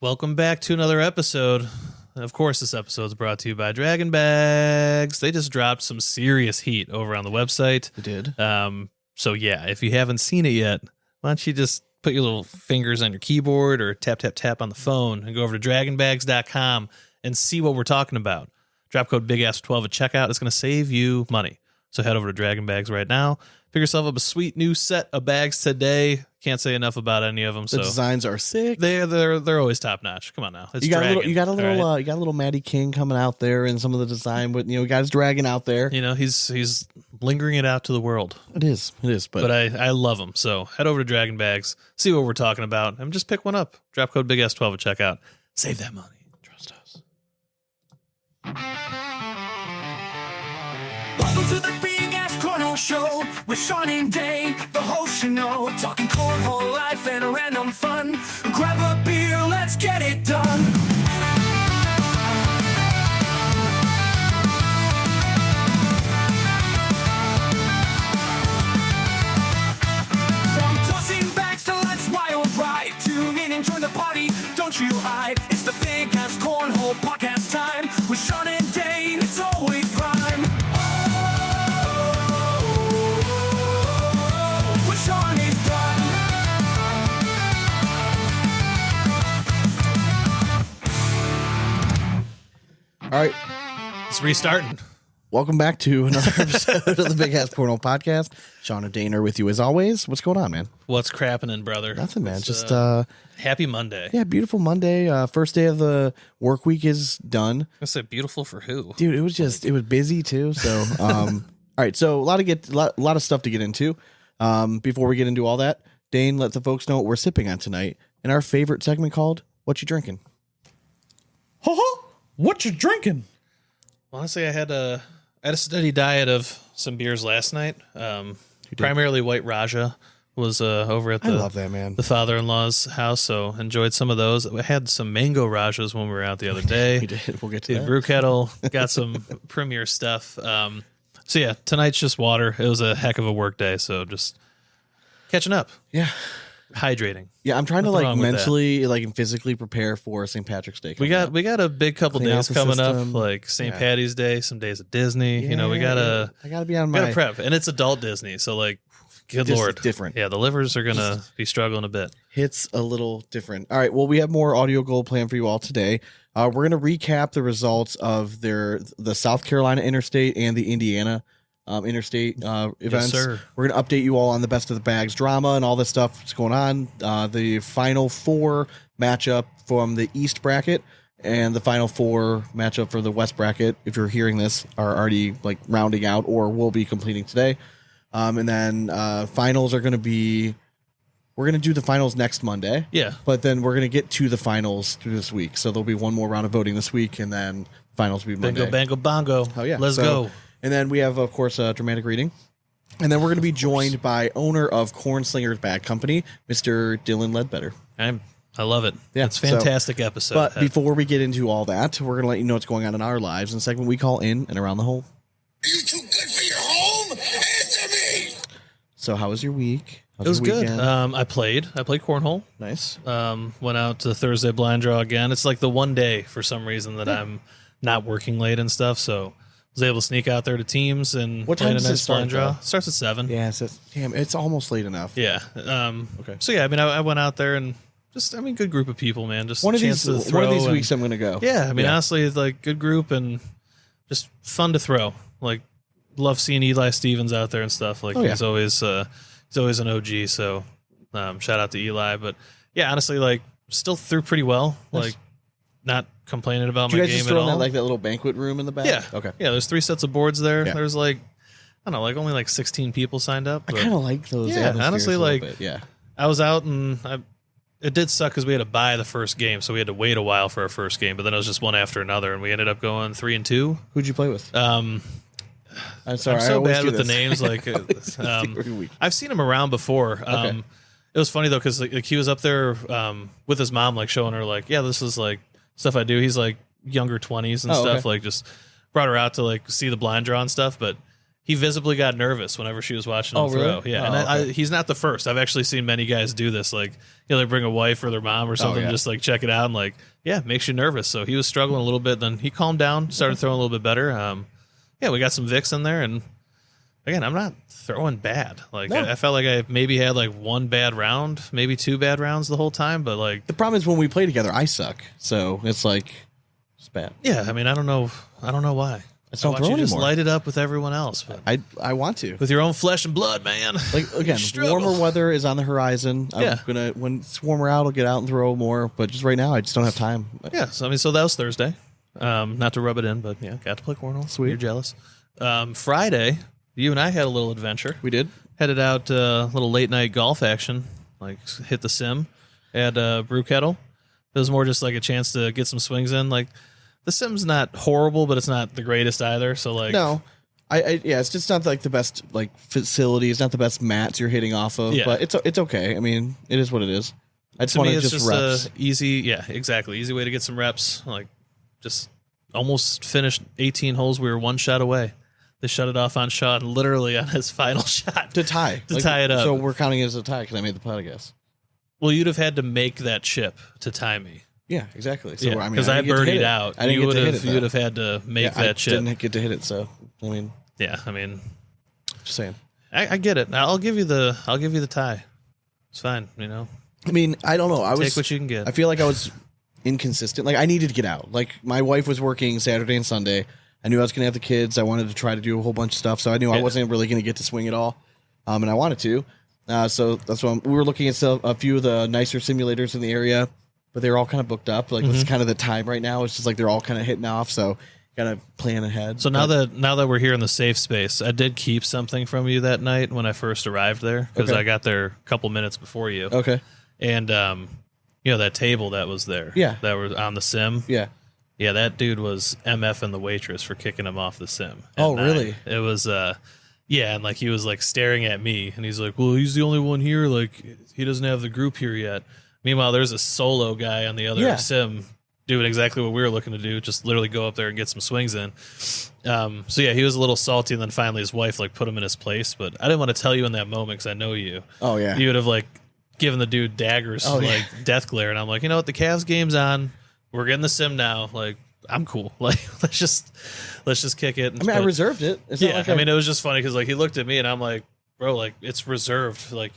Welcome back to another episode. Of course, this episode is brought to you by Draggin Bags. They just dropped some serious heat over on the website. They did. So yeah, if you haven't seen it yet, why don't you just put your little fingers on your keyboard or tap, tap, tap on the phone and go over to dragginbags.com and see what we're talking about. Drop code BIGASS12 at checkout. It's going to save you money. So head over to Draggin Bags right now. Pick yourself up a sweet new set of bags today. Can't say enough about any of them. The designs are sick. They're always top notch. Come on now, it's you got Draggin, a little Maddie King coming out there in some of the design, but you got his Draggin out there. You know, he's lingering it out to the world. It is. But I love them. So head over to Draggin Bags, see what we're talking about, and just pick one up. Drop code BIGASS12 at checkout. Save that money. Trust us. Welcome to the Big Ass Cornhole Show with Sean and Dane, the host you know, talking cornhole life and random fun. Grab a beer, let's get it done. From tossing bags to let's wild ride, tune in and join the party, don't you hide. It's the Big Ass Cornhole podcast time with Sean and Dane. It's always prime. All right. It's restarting. Welcome back to another episode of the Big Ass Cornhole Podcast. Sean and Dane are with you as always. What's going on, man? What's crapping, brother? Nothing, man. It's, Just happy Monday. yeah, beautiful Monday. First day of the work week is done. I said beautiful for who? Dude, it was busy too. So all right, so a lot of stuff to get into. Before we get into all that, Dane, let the folks know what we're sipping on tonight in our favorite segment called What You Drinking? What you drinking? Honestly, I had a steady diet of some beers last night. Primarily White Raja was over at I love that, man. the father-in-law's house, so enjoyed some of those. I had some mango Rajas when we were out the other day. We did. We'll get to The that. brew kettle got some premier stuff. So yeah, tonight's just water. It was a heck of a work day, so just catching up, Yeah. hydrating. Yeah, I'm trying Nothing to wrong with mentally and physically prepare for St. Patrick's Day. We got a big couple Clean out days the coming system. up, like St. Yeah. Patty's Day, some days at Disney. You know, we gotta be on my prep, and it's adult Disney, so like, good Just lord, different. Yeah, the livers are gonna be struggling a bit. hits a little different. All right, well, we have more audio gold planned for you all today. We're going to recap the results of the South Carolina Interstate and the Indiana Interstate events. sir. We're going to update you all on the best of the bags drama and all this stuff that's going on. The Final Four matchup from the East bracket and the Final Four matchup for the West bracket, if you're hearing this, are already rounding out or will be completing today. And then finals are going to be... We're going to do the finals next Monday. Yeah, But then we're going to get to the finals through this week. So there'll be one more round of voting this week, and then finals will be Monday. bingo, bango, bongo. Oh, yeah. Let's So- go. And then we have, of course, a dramatic reading. And then we're going to be joined by owner of Cornslingers Bag Co, Mr. Dylan Ledbetter. I love it. Yeah, It's a fantastic episode. But before we get into all that, we're going to let you know what's going on in our lives in a segment we call In and Around the Hole. Are you too good for your home? Answer me! So how was your week? it was good. I played cornhole. Nice. Went out to Thursday blind draw again. It's like the one day for some reason that I'm not working late and stuff, so was able to sneak out there to teams and What play time a does it nice start, blind draw. though? Starts at 7. Yeah, damn, it's almost late enough. Yeah. Okay. So yeah, I mean, I went out there and just, good group of people, man. Just One a of chance these to throw and- weeks I'm going to go. Yeah, I mean, honestly, it's like good group and just fun to throw. Like, love seeing Eli Stevens out there and stuff. Like, Oh, yeah. he's always an OG. So shout out to Eli. But yeah, honestly, still threw pretty well. Nice. Like, not complaining about Did you my guys game just at throw in all. that little banquet room in the back? Yeah. Okay. Yeah, there's 3 sets of boards there. Yeah. There's I don't know, only 16 people signed up. I but kind of like those. Yeah, atmospheres honestly, a little bit. Yeah. I was out and it did suck because we had to buy the first game, so we had to wait a while for our first game. But then it was just one after another, and we ended up going 3-2. Who'd you play with? I'm I'm sorry. I so always bad do with the this. names. Every week. I've seen him around before. Okay. It was funny though because he was up there with his mom, showing her yeah, this is stuff I do. He's younger 20s and Oh, stuff. okay. Just brought her out to see the blind draw and stuff. But he visibly got nervous whenever she was watching him throw. Really? Yeah, Oh, and okay. he's not the first. I've actually seen many guys do this. Like, they bring a wife or their mom or something, yeah. just like check it out, and like, yeah, makes you nervous. So he was struggling a little bit. Then he calmed down, started throwing a little bit better. Yeah, we got some Vicks in there, and again, I'm not throwing bad. Like, No. I felt like I maybe had like one bad round, maybe two bad rounds the whole time, but like, The problem is when we play together, I suck. So it's like, it's bad. yeah, I mean, I don't know why. I just don't watch throw you just anymore. light it up with everyone else, but I want to. with your own flesh and blood, man. Like, again, Struggle. warmer weather is on the horizon. Yeah. When it's warmer out, I'll get out and throw more. But just right now, I just don't have time. Yeah, so I mean, so that was Thursday. Not to rub it in, but yeah, got to play cornhole. Sweet. You're jealous. Friday, you and I had a little adventure. We did. Headed out, little late night golf action. Like, hit the sim at Brew Kettle. It was more just like a chance to get some swings in. Like, the sim's not horrible, but it's not the greatest either. So like, No. Yeah, it's just not like the best like facility. It's not the best mats you're hitting off of, Yeah. but it's okay. I mean, it is what it is. I just to want me, to it's just just reps. easy. Yeah, exactly. Easy way to get some reps. Like, just almost finished 18 holes. We were one shot away. They shut it off on Sean, literally on his final shot To tie. to tie it up. So we're counting it as a tie because I made the putt, I guess. Well, you'd have had to make that chip to tie me. Yeah, exactly. So Yeah, I mean, because I didn't get to hit birdied it. out. I didn't You get to hit would it. have. You would have had to make I that chip. didn't get to hit it. So I mean, Yeah, I mean, just saying. I get it. I'll give you the tie. It's fine. You know, I mean, I don't know. I was. take what you can get. I feel like I was inconsistent. Like I needed to get out. Like my wife was working Saturday and Sunday. I knew I was going to have the kids. I wanted to try to do a whole bunch of stuff. So I knew I Yeah. wasn't really going to get to swing at all. And I wanted to. So that's why we were looking at a few of the nicer simulators in the area, but they're all kind of booked up. Like Mm-hmm. it's kind of the time right now. It's just like they're all kind of hitting off. So got to plan ahead. So now that we're here in the safe space, I did keep something from you that night when I first arrived there because Okay. I got there a couple minutes before you. Okay. And you know, that table that was there, Yeah. that was on the sim. Yeah. Yeah, that dude was MFing the waitress for kicking him off the sim. at Oh, 9. really? It was yeah, and like he was like staring at me, and he's like, "Well, he's the only one here. Like, he doesn't have the group here yet." Meanwhile, there's a solo guy on the other Yeah. sim doing exactly what we were looking to do, just literally go up there and get some swings in. So yeah, he was a little salty, and then finally his wife like put him in his place. But I didn't want to tell you in that moment because I know you. Oh yeah. You would have like given the dude daggers, Oh, yeah. like death glare, and I'm like, you know what, the Cavs game's on. We're getting the sim now. Like, I'm cool. Like, let's just kick it. I mean, I reserved it. It's not Yeah, like I mean, it was just funny because like he looked at me and I'm like, bro, like it's reserved. Like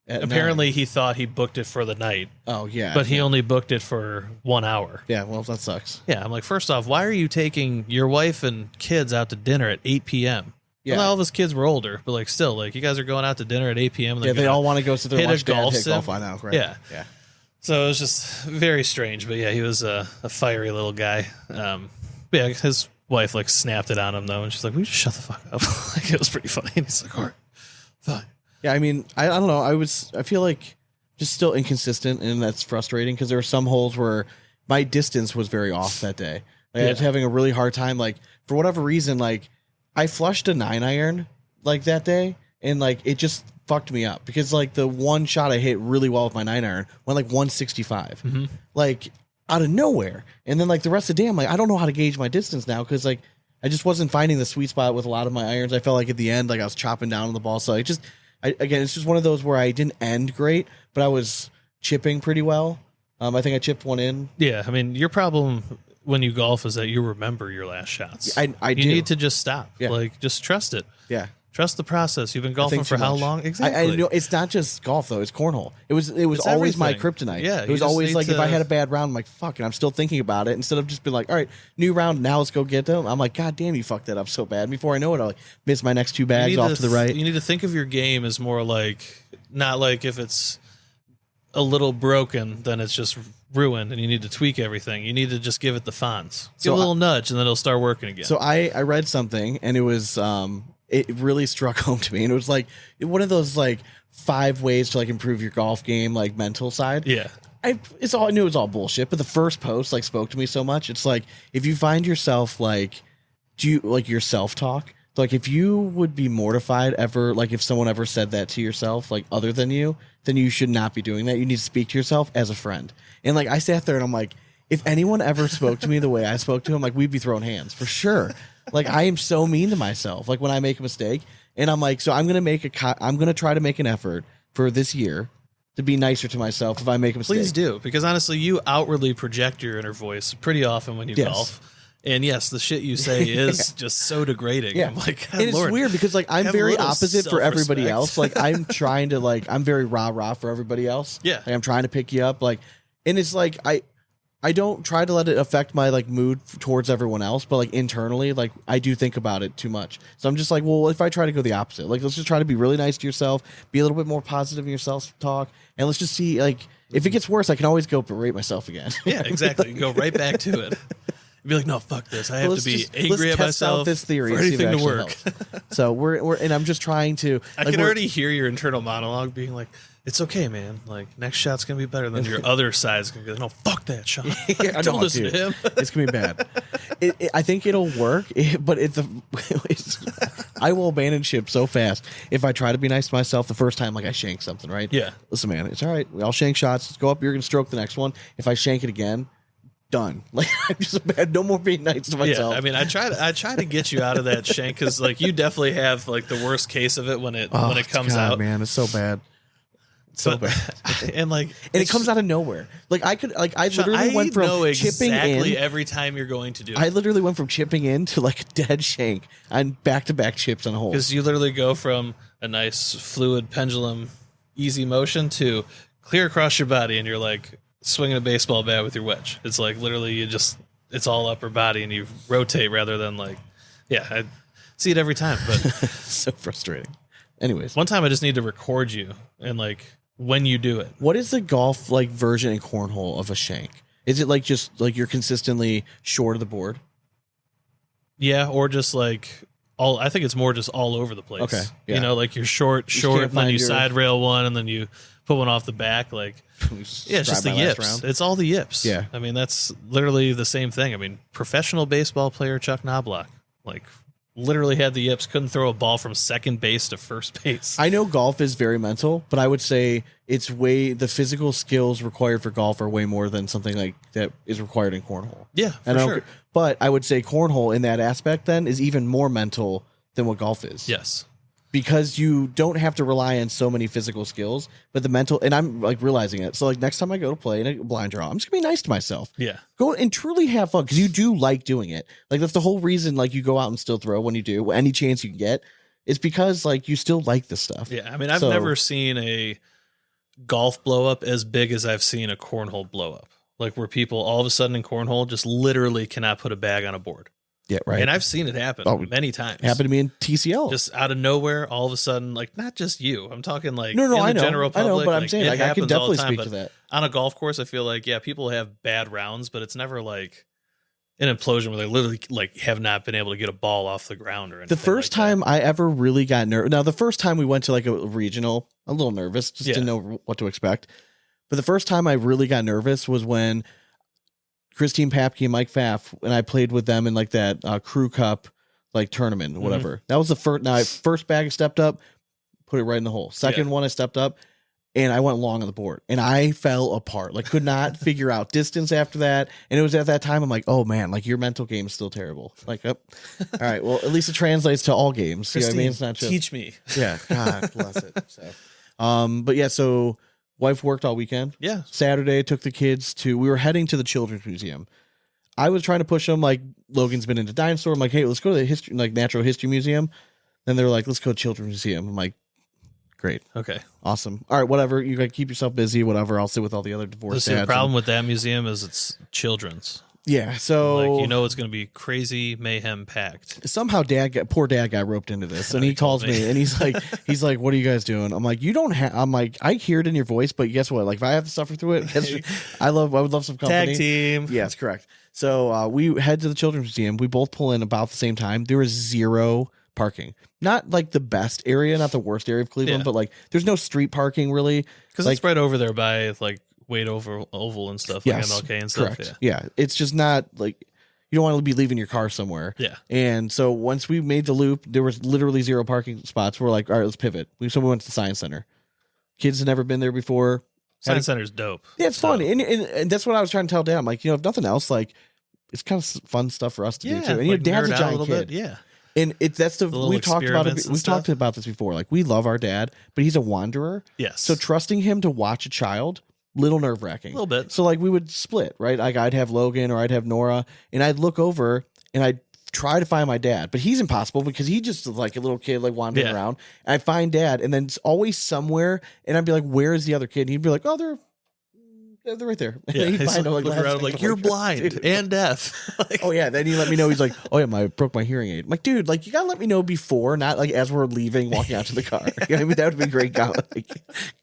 at apparently he thought he booked it for the night, 9. Oh yeah. but he only booked it for 1 hour. Yeah. Well, that sucks. Yeah, I'm like, first off, why are you taking your wife and kids out to dinner at 8 p.m.? Yeah. Well, all of his kids were older, but like still, like you guys are going out to dinner at 8 p.m. And Yeah. they're They gonna- all want to go sit there hit and a watch dad golf hit sim? golf. I know. Right. Yeah. Yeah. So it was just very strange, but yeah, he was a fiery little guy. But yeah, his wife like snapped it on him though, and she's like, "Will you just shut the fuck up?" Like it was pretty funny. And he's like, "All right, fine." Yeah, I mean, I don't know. I feel like just still inconsistent, and that's frustrating because there were some holes where my distance was very off that day. Like, I was Yeah. having a really hard time. Like for whatever reason, like I flushed a 9-iron like that day, and like it just fucked me up because like the one shot I hit really well with my 9-iron went like 165, like out of nowhere. And then like the rest of the day, I'm like, I don't know how to gauge my distance now because like I just wasn't finding the sweet spot with a lot of my irons. I felt like at the end, like I was chopping down on the ball. So again, it's just one of those where I didn't end great, but I was chipping pretty well. I think I chipped one in. Yeah, I mean, your problem when you golf is that you remember your last shots. I you do. need to just stop. Yeah. Like, just trust it. Yeah. Trust the process. You've been I golfing think for too how much. long? Exactly. I know it's not just golf though; it's cornhole. It was It's always my everything. kryptonite. Yeah, it you was just always need like if to- I had a bad round, I'm like fuck, and I'm still thinking about it. Instead of just being like, all right, new round, now let's go get them. I'm like, god damn, you fucked that up so bad. Before I know it, I'll like miss my next 2 You bags need off to the right. You need to think of your game as more like, not like if it's a little broken, then it's just ruined and you need to tweak everything. You need to just give it the fonts. Give So a little nudge and then it'll start working again. So I read something and it was it really struck home to me, and it was like one of those like 5 ways to like improve your golf game, like mental side. yeah. I knew it was all bullshit, but the first post like spoke to me so much. It's like if you find yourself like, do you like your self talk? Like if you would be mortified ever, like if someone ever said that to yourself, like other than you, then you should not be doing that. You need to speak to yourself as a friend. And like I sat there and I'm like, if anyone ever spoke to me the way I spoke to him, like we'd be throwing hands for sure. Like I am so mean to myself. Like when I make a mistake, and I'm like, so I'm gonna try to make an effort for this year to be nicer to myself if I make a mistake. Please do, because honestly, you outwardly project your inner voice pretty often when you golf. And yes, the shit you say is just so degrading. Yeah. I'm like, and it's weird because like I'm very opposite for everybody else. Like I'm trying to I'm very rah for everybody else. Yeah. Like I'm trying to pick you up. Like, and it's like I don't try to let it affect my like mood towards everyone else, but like internally, like I do think about it too much. So I'm just like, well, if I try to go the opposite, like let's just try to be really nice to yourself, be a little bit more positive in your self-talk, and let's just see like if it gets worse, I can always go berate myself again. Yeah, exactly. Go right back to it. Be like, no, fuck this. I have to be angry at myself. This theory for anything to work. So we're and I'm just trying to. I can already hear your internal monologue being like, "It's okay, man. Like next shot's gonna be better." Than your other side's gonna be like, "No, fuck that shot. Don't listen to him. It's gonna be bad." I think it'll work, but I will abandon ship so fast if I try to be nice to myself the first time. Like I shank something, right? Yeah. Listen, man, it's all right. We all shank shots. Let's go up. You're gonna stroke the next one. If I shank it again. Done. Like I'm just bad. No more being nice to myself. Yeah, I mean, I try to get you out of that shank because like you definitely have like the worst case of it when it comes out. Man, it's so bad. So bad. And like, and it comes out of nowhere. Like I literally went from chipping in every time you're going to do it. I literally went from chipping in to like dead shank on back-to-back chips on a hole. Because you literally go from a nice fluid pendulum, easy motion to clear across your body, and you're like swinging a baseball bat with your wedge. It's like literally it's all upper body and you rotate rather than like, I see it every time, but so frustrating. Anyways, one time I just need to record you and like when you do it. What is the golf like version in cornhole of a shank? Is it like just like you're consistently short of the board? Yeah, or just like I think it's more just all over the place. Okay. Yeah. You know, like you're short, and then you side rail one and then you put one off the back, like it's just the yips. It's all the yips. Yeah. I mean, that's literally the same thing. I mean, professional baseball player Chuck Knobloch, like literally had the yips, couldn't throw a ball from second base to first base. I know golf is very mental, but I would say the physical skills required for golf are way more than something like that is required in cornhole. Yeah, for sure. But I would say cornhole in that aspect then is even more mental than what golf is. Yes. Because you don't have to rely on so many physical skills, but the mental, and I'm like realizing it. So like next time I go to play in a blind draw, I'm just gonna be nice to myself. Yeah. Go and truly have fun because you do like doing it. Like that's the whole reason like you go out and still throw when you do any chance you can get. It's because like you still like this stuff. Yeah. I mean, I've never seen a golf blow up as big as I've seen a cornhole blow up. Like where people all of a sudden in cornhole just literally cannot put a bag on a board. Yeah, right. And I've seen it happen many times. Happened to me in TCL. Just out of nowhere, all of a sudden, like not just you. I'm talking like no, in I the know, general public. I know, but like, I'm saying like, I can definitely speak to that. On a golf course, I feel like people have bad rounds, but it's never like an implosion where they literally like have not been able to get a ball off the ground or anything. The first time I ever really got nervous. Now, the first time we went to like a regional, a little nervous, just didn't know what to expect. But the first time I really got nervous was when Christine Papke and Mike Pfaff, and I played with them in like that Crew Cup like tournament or whatever. That was the first. Now, first bag I stepped up, put it right in the hole. Second one I stepped up, and I went long on the board, and I fell apart. Like could not figure out distance after that. And it was at that time I'm like, oh man, like your mental game is still terrible. Like, all right, well at least it translates to all games. Christine, you know what I mean? It's not just teach me. Yeah, God bless it. So, but yeah, so. Wife worked all weekend. Yeah. Saturday, took the kids we were heading to the Children's Museum. I was trying to push them, like, Logan's been into dinosaur. I'm like, hey, let's go to the Natural History Museum. Then they're like, let's go to Children's Museum. I'm like, great. Okay. Awesome. All right, whatever. You gotta keep yourself busy, whatever. I'll sit with all the other divorced dads. The problem with that museum is it's children's. Yeah, so like it's going to be crazy mayhem packed. Somehow poor dad got roped into this, and he calls me and he's like, what are you guys doing? I'm like, you don't have. I'm like, I hear it in your voice, but guess what? Like, if I have to suffer through it, I would love some company. Tag team. Yes, correct. So we head to the Children's Museum. We both pull in about the same time. There was zero parking. Not like the best area, not the worst area of Cleveland, but like there's no street parking really because like, it's right over there by like. Wade Oval and stuff, like MLK and stuff. Correct. Yeah, it's just not like you don't want to be leaving your car somewhere. Yeah. And so once we made the loop, there was literally zero parking spots. We're like, all right, let's pivot. We went to the Science Center. Kids had never been there before. Science Center's dope. Yeah, it's fun. And that's what I was trying to tell Dad. I'm like, if nothing else, like it's kind of fun stuff for us to do too. And like your dad's a nerd out giant little kid. bit. Yeah. And that's little we've talked about it. experiments and We've talked stuff. about this before. Like we love our dad, but he's a wanderer. Yes. So trusting him to watch a child, little nerve wracking. A little bit. So like we would split, right? Like I'd have Logan or I'd have Nora, and I'd look over and I'd try to find my dad, but he's impossible because he just like a little kid like wandering around. And I find dad, and then it's always somewhere, and I'd be like, "Where is the other kid?" And he'd be like, "Oh, they're right there." Yeah, He'd he's find like, him, look around like, you're blind dude. and deaf. Like, Oh yeah, then he let me know. He's like, "Oh yeah, I broke my hearing aid." I'm like, dude, like you gotta let me know before, not like as we're leaving, walking out to the car. You know what I mean, that would be great. Like,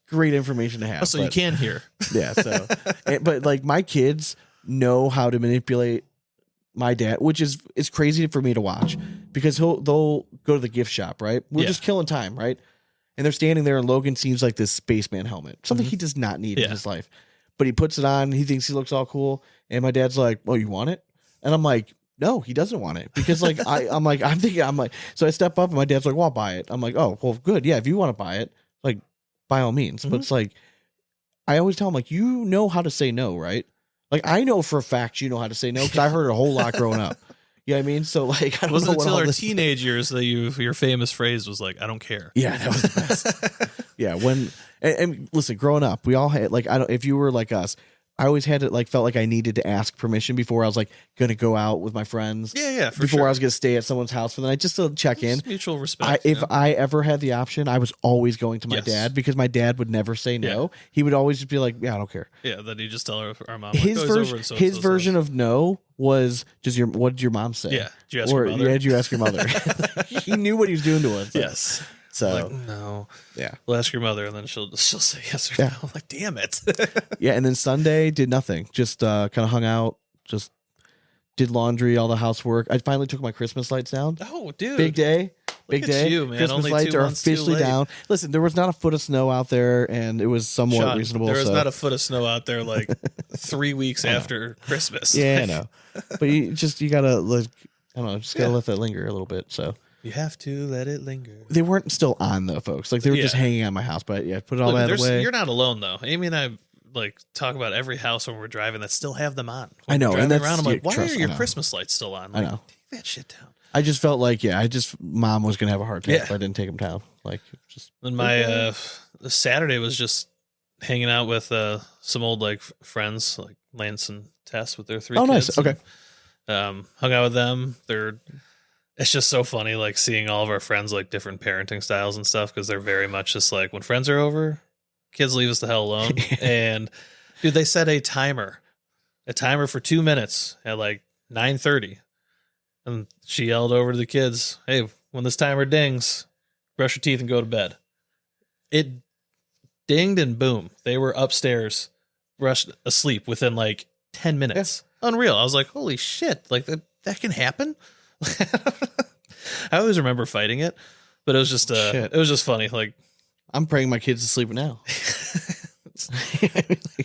great information to have. so you can hear. Yeah. So, but like my kids know how to manipulate my dad, which is crazy for me to watch because they'll go to the gift shop, right? We're just killing time, right? And they're standing there, and Logan seems like this spaceman helmet, something he does not need in his life. But he puts it on. He thinks he looks all cool. And my dad's like, "Oh, you want it?" And I'm like, "No, he doesn't want it." Because like, I'm like, so I step up and my dad's like, "Well, I'll buy it." I'm like, "Oh, well, good. Yeah. If you want to buy it, like by all means." But it's like, I always tell him like, you know how to say no, right? Like I know for a fact, you know how to say no. Cause I heard it a whole lot growing up. You know what I mean? So like, I don't Wasn't know what until all our this- teenage years that your famous phrase was like, "I don't care." Yeah, that was the best. Yeah, when and listen, growing up, we all had like if you were like us, I always had to like felt like I needed to ask permission before I was like gonna go out with my friends. Yeah, for before sure. I was gonna stay at someone's house for the night just to check in. It's mutual respect. If I ever had the option, I was always going to my Yes. dad because my dad would never say no. Yeah. He would always just be like, "Yeah, I don't care." Yeah, then you just tell our mom. His like, "Oh, he's version, over in so-and-so's his house." version of no was just what did your mom say? Yeah, did you ask your mother? Yeah, did you ask your mother? He knew what he was doing to us. Yes. So Like, no. yeah. We'll ask your mother, and then she'll say yes or Yeah. no. I'm like, damn it. Yeah, and then Sunday did nothing. Just kind of hung out, just did laundry, all the housework. I finally took my Christmas lights down. Oh, dude. Big day. Big at day. you, man. Christmas Only lights 2 are months too officially late. down. Listen, there was not a foot of snow out there, and it was somewhat Sean, reasonable. there was so. not a foot of snow out there like 3 weeks after Christmas. Yeah, I know. But you gotta like, I don't know, just gotta let that linger a little bit. So You have to let it linger. they weren't still on though, folks. Like they were just hanging on my house. But yeah, put all Look, that away. you're not alone, though. Amy and I like talk about every house when we're driving that still have them on. I know, We're and driving that's around, I'm like, why trust, are I your know. Christmas lights still on? I Like, know. take that shit down. I just felt like mom was gonna have a hard time if I didn't take them down. Like just And my Saturday was just hanging out with some old like friends, like Lance and Tess with their 3 Oh, kids. nice. Okay. And, hung out with them. It's just so funny, like seeing all of our friends like different parenting styles and stuff, because they're very much just like when friends are over, kids leave us the hell alone. And dude, they set a timer for 2 minutes at like 9:30, and she yelled over to the kids, "Hey, when this timer dings, brush your teeth and go to bed." It dinged and boom, they were upstairs, rushed asleep within like 10 minutes. Unreal. I was like, holy shit, like that can happen. I always remember fighting it, but it was just funny. Like, I'm praying my kids to sleep now.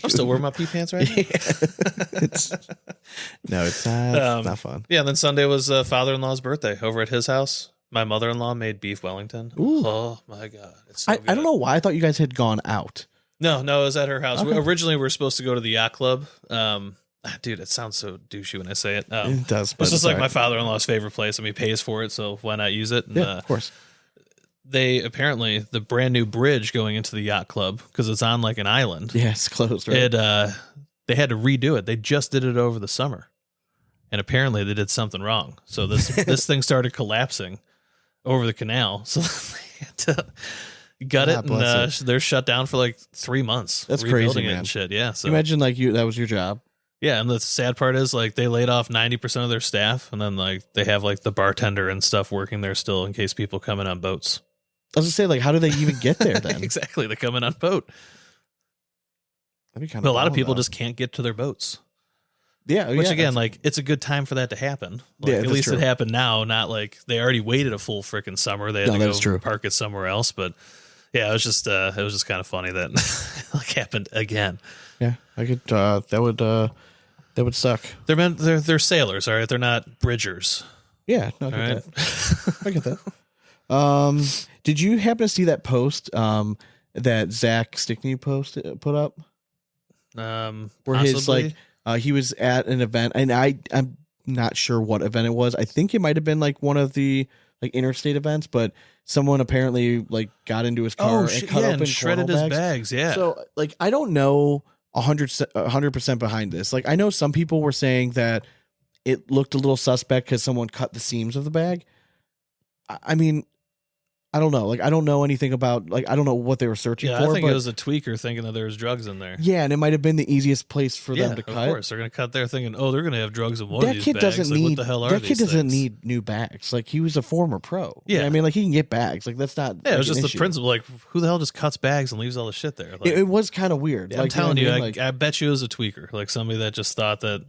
I'm still wearing my pee pants right now. It's not fun. Yeah, and then Sunday was father-in-law's birthday over at his house. My mother-in-law made beef Wellington. Ooh. Oh my god, it's so I don't know why I thought you guys had gone out. No, it was at her house. Okay. Originally, we were supposed to go to the yacht club. Dude, it sounds so douchey when I say it. It does. But It's just like all my right. father-in-law's favorite place, and he pays for it, so why not use it? And, Yeah, of course. they apparently the brand new bridge going into the yacht club, because it's on like an island. Yeah, it's closed. Right? They had to redo it. They just did it over the summer, and apparently they did something wrong. So this thing started collapsing over the canal. So they had to gut God it, and bless they're shut down for like 3 months. That's rebuilding crazy, it man. and shit. Yeah. So Imagine like that was your job. yeah, and the sad part is like they laid off 90% of their staff, and then like they have like the bartender and stuff working there still in case people come in on boats. I was gonna say, like, how do they even get there then? Exactly, they come in on boat. That'd be kind But a lot of people just can't get to their boats. yeah. Which again, like it's a good time for that to happen. Like, Yeah, at that's least true. it happened now, not like they already waited a full freaking summer. They had No, to that's go true. park it somewhere else. But yeah, it was just kind of funny that like happened again. yeah, I could. That would suck. They're sailors, all right. They're not bridgers. Yeah, no, I All get right. that. I get that. Did you happen to see that post that Zach Stickney put up? Where his Possibly. like he was at an event, and I'm not sure what event it was. I think it might have been like one of the like interstate events, but someone apparently like got into his car and cut open and shredded cornhole his bags. Yeah. So like I don't know 100% behind this. Like I know some people were saying that it looked a little suspect because someone cut the seams of the bag. I mean, I don't know. Like I don't know anything about like I don't know what they were searching for. I think it was a tweaker thinking that there was drugs in there. Yeah, and it might have been the easiest place for them to cut. Of course, they're going to cut there thinking, oh, they're going to have drugs in one of these kid bags. doesn't like, need what the hell are that kid these doesn't things? need new bags. Like he was a former pro. Yeah, I mean, like he can get bags. Like that's not. Yeah, like, it was just an the issue. principle. Like, who the hell just cuts bags and leaves all the shit there? Like, It was kind of weird. I'm like, telling you, you, know what I mean? I bet you it was a tweaker, like somebody that just thought that.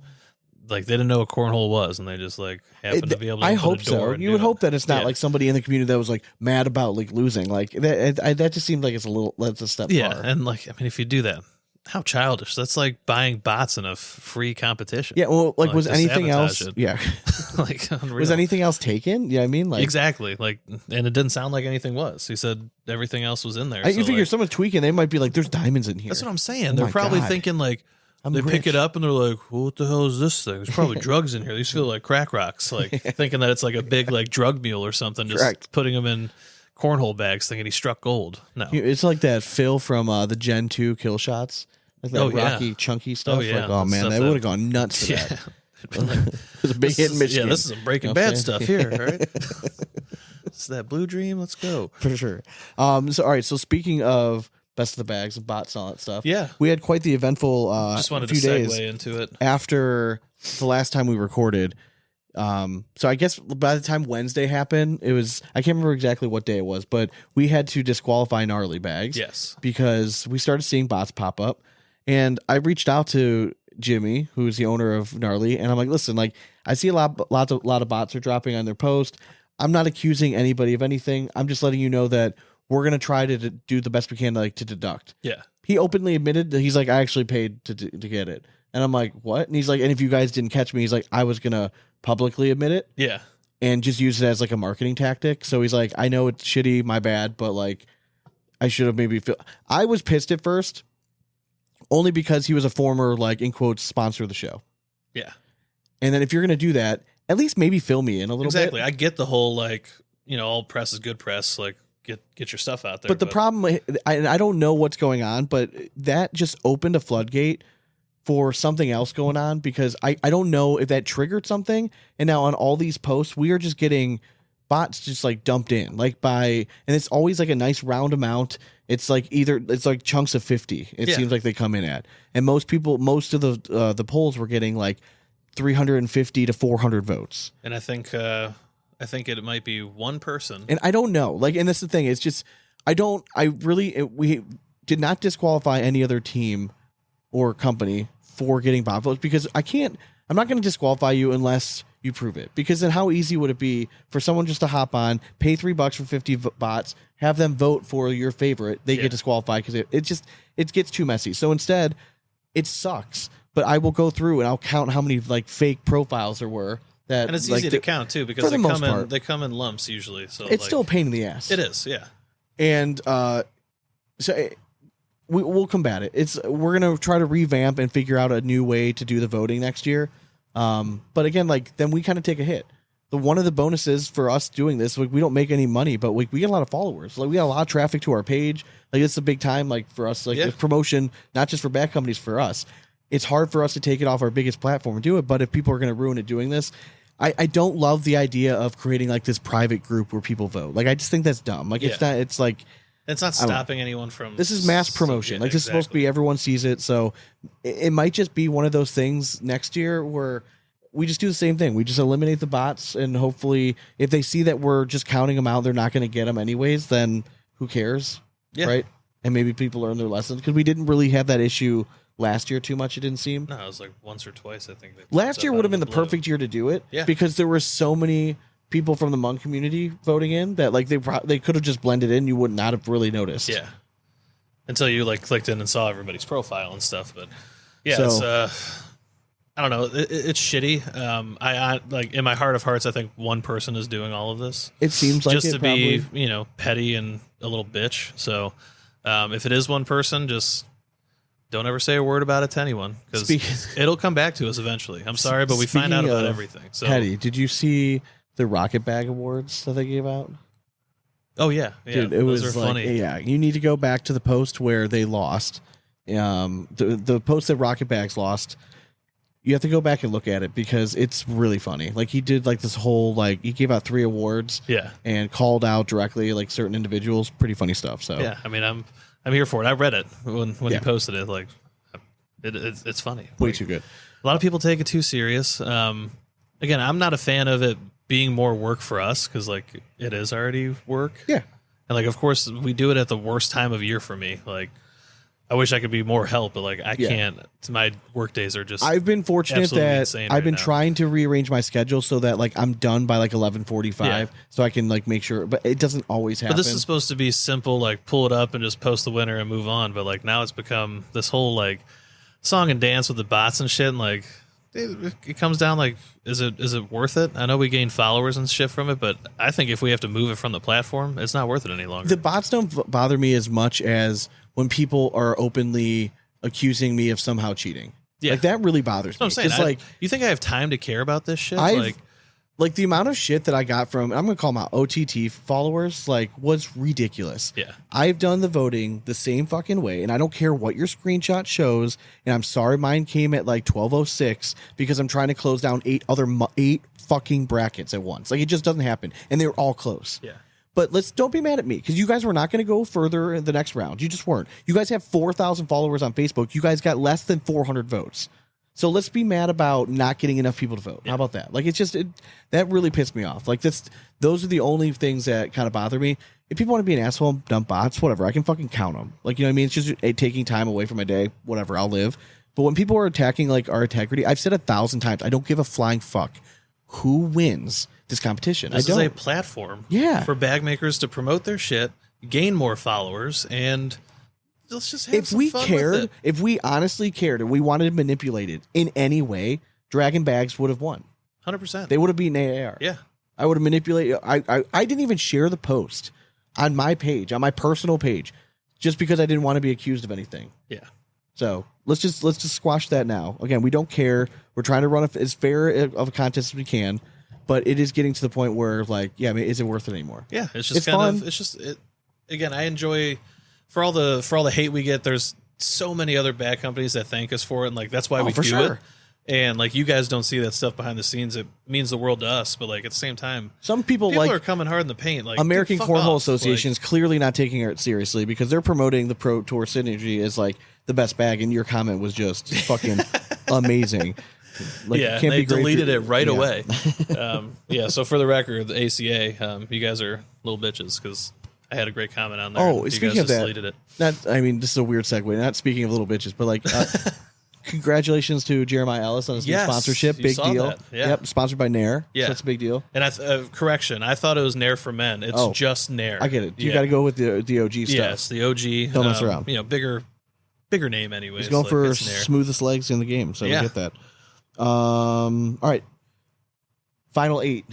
Like they didn't know what cornhole was, and they just like happened to be able to. I open hope a door so. and You do would it. hope that it's not Yeah. like somebody in the community that was like mad about like losing. Like that just seems like it's a little. That's a step Yeah, far. and like I mean, if you do that, how childish! That's like buying bots in a free competition. Yeah. Well, like was to anything sabotage else? it. Yeah. Like unreal. Was anything else taken? Yeah, I mean, like exactly like, and it didn't sound like anything was. He said everything else was in there. you so, figure like, someone's tweaking. They might be like, "There's diamonds in here." that's what I'm saying. Oh They're my probably God. thinking like. I'm They pick rich. it up and they're like, well, "What the hell is this thing? There's probably drugs in here. These feel like crack rocks." Like thinking that it's like a big like drug mule or something. Just Correct. putting them in cornhole bags, thinking he struck gold. No, It's like that Phil from the Gen 2 kill shots. Like that Oh, yeah. rocky, chunky stuff. Oh, yeah. Like, oh man, Stuff they that- would have gone nuts for that. yeah. It was a big hit in Michigan. Yeah, this is some Breaking You know what I'm Bad saying? stuff here. All right, it's that Blue Dream. Let's go. For sure. So all right. So speaking of best of the bags and bots and all that stuff. Yeah. We had quite the eventful Just wanted to few segue days into it. after the last time we recorded. So I guess by the time Wednesday happened, it was I can't remember exactly what day it was, but we had to disqualify gnarly bags. Yes. Because we started seeing bots pop up, and I reached out to Jimmy, who's the owner of Gnarly, and I'm like, listen, like I see a lot of bots are dropping on their post. I'm not accusing anybody of anything. I'm just letting you know that we're gonna try to do the best we can to deduct. Yeah. He openly admitted that he's like, I actually paid to get it, and I'm like, what? And he's like, and if you guys didn't catch me, he's like, I was gonna publicly admit it Yeah. and just use it as like a marketing tactic. So he's like, I know it's shitty, my bad, but like I should have maybe I was pissed at first only because he was a former like in quotes sponsor of the show. Yeah. And then if you're going to do that, at least maybe fill me in a little Exactly. bit. I get the whole like, all press is good press. Like get your stuff out there. But the problem, I don't know what's going on, but that just opened a floodgate for something else going on because I don't know if that triggered something. And now on all these posts, we are just getting bots just like dumped in and it's always like a nice round amount. It's like it's like chunks of 50. It Yeah. seems like they come in at, and most of the polls were getting like 350 to 400 votes. And I think it might be one person. And I don't know, like, and that's the thing. It's just, we did not disqualify any other team or company for getting bot votes because I'm not going to disqualify you unless you prove it. Because then how easy would it be for someone just to hop on, pay $3 for 50 bots, have them vote for your favorite, they get disqualified because it gets too messy. So instead, it sucks. But I will go through and I'll count how many like fake profiles there were. And it's easy to count too because for the most part. they come in lumps usually. So It's still a pain in the ass. It is, yeah. And we'll combat it. We're gonna try to revamp and figure out a new way to do the voting next year. But again, like then we kind of take a hit. One of the bonuses for us doing this, like we don't make any money, but we get a lot of followers. Like we got a lot of traffic to our page. Like it's a big time, like for us, like this promotion, not just for bad companies, for us. It's hard for us to take it off our biggest platform and do it. But if people are going to ruin it doing this, I don't love the idea of creating like this private group where people vote. Like I just think that's dumb. Like it's not. It's like it's not stopping anyone from. This is mass promotion. Like this is supposed to be everyone sees it. So it might just be one of those things next year where we just do the same thing. We just eliminate the bots, and hopefully, if they see that we're just counting them out, they're not going to get them anyways. Then who cares, right? And maybe people learn their lessons because we didn't really have that issue last year too much. It didn't seem. No, it was like once or twice. I think last year would have been the perfect year to do it. Yeah. Because there were so many people from the Hmong community voting in that like they could have just blended in. You would not have really noticed. Yeah. Until you like clicked in and saw everybody's profile and stuff, but yeah, So- it's I don't know. It's shitty. I like in my heart of hearts, I think one person is doing all of this. It seems like just it to probably. be, petty and a little bitch. So, if it is one person, just don't ever say a word about it to anyone because it'll come back to us eventually. I'm sorry, but we find out about everything. So, Hetty, did you see the Rocket Bag Awards that they gave out? Oh yeah, Dude, it those was are like, funny. yeah, you need to go back to the post where they lost. The post that Rocket Bags lost, you have to go back and look at it because it's really funny. Like he did like this whole he gave out 3 awards, and called out directly like certain individuals. Pretty funny stuff. So yeah, I mean I'm here for it. I read it when he posted it. Like it's funny. Way too good. A lot of people take it too serious. Again, I'm not a fan of it being more work for us because like it is already work. Yeah, and like of course we do it at the worst time of year for me. Like I wish I could be more help, but like I can't. My work days are just. I've been fortunate that I've been now. trying to rearrange my schedule so that like I'm done by like 11:45, so I can like make sure. But it doesn't always happen. But this is supposed to be simple, like pull it up and just post the winner and move on. But like now it's become this whole like song and dance with the bots and shit. And like it comes down like, is it worth it? I know we gain followers and shit from it, but I think if we have to move it from the platform, it's not worth it any longer. The bots don't bother me as much as when people are openly accusing me of somehow cheating. Yeah. Like that really bothers me. I'm saying, like, you think I have time to care about this shit? Like the amount of shit that I got from, I'm going to call them out, OTT followers, like was ridiculous. Yeah. I've done the voting the same fucking way, and I don't care what your screenshot shows. And I'm sorry mine came at like 12:06 because I'm trying to close down 8 fucking brackets at once. Like it just doesn't happen. And they were all close. Yeah. But don't be mad at me because you guys were not going to go further in the next round. You just weren't. You guys have 4,000 followers on Facebook. You guys got less than 400 votes. So let's be mad about not getting enough people to vote. Yeah. How about that? Like it's just that really pissed me off. Like those are the only things that kind of bother me. If people want to be an asshole, dump bots, whatever. I can fucking count them. Like you know what I mean? It's just taking time away from my day. Whatever. I'll live. But when people are attacking like our integrity, I've said 1,000 times, I don't give a flying fuck who wins this competition. This is a platform for bag makers to promote their shit, gain more followers, and let's just have some fun with it. If we honestly cared and we wanted to manipulate it in any way, Draggin Bags would have won. 100%. They would have beaten AAR. Yeah. I would have manipulated. I didn't even share the post on my page, on my personal page, just because I didn't want to be accused of anything. Yeah. So let's just squash that now. Again, we don't care. We're trying to run as fair of a contest as we can. But it is getting to the point where, like, yeah, I mean, is it worth it anymore? Yeah, it's just fun. Again, I enjoy for all the hate we get. There's so many other bag companies that thank us for it, and like that's why we do it. And like you guys don't see that stuff behind the scenes. It means the world to us, but like at the same time, some people are coming hard in the paint. Like American Cornhole Association is clearly not taking it seriously because they're promoting the Pro Tour Synergy as like the best bag, and your comment was just fucking amazing. Like, yeah, they deleted it right away. So for the record, the ACA, you guys are little bitches because I had a great comment on there. Oh, speaking of that, deleted it. I mean, this is a weird segue. Not speaking of little bitches, but like, congratulations to Jeremiah Ellis on his new sponsorship. Big deal. That. Yeah. Yep, sponsored by Nair. Yeah, so that's a big deal. And correction, I thought it was Nair for men. It's just Nair. I get it. You got to go with the OG stuff. Yes, the OG. Don't mess around. You know, bigger name anyways. He's going for smoothest legs in the game, so we get that. All right. Final eight.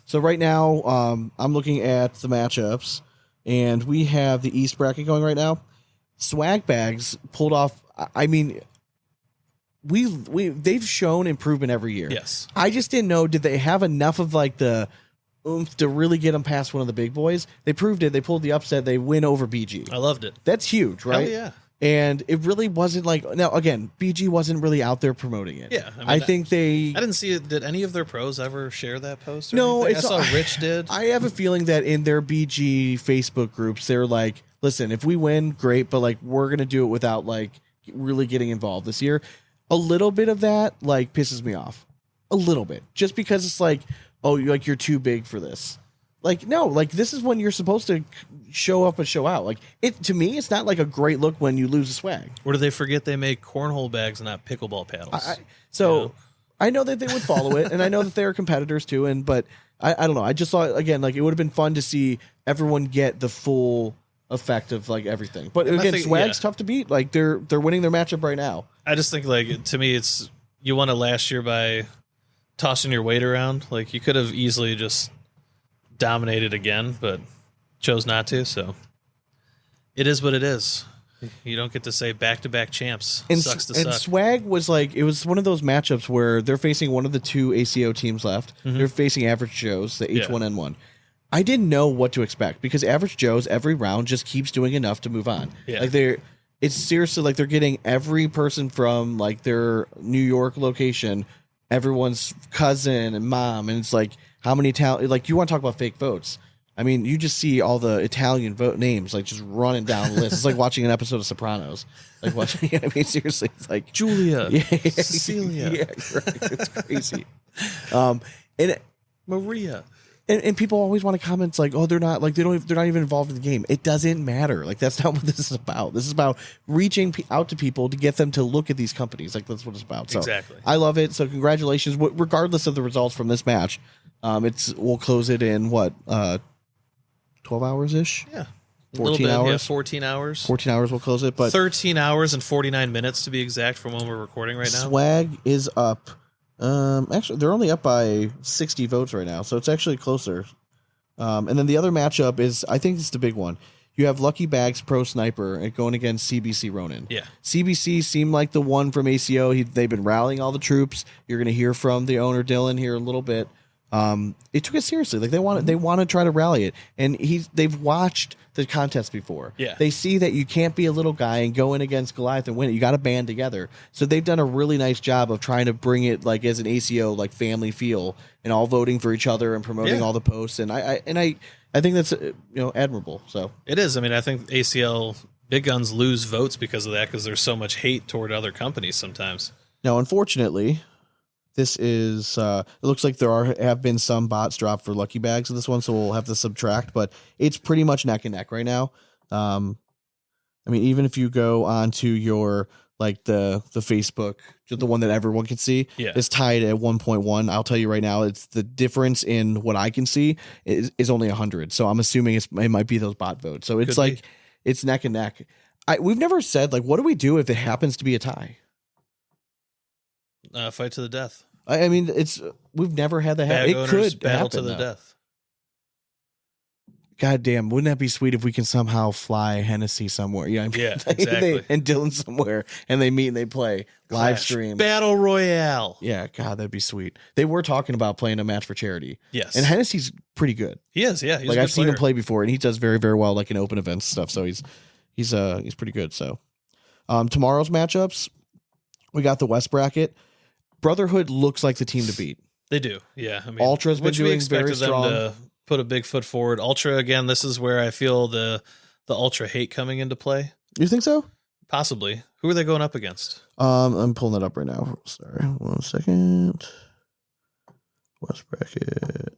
So right now, I'm looking at the matchups, and we have the East bracket going right now. Swag Bags pulled off. I mean, they've shown improvement every year. Yes. I just didn't know, did they have enough of like the oomph to really get them past one of the big boys? They proved it. They pulled the upset. They win over BG. I loved it. That's huge, right? Hell yeah. And it really wasn't like, now again, BG wasn't really out there promoting it. Yeah, I think I didn't see it. Did any of their pros ever share that post? Or no, I saw Rich did. I have a feeling that in their BG Facebook groups, they're like, listen, if we win, great, but like we're gonna do it without like really getting involved this year. A little bit of that like pisses me off, a little bit, just because it's like, oh, you're too big for this. Like, no, like this is when you're supposed to show up and show out. Like to me, it's not like a great look when you lose a swag. Or do they forget they make cornhole bags and not pickleball paddles? I know that they would follow it, and I know that they're competitors too. But I don't know. I just thought again, like it would have been fun to see everyone get the full effect of like everything. But again, swag's tough to beat. Like they're winning their matchup right now. I just think like to me, it's you won it last year by tossing your weight around. Like you could have easily just dominated again, but chose not to. So it is what it is. You don't get to say back-to-back champs. And, Sucks to and suck. Swag was like, it was one of those matchups where they're facing one of the two ACO teams left. They're facing Average Joe's, the H1N1. I didn't know what to expect because Average Joe's every round just keeps doing enough to move on. Yeah. Like it's seriously like they're getting every person from like their New York location, everyone's cousin and mom, and it's like how many like you want to talk about fake votes. I mean, you just see all the Italian vote names like just running down the list. It's like watching an episode of Sopranos. Like watching, I mean, seriously, it's like Julia, Cecilia, yeah, right. It's crazy. And Maria, and people always want to comment like, oh, they're not even involved in the game. It doesn't matter. Like that's not what this is about. This is about reaching out to people to get them to look at these companies. Like that's what it's about. So exactly. I love it. So congratulations, regardless of the results from this match. We'll close it in what 12 hours ish. Yeah. 14 hours. Yeah, 14 hours. 14 hours we'll close it, but 13 hours and 49 minutes to be exact from when we're recording right now. Swag is up. Actually, they're only up by 60 votes right now, so it's actually closer. And then the other matchup is, I think it's the big one. You have Lucky Bags Pro Sniper going against CBC Ronin. Yeah. CBC seemed like the one from ACO. They've been rallying all the troops. You're going to hear from the owner, Dylan, here in a little bit. It took it seriously. Like they want to try to rally it, and they've watched the contest before. Yeah, they see that you can't be a little guy and go in against Goliath and win it. You got to band together. So they've done a really nice job of trying to bring it like as an ACO like family feel and all voting for each other and promoting all the posts. And I think that's admirable. So it is. I mean, I think ACL big guns lose votes because of that because there's so much hate toward other companies sometimes. Now, unfortunately, this is it looks like there have been some bots dropped for Lucky Bags of this one, so we'll have to subtract, but it's pretty much neck and neck right now. I mean, even if you go onto your like the Facebook, just the one that everyone can see, is tied at 1.1. I'll tell you right now, it's the difference in what I can see is only 100. So I'm assuming it might be those bot votes. So it's it's neck and neck. We've never said like, what do we do if it happens to be a tie? Fight to the death. I mean, we've never had that happen. It could battle happen, to the death. God damn, wouldn't that be sweet if we can somehow fly Hennessy somewhere? Yeah, exactly. And Dylan somewhere, and they meet and they play live stream battle royale. Yeah, God, that'd be sweet. They were talking about playing a match for charity. Yes, and Hennessy's pretty good. He is. Yeah, he's like I've seen him play before, and he does very, very well, like in open events stuff. So he's pretty good. So tomorrow's matchups, we got the West bracket. Brotherhood looks like the team to beat. They do, yeah. I mean, Ultra's been doing very strong. Them to put a big foot forward. Ultra, again, this is where I feel the Ultra hate coming into play. You think so? Possibly. Who are they going up against? I'm pulling it up right now. Sorry, 1 second. West bracket.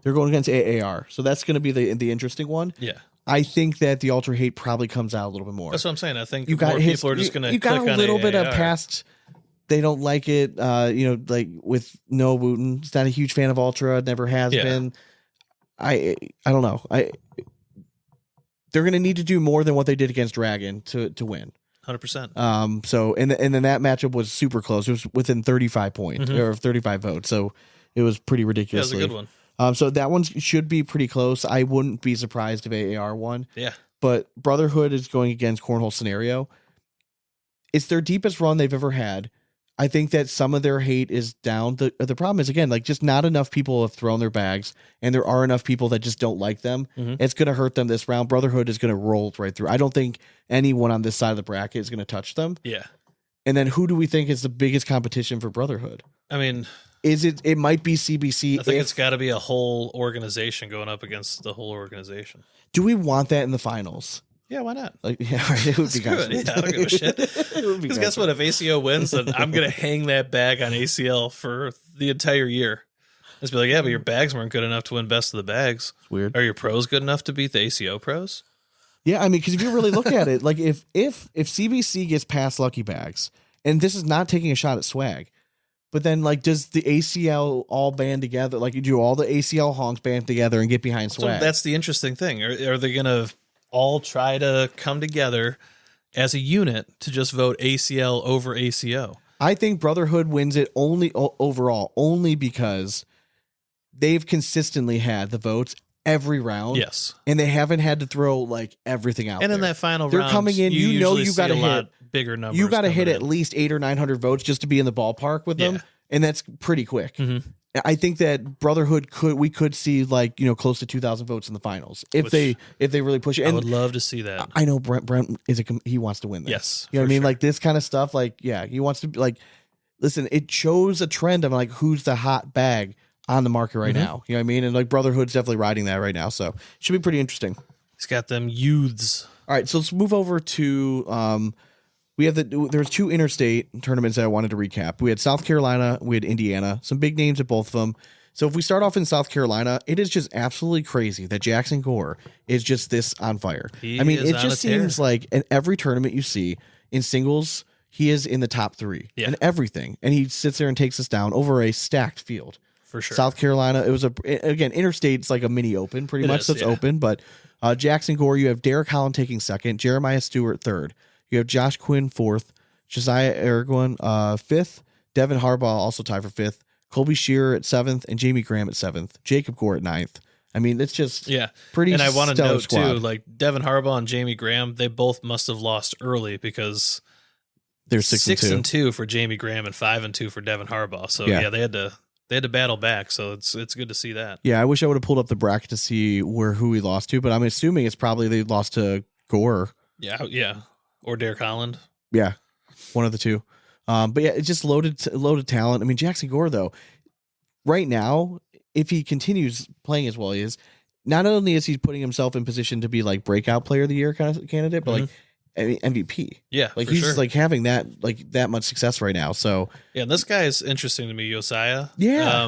They're going against AAR, so that's going to be the interesting one. Yeah. I think that the Ultra hate probably comes out a little bit more. That's what I'm saying. I think more people are just going to click on AAR. You got a little bit of past. They don't like it. Like with Noah Wooten, he's not a huge fan of Ultra. Never has been. I don't know. They're going to need to do more than what they did against Dragon to win. 100%. So and then that matchup was super close. It was within 35 points or 35 votes. So it was pretty ridiculous. Yeah, it was a good one. So that one should be pretty close. I wouldn't be surprised if AAR won. Yeah. But Brotherhood is going against Cornhole Scenario. It's their deepest run they've ever had. I think that some of their hate is down. The problem is, again, like just not enough people have thrown their bags, and there are enough people that just don't like them. It's going to hurt them this round. Brotherhood is going to roll right through. I don't think anyone on this side of the bracket is going to touch them. Yeah. And then who do we think is the biggest competition for Brotherhood? I mean... It might be CBC. I think it's got to be a whole organization going up against the whole organization. Do we want that in the finals? Yeah, why not? Like, yeah, right. It would be good. Yeah, I don't give a shit. Because guess what? If ACO wins, then I'm going to hang that bag on ACL for the entire year. Just be like, yeah, but your bags weren't good enough to win best of the bags. It's weird. Are your pros good enough to beat the ACO pros? Yeah, I mean, because if you really look at it, like if CBC gets past Lucky Bags, and this is not taking a shot at Swag, but then, like, does the ACL all band together? Like, you do all the ACL honks band together and get behind Swag. So that's the interesting thing. Are they going to all try to come together as a unit to just vote ACL over ACO? I think Brotherhood wins it only overall, only because they've consistently had the votes every round. Yes. And they haven't had to throw like everything out. And there. in that final they're round, coming in. You know, you got to hit bigger numbers. You got to hit at least 800 or 900 votes just to be in the ballpark with them, and that's pretty quick. Mm-hmm. I think that Brotherhood could see like close to 2,000 votes in the finals if they really push it. And I would love to see that. I know Brent he wants to win this. Yes, you know what I mean. sure. Like this kind of stuff. Like he wants to like. Listen, it shows a trend of like who's the hot bag on the market right now. You know what I mean? And like Brotherhood's definitely riding that right now, so it should be pretty interesting. He's got them youths. All right, so let's move over to we have there's 2 interstate tournaments that I wanted to recap. We had South Carolina, we had Indiana, some big names at both of them. So if we start off in South Carolina, it is just absolutely crazy that Jackson Gore is just this on fire. I mean, it just seems like in every tournament you see in singles, he is in the top 3 and everything. And he sits there and takes us down over a stacked field. For sure. South Carolina, it was again, Interstate's like a mini open, pretty much. That's open, but Jackson Gore, you have Derek Holland taking second, Jeremiah Stewart third. You have Josh Quinn 4th, Josiah Aragon 5th, Devin Harbaugh also tied for 5th, Colby Shearer at 7th, and Jamie Graham at 7th, Jacob Gore at 9th. I mean, it's just pretty. And I want to note too, like Devin Harbaugh and Jamie Graham, they both must have lost early because they're 6-2 for Jamie Graham and 5-2 for Devin Harbaugh. So they had to battle back. So it's good to see that. Yeah, I wish I would have pulled up the bracket to see who he lost to, but I'm assuming it's probably they lost to Gore. Yeah. Or Derek Holland. Yeah, one of the two. But yeah, it's just loaded talent. I mean, Jackson Gore, though, right now, if he continues playing as well he is, not only is he putting himself in position to be like breakout player of the year kind of candidate, but like MVP. Yeah, like he's just like having that much success right now. So yeah, this guy is interesting to me, Josiah. Yeah,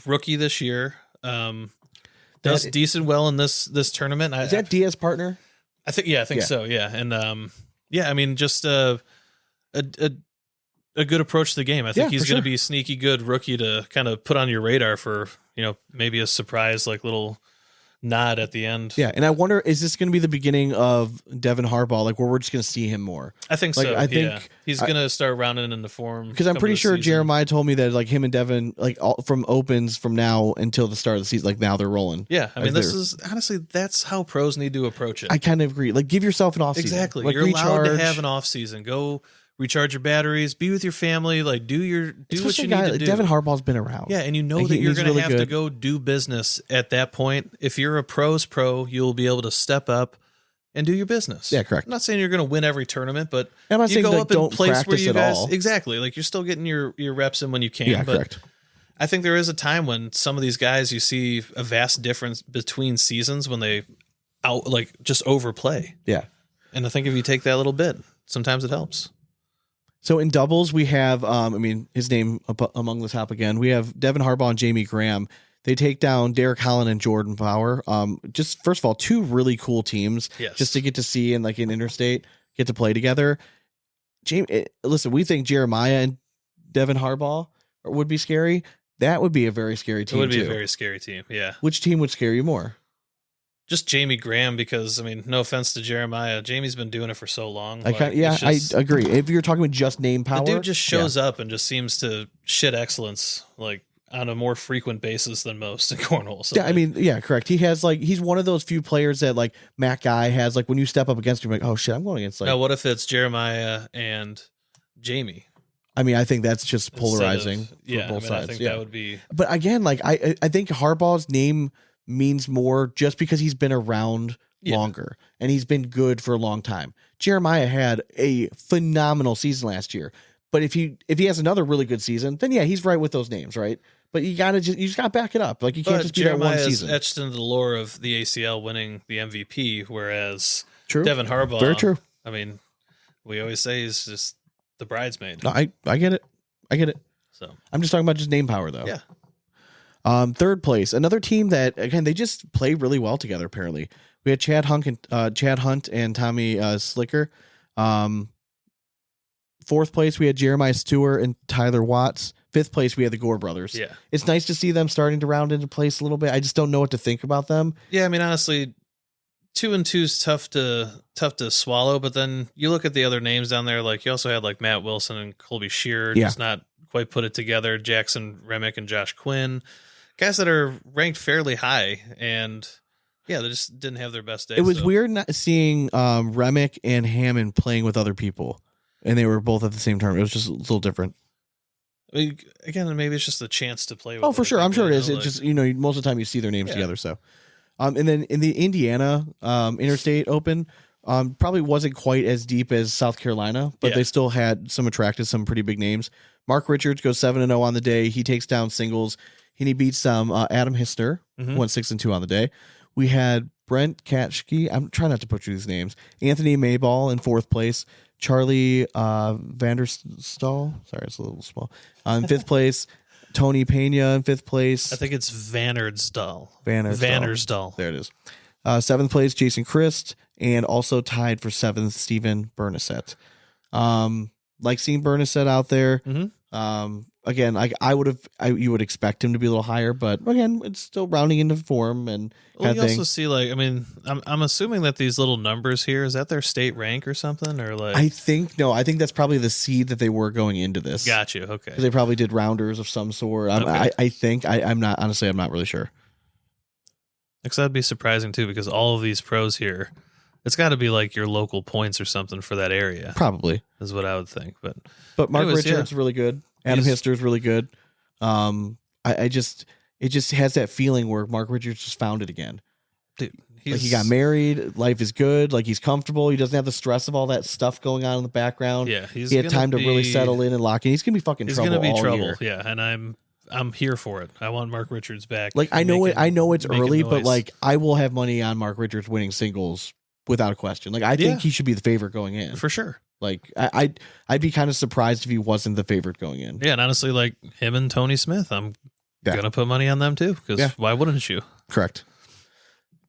rookie this year. Does decent well in this tournament. Is that Diaz partner? I think so. Yeah, and I mean, just a good approach to the game. I think he's going to be a sneaky good rookie to kind of put on your radar for maybe a surprise like little nod at the end. Yeah, and I wonder, is this going to be the beginning of Devin Harbaugh, like where we're just going to see him more? I think so. I think he's going to start rounding into form because I'm pretty sure Jeremiah told me that like him and Devin, like from opens from now until the start of the season, like now they're rolling. Yeah, I mean, this is honestly that's how pros need to approach it. I kind of agree. Like, give yourself an off season. Exactly, like, you're allowed to have an off season. Go recharge your batteries, be with your family, like do what you need to do. Devin Harbaugh's been around. Yeah, and you know that you're going to have to go do business at that point. If you're a pro's pro, you'll be able to step up and do your business. Yeah, correct. I'm not saying you're going to win every tournament, but I'm not you saying go up in place where you guys all. Exactly, like you're still getting your reps in when you can. Yeah, but correct. I think there is a time when some of these guys you see a vast difference between seasons when they just overplay. Yeah, and I think if you take that little bit, sometimes it helps. So in doubles, we have, his name among the top again. We have Devin Harbaugh and Jamie Graham. They take down Derek Holland and Jordan Power. Just first of all, 2 really cool teams. Yes. Just to get to see in Interstate, get to play together. Listen, we think Jeremiah and Devin Harbaugh would be scary. That would be a very scary team. It would be a very scary team. Yeah. Which team would scare you more? Just Jamie Graham, because I mean, no offense to Jeremiah, Jamie's been doing it for so long. I agree. If you're talking about just name power, the dude just shows up and just seems to shit excellence like on a more frequent basis than most in cornhole. So yeah, I mean, yeah, correct. He has he's one of those few players that like Matt Guy has. Like when you step up against him, like, oh shit, I'm going against. Now, what if it's Jeremiah and Jamie? I mean, I think that's just polarizing for both sides. I think that would be. But again, like I think Harbaugh's name means more just because he's been around longer and he's been good for a long time. Jeremiah had a phenomenal season last year, but if he has another really good season, then he's right with those names, right? But you just gotta back it up. Like you can't just be that one season. Etched into the lore of the ACL winning the MVP, whereas true. Devin Harbaugh, very true. I mean, we always say he's just the bridesmaid. No, I get it. So I'm just talking about just name power though. Yeah. Third place, another team that again they just play really well together. Apparently, we had Chad Hunt and Tommy Slicker. Fourth place, we had Jeremiah Stewart and Tyler Watts. Fifth place, we had the Gore brothers. Yeah, it's nice to see them starting to round into place a little bit. I just don't know what to think about them. Yeah, I mean honestly, 2 and 2 is tough to swallow. But then you look at the other names down there. Like you also had like Matt Wilson and Colby Shearer, just not quite put it together. Jackson Remick and Josh Quinn. Guys that are ranked fairly high, and Yeah, they just didn't have their best day. It was so. weird not seeing Remick and Hammond playing with other people, and they were both at the same time. It was just a little different. I mean, again, maybe it's just a chance to play with. Oh, for sure. I'm sure it is. Like, It's just, most of the time you see their names together. So, and then in the Indiana Interstate Open, probably wasn't quite as deep as South Carolina, but they still had some pretty big names. Mark Richards goes 7-0 on the day. He takes down singles, and he beats Adam Hissner, who went 6-2 on the day. We had Brent Katschke. I'm trying not to butcher these names. Anthony Mayball in 4th place. Charlie Vanderstaal. Sorry, it's a little small. In 5th place. Tony Pena in 5th place. I think it's Vandersdal. Vandersdal. There it is. 7th place, Jason Christ. And also tied for 7th, Steven Bernasset. Like seeing Bernasset out there. Again, like you would expect him to be a little higher, but again, it's still rounding into form and you also see I'm assuming that these little numbers here, is that their state rank or something, or like? I think that's probably the seed that they were going into this. Got you. Okay. They probably did rounders of some sort. I think I'm not really sure. Because that'd be surprising too, because all of these pros here, it's got to be like your local points or something for that area. Probably is what I would think. But Mark Richards really good. Adam Hissner is really good. It just has that feeling where Mark Richards just found it again. Dude, he got married. Life is good. Like he's comfortable. He doesn't have the stress of all that stuff going on in the background. Yeah, he had time to really settle in and lock in. He's gonna be fucking trouble. He's gonna be trouble. Year. Yeah, and I'm here for it. I want Mark Richards back. Like I know it's early, but like I will have money on Mark Richards winning singles without a question. Like I think he should be the favorite going in for sure. Like I'd be kind of surprised if he wasn't the favorite going in. Yeah, and honestly, like him and Tony Smith, I'm gonna put money on them too. Because why wouldn't you? Correct.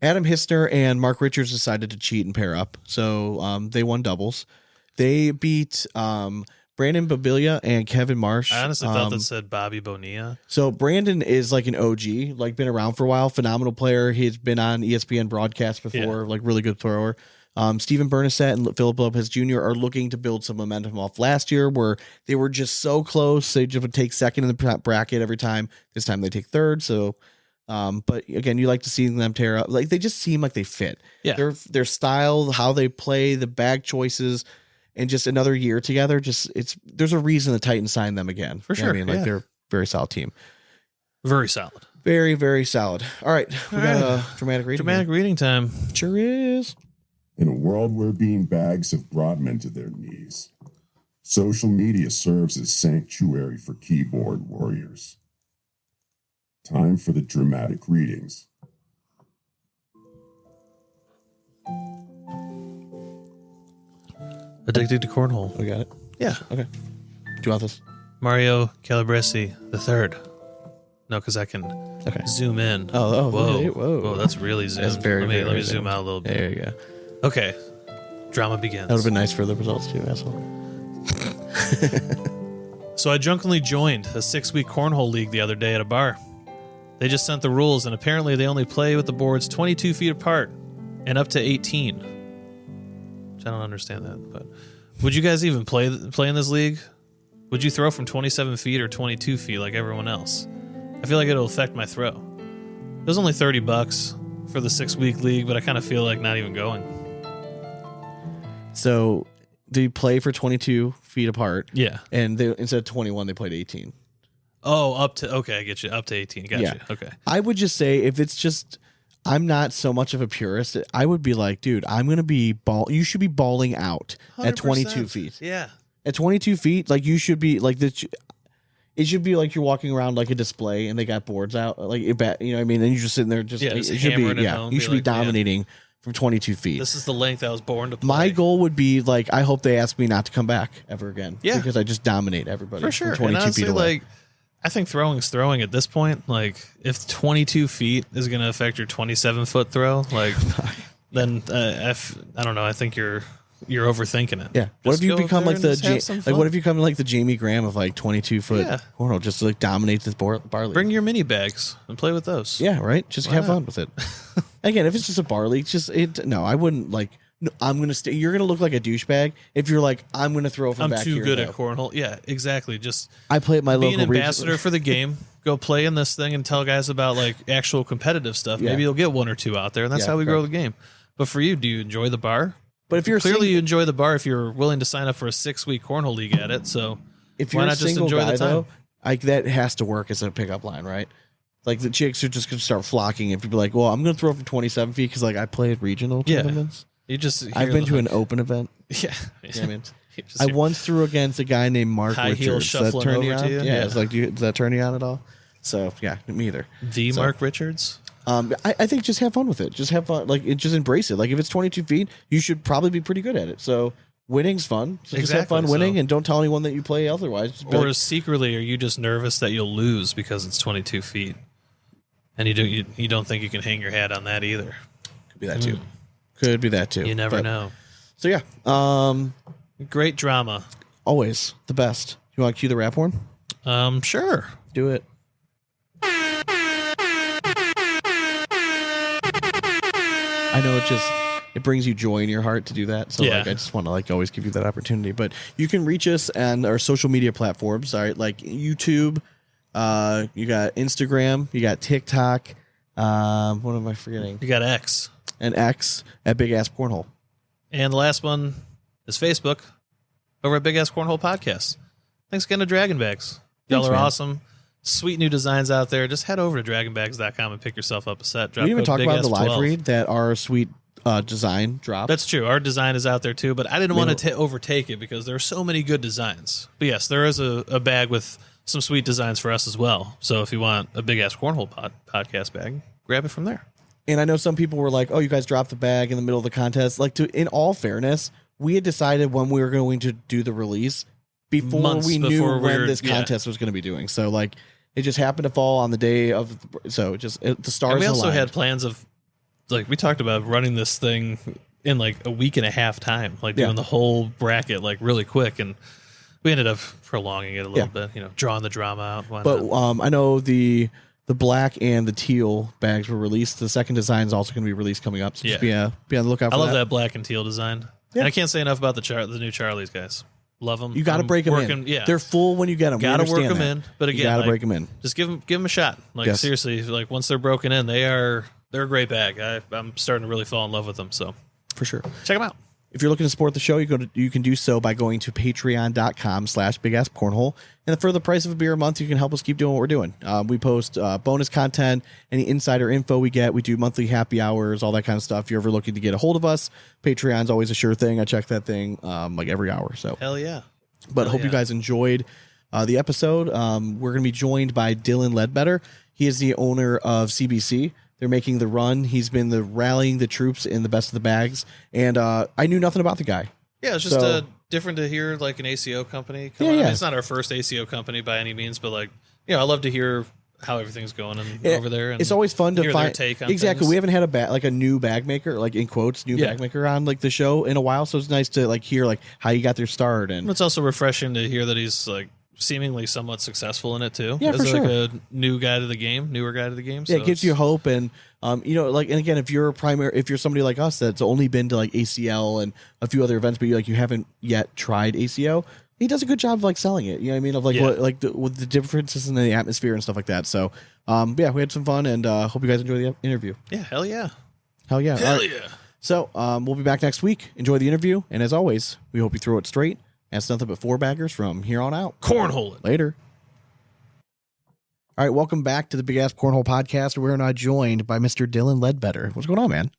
Adam Hissner and Mark Richards decided to cheat and pair up, so they won doubles. They beat Brandon Babilia and Kevin Marsh. I honestly thought that said Bobby Bonilla. So Brandon is like an OG, like been around for a while, phenomenal player. He's been on ESPN broadcast before, like really good thrower. Steven Bernasset and Philip Lopez Jr. are looking to build some momentum off last year where they were just so close. They just would take second in the bracket every time. This time they take third. So, but again, you like to see them tear up. Like they just seem like they fit. Yeah. Their style, how they play, the bag choices, and just another year together. There's a reason the Titans signed them again. For sure. I mean, like they're a very solid team. Very solid. Very, very solid. All right. We got a dramatic reading. Dramatic reading time. Sure is. In a world where bean bags have brought men to their knees, social media serves as sanctuary for keyboard warriors. Time for the dramatic readings. Addicted to cornhole. We got it. Yeah. Okay. Do you want this? Mario Calabresi III. No, because I can zoom in. Oh, whoa. Whoa. That's really zoomed. That's very, let me very zoom out a little bit. There you go. Okay. Drama begins. That would have been nice for the results too, asshole. So I drunkenly joined a 6-week cornhole league the other day at a bar. They just sent the rules, and apparently they only play with the boards 22 feet apart and up to 18. Which I don't understand that, but would you guys even play in this league? Would you throw from 27 feet or 22 feet like everyone else? I feel like it'll affect my throw. It was only $30 for the 6-week league, but I kind of feel like not even going. So, do you play for 22 feet apart? Yeah. And instead of 21, they played 18. Oh, I get you. Up to 18. Gotcha. Okay. I would just say if it's just, I'm not so much of a purist. I would be like, dude, I'm going to be you should be balling out 100%. At 22 feet. Yeah. At 22 feet, like you should be like this. It should be like you're walking around like a display and they got boards out. Like, you know what I mean? And you're just sitting there it should be, you should be dominating from 22 feet. This is the length I was born to play. My goal would be like, I hope they ask me not to come back ever again. Yeah. Because I just dominate everybody. For sure. From 22 and honestly, feet away. like, I think throwing's throwing at this point. Like, if 22 feet is going to affect your 27-foot throw, like, then I don't know. I think you're overthinking it. Yeah. What if you become like what if you become like the Jamie Graham of like 22-foot cornhole, just to like dominate this bar league? Bring your mini bags and play with those. Yeah, right. Just have fun with it. Again, if it's just a bar league, I wouldn't like. No, I'm gonna stay. You're gonna look like a douchebag if you're like, I'm gonna throw from back here. I'm too good at cornhole. Yeah, exactly. Just I play at my be local. Be an ambassador for the game. go play in this thing and tell guys about like actual competitive stuff. Yeah. Maybe you'll get 1 or 2 out there, and that's Yeah, how we grow the correct. game. But for you, do you enjoy the bar? But if you're Clearly you enjoy the bar if you're willing to sign up for a 6-week cornhole league at it. So if why you're a not just single enjoy guy the time? though, like that has to work as a pickup line, right? Like the chicks are just gonna start flocking if you be like, well, I'm gonna throw for 27 feet because like I play at regional Yeah. tournaments. You just I've been to an open event. Yeah. You know what I mean? You just I hear once threw against a guy named Mark high heel Richards. Does that shuffling turn you over on? to you? Yeah, Yeah. it's like, does that turn you on at all? So yeah, me either. the So- Mark Richards. I think just have fun with it. Just have fun. Like just embrace it. Like if it's 22 feet, you should probably be pretty good at it. So winning's fun. So just have Exactly, fun winning so- and don't tell anyone that you play otherwise. Just be Or like, secretly, are you just nervous that you'll lose because it's 22 feet, and you don't think you can hang your hat on that either? could be that too. Could be that too. You never But- know. So yeah, Great drama. always the best. You want to cue the rap horn? Sure. Do it. I know it brings you joy in your heart to do that. So Yeah. like I just want to like always give you that opportunity. But you can reach us on our social media platforms, all right, like YouTube, you got Instagram, you got TikTok, what am I forgetting? You got X. And X at Big Ass Cornhole. And the last one is Facebook over at Big Ass Cornhole Podcast. Thanks again to Draggin Bags. Y'all Thanks, are man. awesome. Sweet new designs out there. Just head over to dragginbags.com and pick yourself up a set. Drop We didn't even code talk about the live BIGASS12. read that our sweet design drop. That's true. Our design is out there too, but I didn't want to overtake it because there are so many good designs. But yes, there is a bag with some sweet designs for us as well. So if you want a Big Ass Cornhole podcast bag, grab it from there. And I know some people were like, "Oh, you guys dropped the bag in the middle of the contest." Like, in all fairness, we had decided when we were going to do the release before Months we knew before we when were- this yeah. contest was going to be doing. So, like, it just happened to fall on the day of. So, the stars. And we also aligned. had plans of, like, we talked about running this thing in like a week and a half time, like Yeah. doing the whole bracket like really quick, and we ended up prolonging it a little bit. Drawing the drama out. Why But not? I know the black and the teal bags were released. The second design is also going to be released coming up. So just be on the lookout. I For love that black and teal design. Yeah. And I can't say enough about the new Charlies guys. Love them. You got to break them in. Yeah, They're full when you get them. got to work them in. But You again, got to like, break them in. just give them a shot. Like Yes. seriously, like once they're broken in, they're a great bag. I'm starting to really fall in love with them. So For sure. check them out. If you're looking to support the show, you can do so by going to patreon.com/bigasscornhole. And for the price of a beer a month, you can help us keep doing what we're doing. We post bonus content, any insider info we get. We do monthly happy hours, all that kind of stuff. If you're ever looking to get a hold of us, Patreon's always a sure thing. I check that thing like every hour. So, Hell yeah. but hope you guys enjoyed the episode. We're going to be joined by Dylan Ledbetter. He is the owner of CBC. They're making the run. He's been rallying the troops in the best of the bags. And I knew nothing about the guy. Yeah, it's just So- different to hear like an ACO company. Yeah, on. I mean, yeah. it's not our first ACO company by any means, but like, I love to hear how everything's going over there. And It's always fun to hear their find take on exactly. things. We haven't had a new bag maker, like in quotes, bag maker on like the show in a while. So it's nice to like hear like how you got their start. And It's also refreshing to hear that he's like seemingly somewhat successful in it too. Yeah, as for like sure. a newer guy to the game. yeah, So it gives you hope. And like, and again, if you're somebody like us that's only been to like ACL and a few other events, but you haven't yet tried ACO, he does a good job of like selling it. You know what I mean? Of like Yeah. what like with the differences in the atmosphere and stuff like that. So yeah, we had some fun and hope you guys enjoy the interview. Yeah, hell yeah. Hell yeah. Hell All right. yeah. So we'll be back next week. Enjoy the interview, and as always, we hope you throw it straight. And it's nothing but 4 baggers from here on out. Cornhole it. Later. All right, welcome back to the Big Ass Cornhole Podcast. We're now joined by Mr. Dylan Ledbetter. What's going on, man?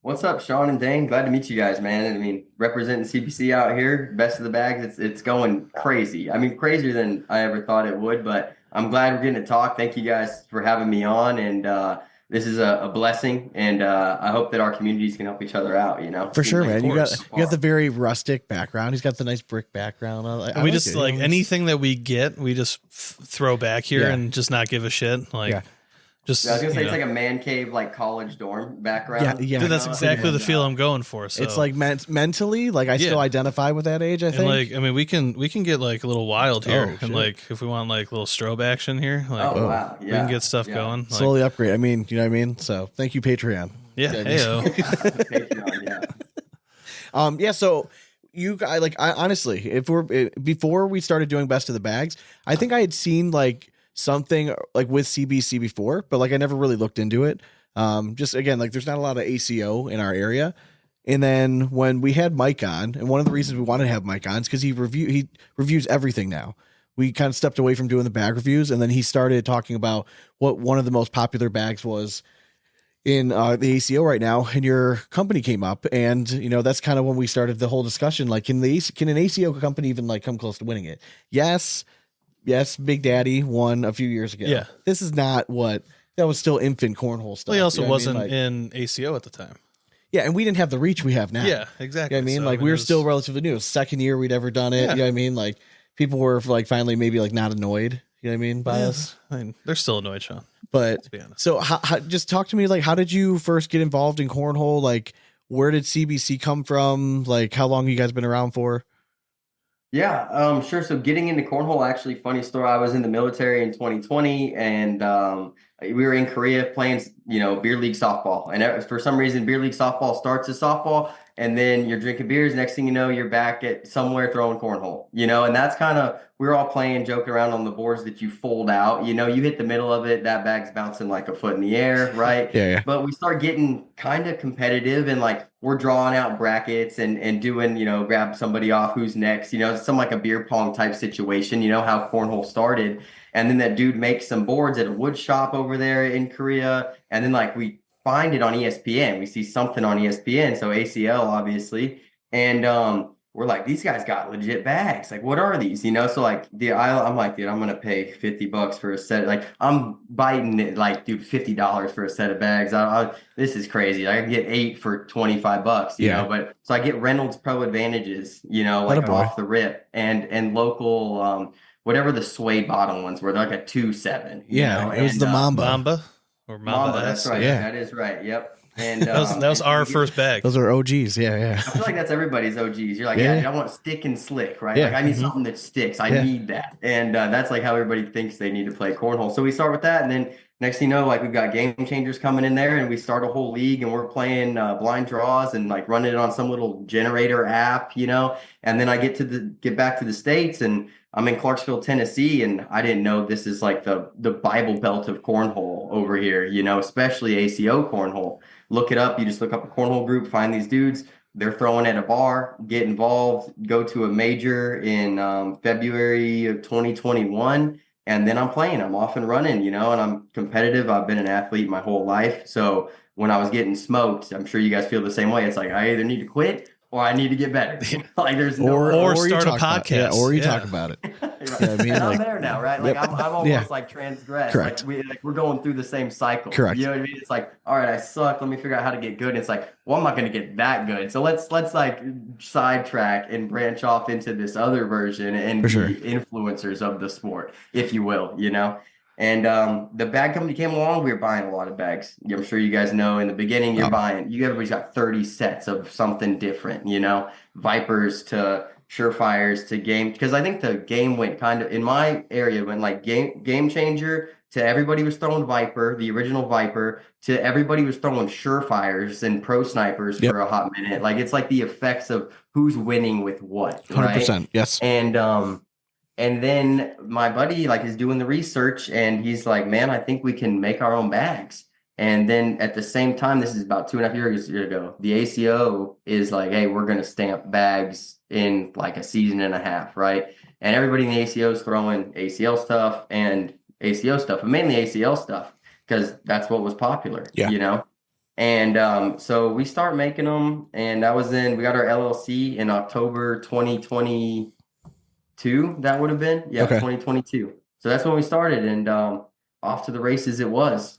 What's up, Sean and Dane? Glad to meet you guys, man. I mean, representing CPC out here, best of the bags. It's going crazy. I mean, crazier than I ever thought it would. But I'm glad we're getting to talk. Thank you guys for having me on, and this is a blessing. And I hope that our communities can help each other out. For sure, man. You course. got the very rustic background. He's got the nice brick background. I We like just it. like You know, anything that we get, we just throw back here Yeah. and just not give a shit. Like, Yeah. just I was gonna say you it's know. like a man cave, like college dorm background. Yeah. Dude, that's You know? exactly the And, feel I'm going for. So It's like mentally, like I still Yeah. identify with that age, I and think. like I mean we can get like a little wild here, Oh, and shit. like if we want like a little strobe action here, like Oh wow! Yeah, we can get stuff yeah. going. Like, Slowly upgrade. I mean, you know what I mean? So thank you, Patreon. yeah, Yeah, heyo. Patreon, yeah. Yeah, so you guys, like, I honestly, before we started doing Best of the Bags, I think I had seen like something like with CBC before, but like I never really looked into it. Just again, like there's not a lot of ACO in our area. And then when we had Mike on, and one of the reasons we wanted to have Mike on is because he reviews everything now. We kind of stepped away from doing the bag reviews, and then he started talking about what one of the most popular bags was in the ACO right now, and your company came up, and that's kind of when we started the whole discussion. Like, can an ACO company even like come close to winning it? Yes, Big Daddy won a few years ago. Yeah, this is not what that was. Still infant cornhole stuff. Well, he also wasn't in ACO at the time. Yeah, and we didn't have the reach we have now. Yeah, exactly. You know what I mean? So, like we were still relatively new. Second year we'd ever done it. Yeah. You know what I mean? Like people were like finally maybe like not annoyed. You know what I mean? By us. I mean, they're still annoyed, Sean. But to be honest. So how, just talk to me. Like, how did you first get involved in cornhole? Like, where did CBC come from? Like, how long you guys been around for? Yeah, sure. So getting into cornhole, actually, funny story. I was in the military in 2020, and we were in Korea playing, beer league softball. And for some reason, beer league softball starts as softball, and then you're drinking beers. Next thing you know, you're back at somewhere throwing cornhole. And that's kind of, we were all playing, joking around on the boards that you fold out. You hit the middle of it, that bag's bouncing like a foot in the air, right? Yeah. But we start getting kind of competitive, and like we're drawing out brackets and doing, grab somebody off who's next. Some like a beer pong type situation. How cornhole started. And then that dude makes some boards at a wood shop over there in Korea. And then like we find it on ESPN. We see something on ESPN. So ACL, obviously. And we're like, these guys got legit bags. Like, what are these? So like I'm like, dude, I'm going to pay $50 for a set. Like I'm biting it like, dude, $50 for a set of bags. This is crazy. I can get 8 for $25, you know, but so I get Reynolds Pro Advantages, like off the rip and local, whatever the suede bottom ones were, they're like a 2.7. It was the Mamba. Mamba, that's right. Yeah. That is right. Yep. And that was our first bag. Those are OGs. Yeah. I feel like that's everybody's OGs. You're like, I want stick and slick, right? Like I need something that sticks. I need that. And that's like how everybody thinks they need to play cornhole. So we start with that, and then next thing you know, like we've got game changers coming in there, and we start a whole league, and we're playing blind draws and like running it on some little generator app, And then I get back to the States, and I'm in Clarksville, Tennessee, and I didn't know this is like the Bible Belt of cornhole over here, especially ACO cornhole. Look it up. You just look up a cornhole group, find these dudes. They're throwing at a bar, get involved, go to a major in February of 2021. And then I'm playing. I'm off and running, and I'm competitive. I've been an athlete my whole life. So when I was getting smoked, I'm sure you guys feel the same way. It's like I either need to quit or I need to get better. Like there's no or start a podcast, or you talk about it. I mean, I'm there now, right? Like I'm almost like transgressed. Correct. Like we're going through the same cycle. Correct. You know what I mean? It's like, all right, I suck. Let me figure out how to get good. And it's like, well, I'm not going to get that good. So let's like sidetrack and branch off into this other version and be influencers of the sport, if you will. And the bag company came along. We were buying a lot of bags. I'm sure you guys know in the beginning, everybody's got 30 sets of something different, Vipers to Surefires to game. Because I think the game went kind of, in my area, went like game changer to everybody was throwing Viper, the original Viper, to everybody was throwing Surefires and Pro Snipers for a hot minute. Like it's like the effects of who's winning with what. 100%. Right? Yes. And then my buddy like is doing the research, and he's like, man, I think we can make our own bags. And then at the same time, this is about 2.5 years ago, the ACO is like, hey, we're going to stamp bags in like a season and a half, right? And everybody in the ACO is throwing ACL stuff and ACO stuff, but mainly ACL stuff, because that's what was popular, And so we start making them, and we got our LLC in October 2022. That would have been 2022. So that's when we started, and off to the races it was.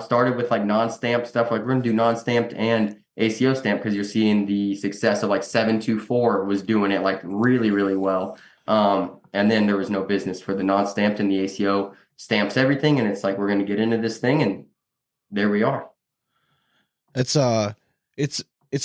Started with like non-stamped stuff, like we're gonna do non-stamped and ACO stamp, because you're seeing the success of like 724 was doing it like really, really well. And then there was no business for the non-stamped, and the ACO stamps everything, and it's like we're gonna get into this thing, and there we are. It's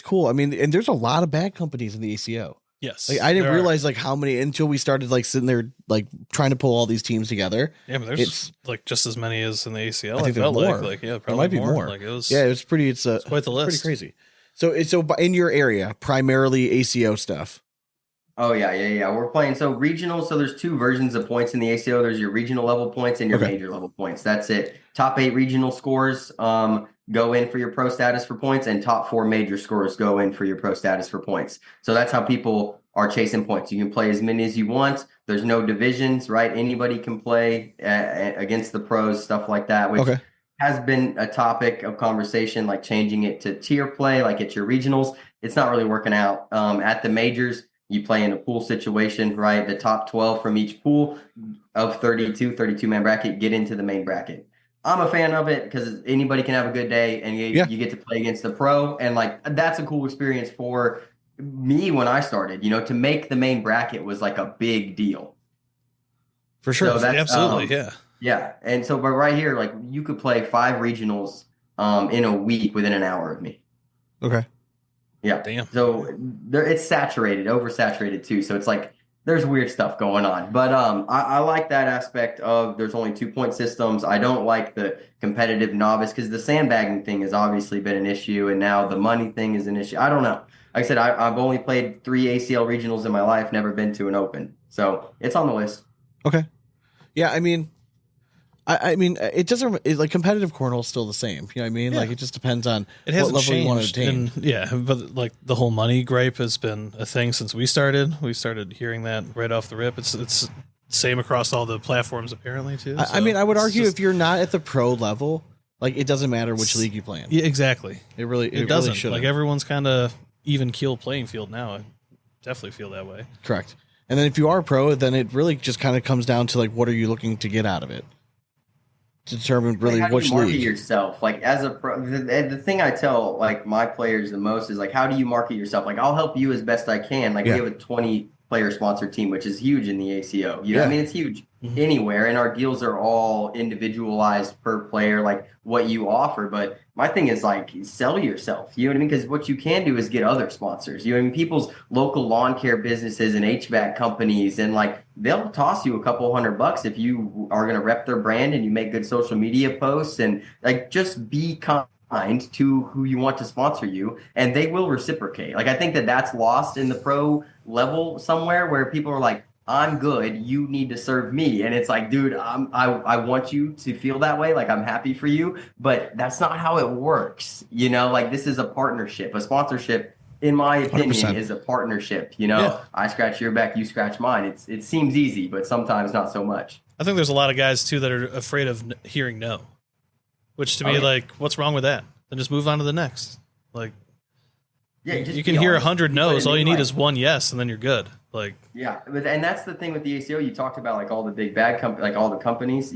cool. I mean, and there's a lot of bag companies in the ACO. Yes. Like, I didn't realize like how many until we started like sitting there like trying to pull all these teams together. Yeah, but there's like just as many as in the ACL. I think there's more. Like there might be more. Like it's pretty. It's quite the list. Pretty crazy. So in your area, primarily ACO stuff. Oh yeah. We're playing so regional. So there's two versions of points in the ACO. There's your regional level points and your major level points. That's it. Top 8 regional scores go in for your pro status for points, and top 4 major scores go in for your pro status for points. So that's how people are chasing points. You can play as many as you want. There's no divisions, right? Anybody can play against the pros, stuff like that, which has been a topic of conversation, like changing it to tier play, like at your regionals. It's not really working out. At the majors, you play in a pool situation, right? The top 12 from each pool of 32-man bracket get into the main bracket. I'm a fan of it because anybody can have a good day, and you get to play against the pro. And like, that's a cool experience for me when I started. To make the main bracket was like a big deal. For sure. So that's, absolutely. Yeah. And so, but right here, like, you could play 5 regionals in a week within an hour of me. Okay. Yeah. Damn. So it's saturated, oversaturated too. So it's like there's weird stuff going on. But I like that aspect of there's only 2-point systems. I don't like the competitive novice because the sandbagging thing has obviously been an issue, and now the money thing is an issue. I don't know. Like I said, I've only played 3 ACL regionals in my life, never been to an open. So it's on the list. Okay. Yeah, I mean, it doesn't like competitive cornhole is still the same. You know what I mean? Yeah. Like it just depends on It hasn't what level you want to changed. attain. But like the whole money gripe has been a thing since we started. We started hearing that right off the rip. It's same across all the platforms apparently too. I mean, I would argue if you're not at the pro level, like it doesn't matter which league you play in. Yeah, exactly. It really doesn't. shouldn't. Like everyone's kind of even keel playing field now. I definitely feel that way. Correct. And then if you are pro, then it really just kind of comes down to like what are you looking to get out of it to determine really how do which you market league. yourself? Like as a pro, the thing I tell like my players the most is like, how do you market yourself? Like I'll help you as best I can. Like we have a 20 player sponsored team, which is huge in the ACO. You know what I mean? It's huge anywhere. And our deals are all individualized per player, like what you offer. But my thing is like sell yourself. You know what I mean? Because what you can do is get other sponsors. You know what I mean? People's local lawn care businesses and HVAC companies, and like they'll toss you a couple $100 if you are going to rep their brand and you make good social media posts, and like just be kind to who you want to sponsor you, and they will reciprocate. Like I think that's lost in the pro level somewhere, where people are like, I'm good, you need to serve me. And it's like, dude, I want you to feel that way. Like I'm happy for you, but that's not how it works. Like this is a partnership. A sponsorship, in my opinion, 100%. is a partnership. I scratch your back, you scratch mine. It seems easy, but sometimes not so much. I think there's a lot of guys too that are afraid of hearing no, which to me, like, what's wrong with that? Then just move on to the next. Like, you can hear 100 no's. All you need is one yes, and then you're good. Like, yeah, and that's the thing with the ACO. You talked about like all the big bad like all the companies.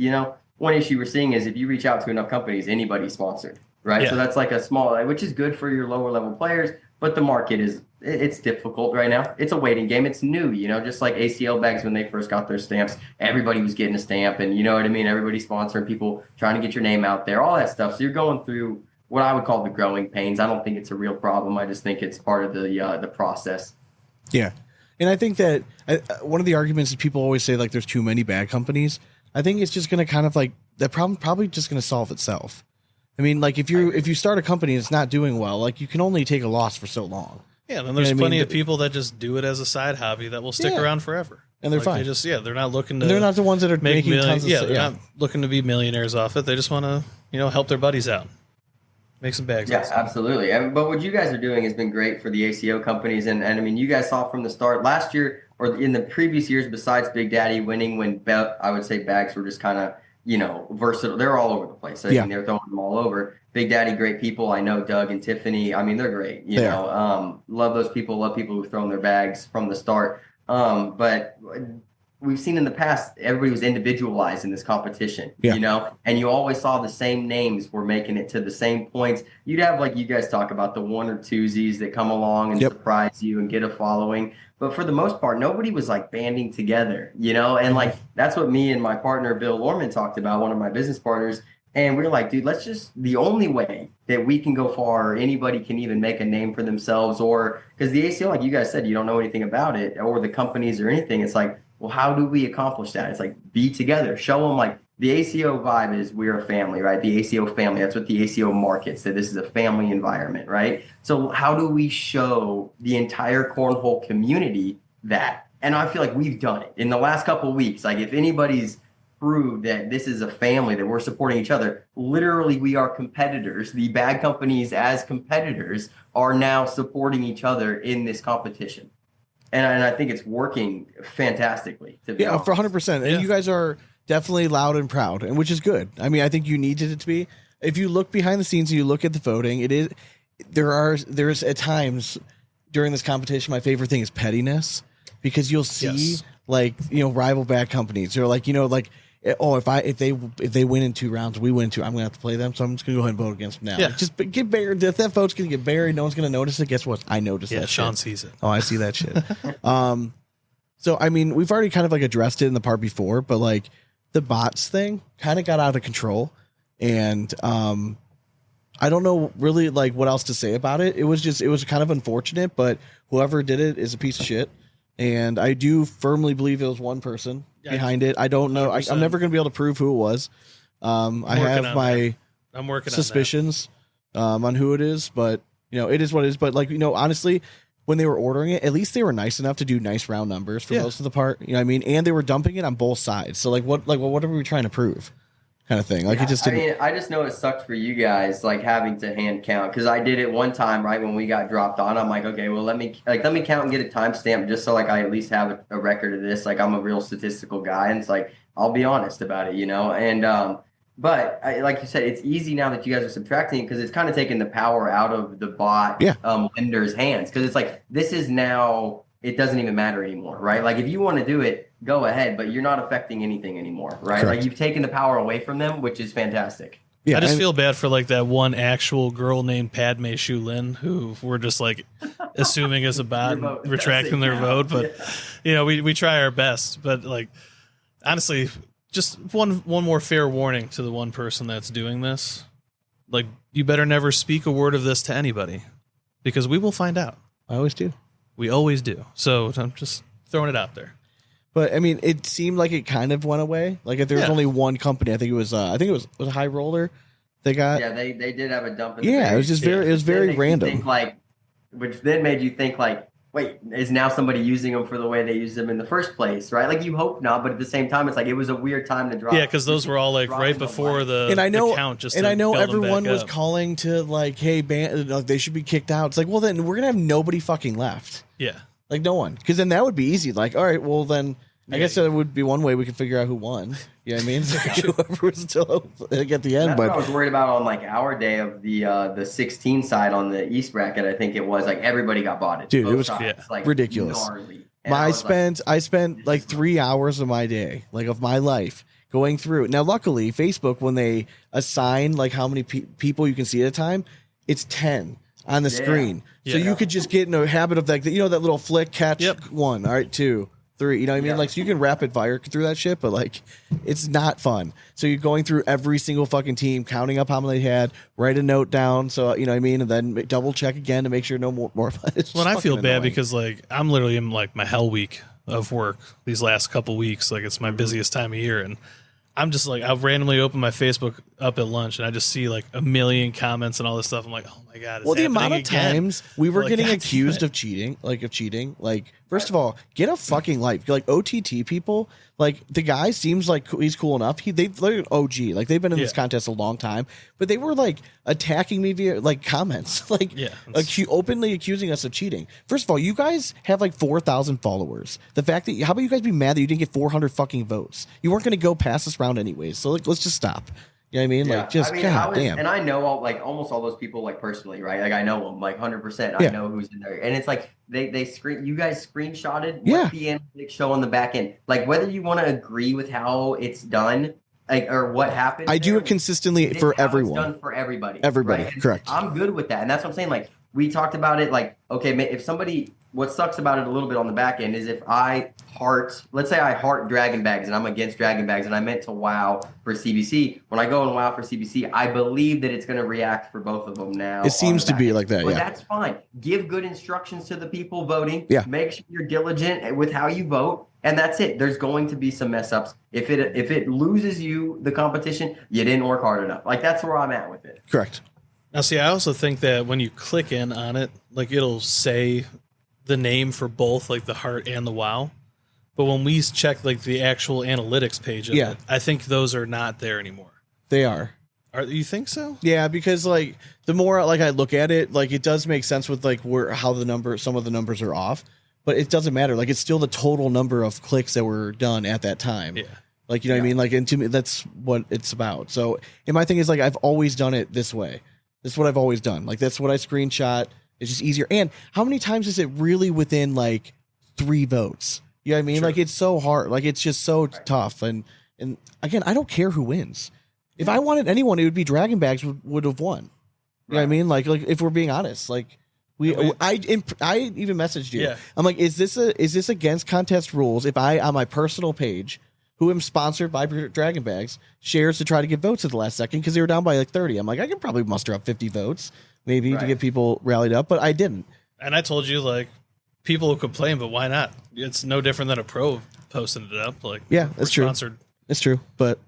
One issue we're seeing is if you reach out to enough companies, anybody's sponsored, right? Yeah. So that's like a small, which is good for your lower level players, but the market it's difficult right now. It's a waiting game. It's new, just like ACL bags when they first got their stamps, everybody was getting a stamp, and you know what I mean? Everybody's sponsoring, people trying to get your name out there, all that stuff. So you're going through what I would call the growing pains. I don't think it's a real problem. I just think it's part of the process. Yeah. And I think that one of the arguments is people always say like there's too many bad companies. I think it's just going to kind of like that problem probably just going to solve itself. I mean, like if you start a company and it's not doing well, like you can only take a loss for so long. Yeah, then there's plenty of people that just do it as a side hobby that will stick around forever. And they're like, fine. They're not looking to. And they're not the ones that are making tons of they're not looking to be millionaires off it. They just want to, help their buddies out. Make some bags. Yeah, absolutely. But what you guys are doing has been great for the ACO companies. And I mean, you guys saw from the start last year or in the previous years, besides Big Daddy winning, when I would say bags were just kind of, versatile. They're all over the place. I mean, they're throwing them all over. Big Daddy, great people. I know Doug and Tiffany. I mean, they're great. Love those people. Love people who've thrown their bags from the start. But we've seen in the past, everybody was individualized in this competition, and you always saw the same names were making it to the same points. You'd have, like you guys talk about, the one or twosies that come along and surprise you and get a following. But for the most part, nobody was like banding together, and like that's what me and my partner, Bill Lorman, talked about, one of my business partners. And we were like, dude, the only way that we can go far, or anybody can even make a name for themselves, or because the ACO, like you guys said, you don't know anything about it or the companies or anything. It's like, well, how do we accomplish that? It's like, be together. Show them like the ACO vibe is we're a family, right? The ACO family. That's what the ACO markets, that this is a family environment, right? So how do we show the entire cornhole community that. And I feel like we've done it in the last couple of weeks. Like if anybody's proved that this is a family, that we're supporting each other, literally we are competitors. The bag companies as competitors are now supporting each other in this competition. And I think it's working fantastically. To be honest. For 100%. And you guys are definitely loud and proud, and which is good. I mean, I think you needed it to be. If you look behind the scenes and you look at the voting, there's at times during this competition, my favorite thing is pettiness, because you'll see rival bag companies. They're like, if they win in 2 rounds, we win in 2. I'm gonna have to play them, so I'm just gonna go ahead and vote against them now. Yeah. Just get buried. If that vote's gonna get buried, no one's gonna notice it. Guess what? I noticed that. Sean shit. sees it. Oh, I see that shit. So I mean, we've already kind of like addressed it in the part before, but like the bots thing kind of got out of control, and I don't know really like what else to say about it. It was kind of unfortunate, but whoever did it is a piece of shit. And I do firmly believe it was one person behind it. I don't know. I'm never going to be able to prove who it was. I have my suspicions on who it is, but it is what it is. But like, honestly, when they were ordering it, at least they were nice enough to do nice round numbers for most of the part. You know what I mean? And they were dumping it on both sides. So like, what are we trying to prove? Kind of thing. Like it just didn't. I mean, I just know it sucked for you guys, like having to hand count, because I did it one time right when we got dropped on. I'm like, okay, well let me count and get a timestamp just so like I at least have a record of this. Like I'm a real statistical guy, and it's like I'll be honest about it, And but like you said, it's easy now that you guys are subtracting, because it's kind of taking the power out of the bot vendor's hands, because it's like this is now. It doesn't even matter anymore, right? Like if you want to do it, go ahead, but you're not affecting anything anymore, right? Correct. Like you've taken the power away from them, which is fantastic. Yeah, I just feel bad for like that one actual girl named Padme Shulin who we're just like assuming is a bot and retracting their vote, but we try our best. But like honestly, just one more fair warning to the one person that's doing this. Like you better never speak a word of this to anybody, because we will find out. I always do. We always do. So I'm just throwing it out there. But I mean, it seemed like it kind of went away. Like if there was only one company, I think it was High Roller. They got they did have a dump. It was just very random. Which then made you think like, wait, is now somebody using them for the way they used them in the first place, right? Like you hope not, but at the same time, it's like it was a weird time to drop. Yeah, because those were all like right before the count. And I know everyone was calling to like, hey, they should be kicked out. It's like, well, then we're gonna have nobody fucking left. Yeah, like no one, because then that would be easy. Like, all right, well then. I guess that would be one way we could figure out who won. You know what I mean? Whoever was still like at the end. That's what I was worried about on like our day of the 16 side on the East bracket. I think it was like everybody got botted. Dude, it was like ridiculous. I spent like 3 hours of my day, like of my life, going through. Now, luckily, Facebook, when they assign like how many people you can see at a time, it's 10 on the screen. So you could just get in a habit of like that little flick, catch 1, all right, 2. 3, you know what I mean? Like, so you can rapid fire through that shit, but like, it's not fun. So you're going through every single fucking team, counting up how many they had, write a note down, so you know what I mean, and then double check again to make sure no more. Well, I feel bad because like I'm literally in like my hell week of work these last couple weeks. Like it's my busiest time of year, and I'm just like, I'll randomly open my Facebook up at lunch and I just see like a million comments and all this stuff. I'm like, oh my God. Well, the amount of times we were getting accused of cheating, like, first of all, get a fucking life. Like OTT people, like the guy seems like he's cool enough. They're OG, like they've been in this contest a long time, but they were like attacking me via like comments, like openly accusing us of cheating. First of all, you guys have like 4,000 followers. The fact that how about you guys be mad that you didn't get 400 fucking votes? You weren't going to go past this round anyways. So like, let's just stop. You know what I mean? Yeah. Like, just God damn. And I know almost all those people like personally, right? Like I know them like 100%. I know who's in there, and it's like you guys screenshotted what the analytics show on the back end. Like whether you want to agree with how it's done, like or what happened. I do it consistently for everyone. It's done for everybody. Everybody, right? correct. I'm good with that, and that's what I'm saying. Like we talked about it. Like okay, if somebody. What sucks about it a little bit on the back end is if let's say I heart Draggin Bags and I'm against Draggin Bags and I meant to WoW for CBC. When I go and WoW for CBC, I believe that it's going to react for both of them now. It seems to be like that, but that's fine. Give good instructions to the people voting. Yeah. Make sure you're diligent with how you vote, and that's it. There's going to be some mess ups. If it loses you the competition, you didn't work hard enough. Like that's where I'm at with it. Correct. Now, see, I also think that when you click in on it, like it'll say the name for both, like the Heart and the WoW. But when we check like the actual analytics page of it, I think those are not there anymore. They are. You think so? Yeah, because like the more like I look at it, like it does make sense with like how some of the numbers are off, but it doesn't matter. Like it's still the total number of clicks that were done at that time. Yeah. Like, you know what I mean? Like, and to me, that's what it's about. So, and my thing is like, I've always done it this way. This is what I've always done. Like, that's what I screenshot. It's just easier. And how many times is it really within like 3 votes? You know what I mean? Sure. Like, it's so hard. Like, it's just so tough. And again, I don't care who wins. If I wanted anyone, it would be Draggin Bags would have won. You know what I mean? Like if we're being honest, like I even messaged you. Yeah. I'm like, is this against contest rules? If I on my personal page, who am sponsored by Draggin Bags, shares to try to get votes at the last second because they were down by like 30. I'm like, I could probably muster up 50 votes maybe to get people rallied up, but I didn't. And I told you like people will complain, but why not? It's no different than a pro posting it up. Like that's true. Sponsored, it's true, but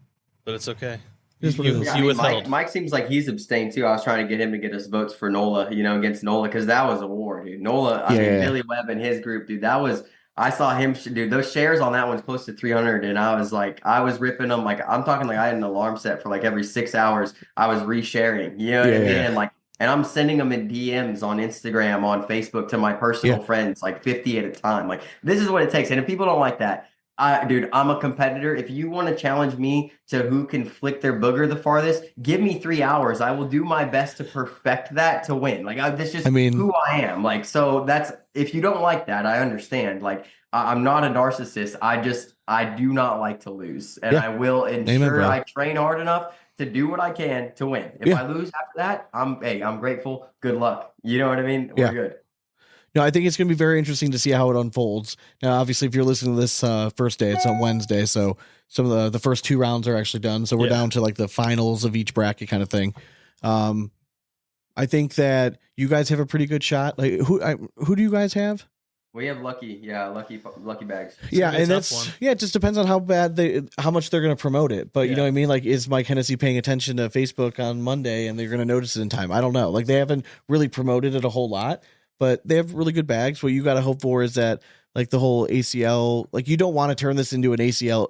it's okay. You withheld. Mike seems like he's abstained too. I was trying to get him to get us votes for Nola, against Nola, because that was a war, dude. Nola, I mean, Billy Webb and his group, dude. That was. I saw him, dude. Those shares on that one's close to 300, and I was ripping them. Like I'm talking, like I had an alarm set for like every 6 hours. I was resharing, you know what I mean? And like, and I'm sending them in DMs on Instagram, on Facebook to my personal friends, like 50 at a time. Like this is what it takes. And if people don't like that. Dude, I'm a competitor. If you want to challenge me to who can flick their booger the farthest, give me 3 hours. I will do my best to perfect that to win. Like that's just who I am. Like, so that's, if you don't like that, I understand. Like, I'm not a narcissist. I do not like to lose, and I will ensure I train hard enough to do what I can to win. If I lose after that, I'm grateful. Good luck. You know what I mean? We're good. No, I think it's going to be very interesting to see how it unfolds. Now, obviously, if you're listening to this first day, it's on Wednesday, so some of the first 2 rounds are actually done. So we're down to like the finals of each bracket kind of thing. I think that you guys have a pretty good shot. Like who do you guys have? We have lucky bags. Yeah, and it just depends on how much they're going to promote it. But you know what I mean? Like, is Mike Hennessy paying attention to Facebook on Monday and they're going to notice it in time? I don't know. Like, they haven't really promoted it a whole lot. But they have really good bags. What you got to hope for is that, like, the whole ACL, like, you don't want to turn this into an ACO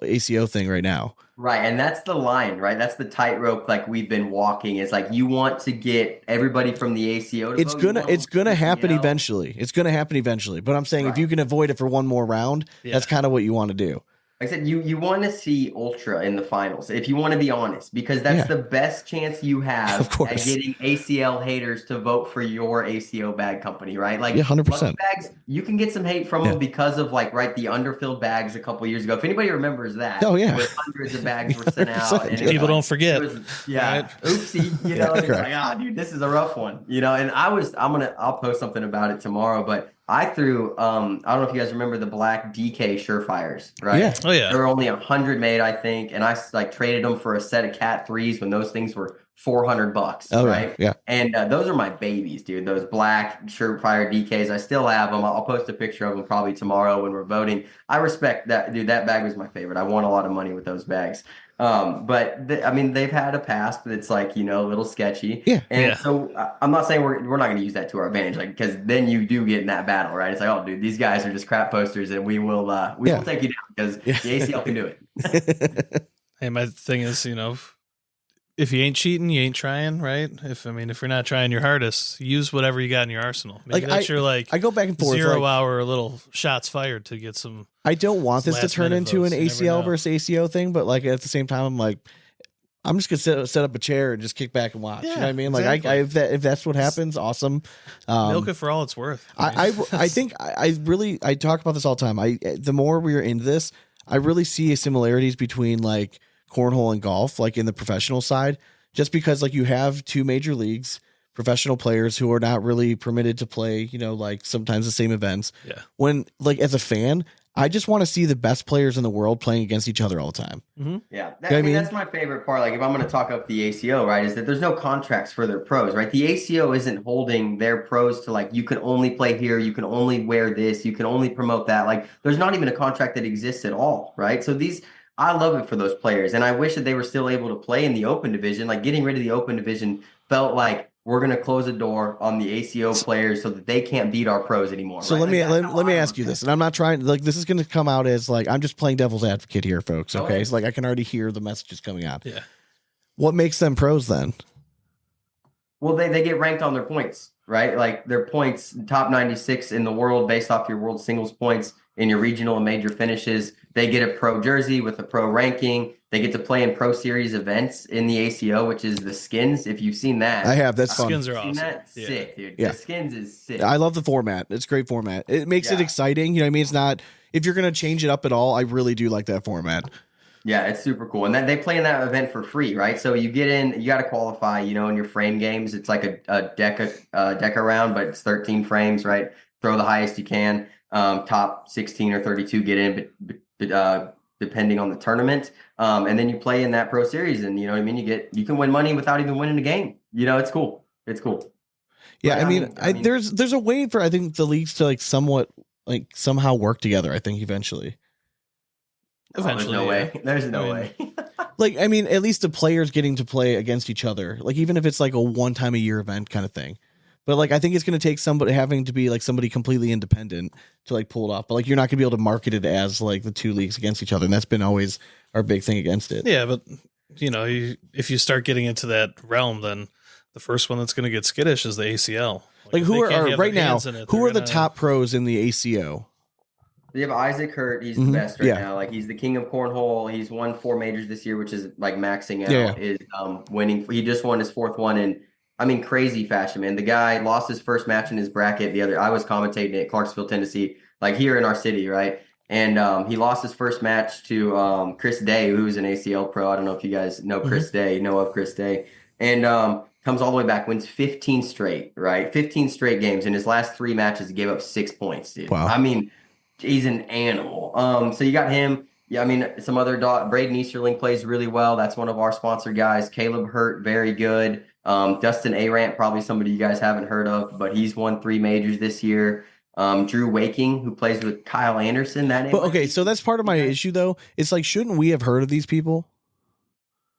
thing right now. Right. And that's the line, right? That's the tightrope, like, we've been walking. It's like, you want to get everybody from the ACO to vote. It's gonna happen eventually. It's going to happen eventually. But I'm saying if you can avoid it for one more round, that's kind of what you want to do. Like I said, you want to see Ultra in the finals, if you want to be honest, because that's the best chance you have at getting ACL haters to vote for your ACO bag company, right? Like 100%. Bags, you can get some hate from them because of the underfilled bags a couple years ago. If anybody remembers that, with hundreds of bags were sent out, and people don't forget. Oopsie, it's dude, this is a rough one, And I'll post something about it tomorrow, but I threw, I don't know if you guys remember the black DK Surefires, right? Yeah. Oh, yeah. There were only 100 made, I think. And I traded them for a set of Cat 3s when those things were $400, right? Yeah. And those are my babies, dude. Those black Surefire DKs. I still have them. I'll post a picture of them probably tomorrow when we're voting. I respect that, dude. That bag was my favorite. I won a lot of money with those bags. But they've had a past that's a little sketchy. Yeah. And so I'm not saying we're not going to use that to our advantage, because then you do get in that battle, right? It's like, oh, dude, these guys are just crap posters, and we will take you down because the ACL can do it. Hey, my thing is, if you ain't cheating, you ain't trying, right? If you're not trying your hardest, use whatever you got in your arsenal. Maybe that's your I go back and forth 0 hour little shots fired to get some. I don't want this to turn into an ACL versus ACO thing, but at the same time, I'm like, I'm just gonna set up a chair and just kick back and watch. You know what I mean? Exactly. If that's what happens, awesome. Milk it for all it's worth. I think I talk about this all the time. The more we are into this, I really see similarities between cornhole and golf, in the professional side, just because you have 2 major leagues, professional players who are not really permitted to play, sometimes the same events. Yeah. When as a fan, I just want to see the best players in the world playing against each other all the time. Mm-hmm. Yeah. That's my favorite part. If I'm going to talk up the ACO, right, is that there's no contracts for their pros, right? The ACO isn't holding their pros to you can only play here, you can only wear this, you can only promote that. There's not even a contract that exists at all, right? So I love it for those players, and I wish that they were still able to play in the open division. Getting rid of the open division felt like we're going to close the door on the ACO players so that they can't beat our pros anymore. So right? let me ask you this, and I'm not trying like this is going to come out as like I'm just playing devil's advocate here, folks. Go Okay, ahead. it's like I can already hear the messages coming out. Yeah. What makes them pros then? Well, they get ranked on their points, right? Like their points, top 96 in the world based off your world singles points in your regional and major finishes. They get a pro jersey with a pro ranking. They get to play in pro series events in the ACO, which is the skins. If you've seen that, I have. That's fun. Skins are seen awesome. that? Yeah. Sick, dude. Yeah. The skins is sick. I love the format. It's a great format. It makes it Yeah. exciting. You know what I mean? It's not if you're going to change it up at all. I really do like that format. Yeah, it's super cool. And they play in that event for free, right? So you get in, you got to qualify, in your frame games. It's like a deck round, but it's 13 frames, right? Throw the highest you can. Top 16 or 32 get in, but depending on the tournament. And then you play in that pro series and you know what I mean? You can win money without even winning a game. It's cool. It's cool. Yeah, But, I mean, there's a way for I think the leagues to like somewhat like somehow work together. I think eventually. Eventually, there's no yeah. way. There's no I way. Like I mean, at least the players getting to play against each other. Like even if it's like a one time a year event kind of thing. But like I think it's going to take somebody having to be like somebody completely independent to like pull it off. But like you're not going to be able to market it as like the two leagues against each other, and that's been always our big thing against it. Yeah, but if you start getting into that realm, then the first one that's going to get skittish is the ACL. Like if who they can't are have right their now? hands in it, Who they're are the gonna- top pros in the ACO? You have Isaac Hurt. He's Mhm. the best right Yeah. now. Like he's the king of cornhole. He's won 4 majors this year, which is like maxing out. Yeah. Is winning. He just won his 4th one in, crazy fashion, man. The guy lost his first match in his bracket. I was commentating at Clarksville, Tennessee, like here in our city, right? And he lost his first match to Chris Day, who's an ACL pro. I don't know if you guys know Chris Day, know of Chris Day, and comes all the way back, wins 15 straight, right? 15 straight games. In his last 3 matches, he gave up 6 points, dude. Wow. I mean, he's an animal. So you got him. Yeah, I mean, some other Braden Easterling plays really well. That's one of our sponsor guys. Caleb Hurt, very good. Dustin Arant, probably somebody you guys haven't heard of, but he's won 3 majors this year. Drew Waking, who plays with Kyle Anderson. That name But okay, so that's part of my issue though. It's like, shouldn't we have heard of these people?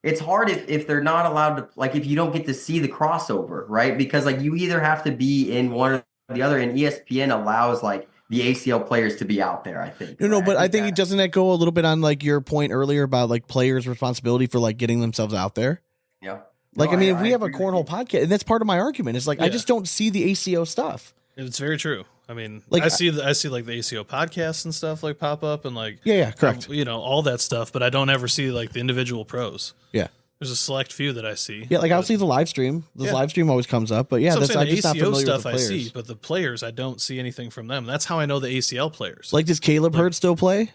It's hard if they're not allowed to, like, if you don't get to see the crossover, right? Because like you either have to be in one or the other, and ESPN allows like the ACL players to be out there, I think. No, but I think it that- doesn't that go a little bit on like your point earlier about like players' responsibility for like getting themselves out there. Yeah. Like, No, I mean, if we have a agree with cornhole podcast, and that's part of my argument. It's like I Yeah. just don't see the ACO stuff. It's very true. I mean, Like, I see like the ACO podcasts and stuff like pop up and like Yeah, correct. all that stuff, but I don't ever see like the individual pros. Yeah. There's a select few that I see. Yeah, like I'll but- see the live stream. The Yeah. live stream always comes up, but yeah, So I'm that's saying I'm just the not ACO familiar stuff with the I players. see, but the players I don't see anything from them. That's how I know the ACL players. Like, does Caleb Hurd still play?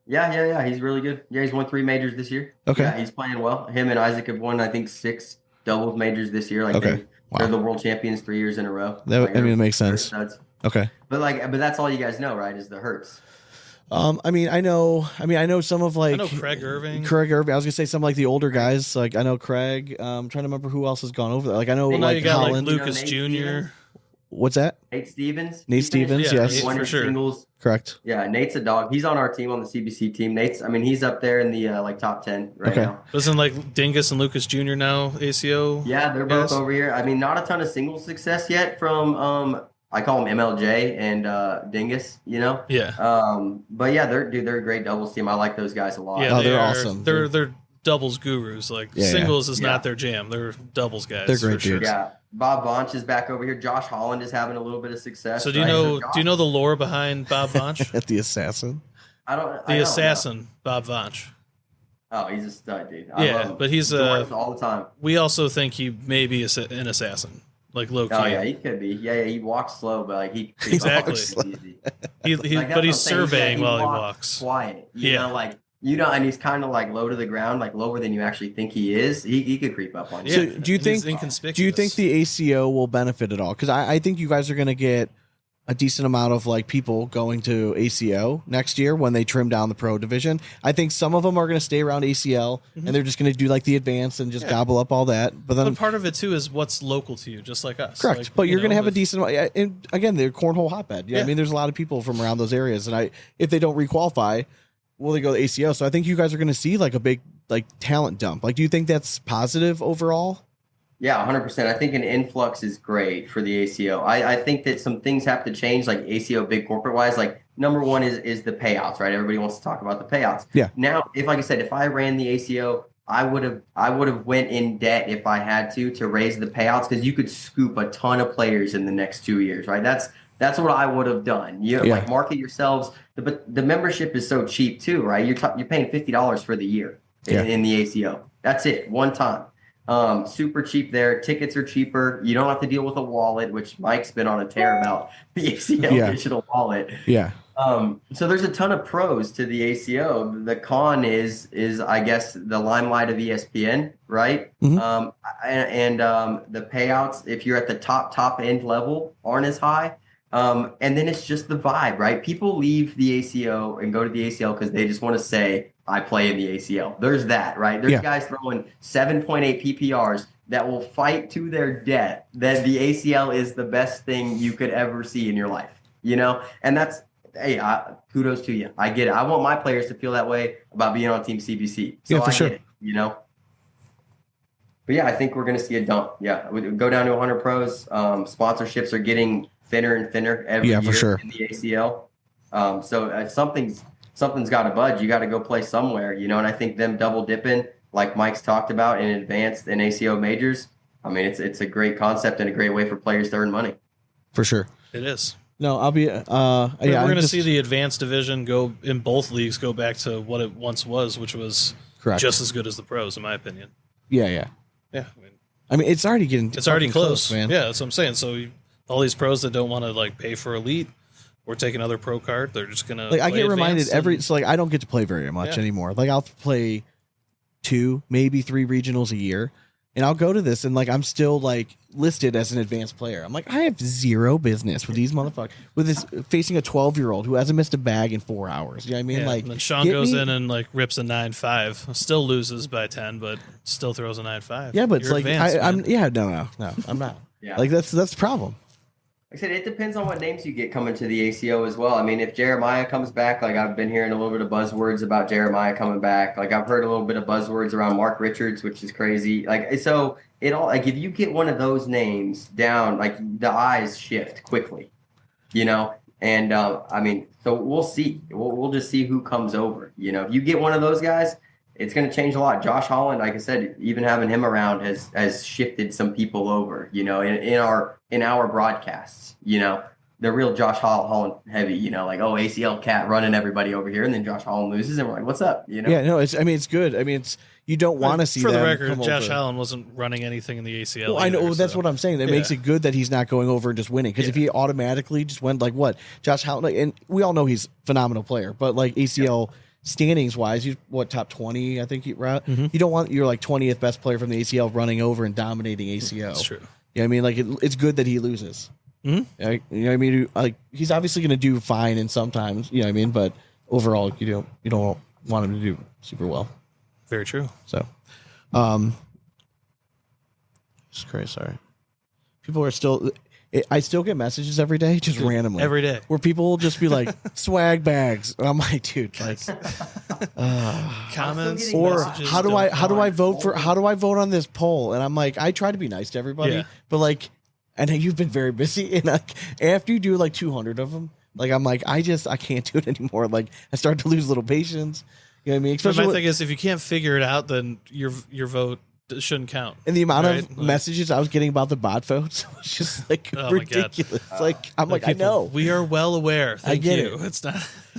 Yeah. He's really good. Yeah, he's won 3 majors this year. Okay. Yeah, he's playing well. Him and Isaac have won, I think, 6 doubles majors this year. Like Okay. they're Wow. the world champions 3 years in a row. That- Like, I mean, it makes they're sense. studs. Okay. But that's all you guys know, right? Is the Hurts. I mean, I know some of like I know Craig Irving. Craig Irving. I was gonna say some like the older guys. Like I know Craig. I'm trying to remember who else has gone over there. Like I know Well, now like you got Holland. like Lucas Nate Jr. Stevens. What's that? Nate Stevens. Nate He Stevens, finished- yes. he won For his sure. Singles. Correct. Yeah, Nate's a dog. He's on our team on the CBC team. He's up there in the like top 10 right Okay. now. Doesn't like Dingus and Lucas Jr. now ACO? Yeah, they're both Yes. over here. I mean, not a ton of singles success yet from I call them MLJ and Dingus, Yeah. But yeah, they're a great doubles team. I like those guys a lot. Yeah, Oh, they're are- awesome. They're doubles gurus. Like Yeah. singles is Yeah. not their jam. They're doubles guys. They're great for sure. dudes. Yeah. Bob Vonch is back over here. Josh Holland is having a little bit of success. So do you right? know Josh- do you know the lore behind Bob Vonch? At the assassin. I don't The assassin, Bob Vonch. Oh, he's a stud, dude. I Yeah, love him. but he's Joins all the time. we also think he may be an assassin, like low key. Oh yeah, he could be. Yeah, he walks slow, but like he Exactly. walks easy. He, Like, that's but he's what I'm saying. surveying He while he walks walks. quiet. Yeah. And he's kind of like low to the ground, like lower than you actually think he is. He could creep up on you. So Yeah, do you and he's think- inconspicuous. Do you think the ACO will benefit at all? Because I think you guys are going to get a decent amount of like people going to ACO next year when they trim down the pro division. I think some of them are going to stay around ACL and they're just going to do like the advanced and just gobble up all that. But then But part of it too is what's local to you, just like us. correct. Like, But you're you going to know, have a if- decent. And again, they're cornhole hotbed. Yeah, I Yeah. mean, there's a lot of people from around those areas, and if they don't requalify, will they go to ACO? So I think you guys are going to see like a big like talent dump. Like, do you think that's positive overall? Yeah, 100%. I think an influx is great for the ACO. I think that some things have to change, like ACO big corporate wise. Like number one is the payouts, right? Everybody wants to talk about the payouts. Yeah. Now, if like I said, if I ran the ACO, I would have went in debt if I had to raise the payouts because you could scoop a ton of players in the next 2 years, right? That's what I would have done. You Yeah. like market yourselves, but the membership is so cheap too, right? You're paying $50 for the year in the ACO. That's it, one time. Super cheap there. Tickets are cheaper. You don't have to deal with a wallet, which Mike's been on a tear about the ACO digital wallet. Yeah. So there's a ton of pros to the ACO. The con is I guess the limelight of ESPN, right? Mhm. And the payouts, if you're at the top end level, aren't as high. And then it's just the vibe, right? People leave the ACO and go to the ACL because they just want to say, I play in the ACL. There's that, right? There's guys throwing 7.8 PPRs that will fight to their death that the ACL is the best thing you could ever see in your life, you know? And that's, hey, kudos to you. I get it. I want my players to feel that way about being on Team CBC. So Yeah, for sure. Get it, you know? But yeah, I think we're going to see a dump. Yeah, we go down to 100 pros. Sponsorships are getting thinner and thinner every year for sure. in the ACL. So something's got to budge. You got to go play somewhere, you know. And I think them double dipping, like Mike's talked about, in advanced and ACO majors. I mean, it's a great concept and a great way for players to earn money. For sure. It is. No, I'll be. We're going to see the advanced division go in both leagues go back to what it once was, which was correct. Just as good as the pros, in my opinion. Yeah. Yeah. I mean, it's already getting. It's already close, man. Yeah, that's what I'm saying. So all these pros that don't want to like pay for elite or take another pro card, they're just gonna like. I get reminded so like I don't get to play very much Yeah. anymore. Like I'll play 2, maybe 3 regionals a year, and I'll go to this and like I'm still like listed as an advanced player. I'm like I have zero business with these motherfuckers with this facing a 12-year-old who hasn't missed a bag in 4 hours. You know what I mean? Yeah, Like and then Sean goes in and like rips a 9.5, still loses by 10, but still throws a 9.5. Yeah, but You're it's like advanced, I'm not. Yeah. Like that's the problem. Like I said, it depends on what names you get coming to the ACO as well. I mean, if Jeremiah comes back, like I've been hearing a little bit of buzzwords about Jeremiah coming back. Like I've heard a little bit of buzzwords around Mark Richards, which is crazy. Like so, it all like if you get one of those names down, like the eyes shift quickly, you know. And I mean, so we'll see. We'll just see who comes over. You know, if you get one of those guys, it's going to change a lot. Josh Holland, like I said, even having him around has shifted some people over, you know, in our broadcasts, you know, the real Josh Holland heavy, you know, like, oh, ACL cat running everybody over here. And then Josh Holland loses and we're like, what's up? You know? Yeah, no, it's good. I mean, you don't want to see for the them record, come Josh over. Holland wasn't running anything in the ACL. Well, I know either, that's so. what I'm saying. That makes it good that he's not going over and just winning. Because if he automatically just went like what Josh Holland, like, and we all know he's a phenomenal player, but like ACL standings wise, he's top 20. I think you don't want your like 20th best player from the ACL running over and dominating ACL. That's true. Yeah, I mean, like it's good that he loses. Mm-hmm. You know what I mean? Like he's obviously going to do fine, and sometimes you know what I mean. But overall, you don't want him to do super well. Very true. So, just crazy. Sorry, people are still. I still get messages every day, just randomly, every day, where people will just be like swag bags, and I'm like, dude, like, comments or messages, how do I vote on this poll? And I'm like, I try to be nice to everybody, but like, and you've been very busy, and like after you do like 200 of them, like I'm like, I can't do it anymore. Like I start to lose a little patience. You know what I mean? Especially my thing is, if you can't figure it out, then your vote shouldn't count. And the amount of messages I was getting about the bot votes was just like ridiculous. Like I'm like, people, I know we are well aware. Thank you. It's not.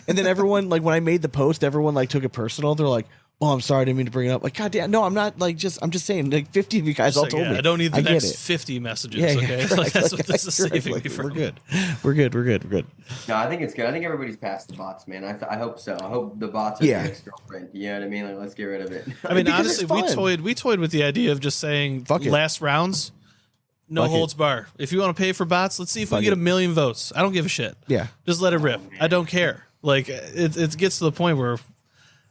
And then everyone, like when I made the post, everyone like took it personal. They're like, "Oh, I'm sorry, I didn't mean to bring it up." Like, God damn, no, I'm not. Like, I'm just saying. Like 50 of you guys all told me. I don't need the next 50 messages. Okay, like, that's what this is saving me from. We're good. No, I think it's good. I think everybody's past the bots, man. I hope so. I hope the bots are the ex-girlfriend. You know what I mean? Like, let's get rid of it. I mean, honestly, we toyed with the idea of just saying last rounds, no holds bar. If you want to pay for bots, let's see if we can get 1 million votes. I don't give a shit. Yeah, just let it rip. I don't care. Like it gets to the point where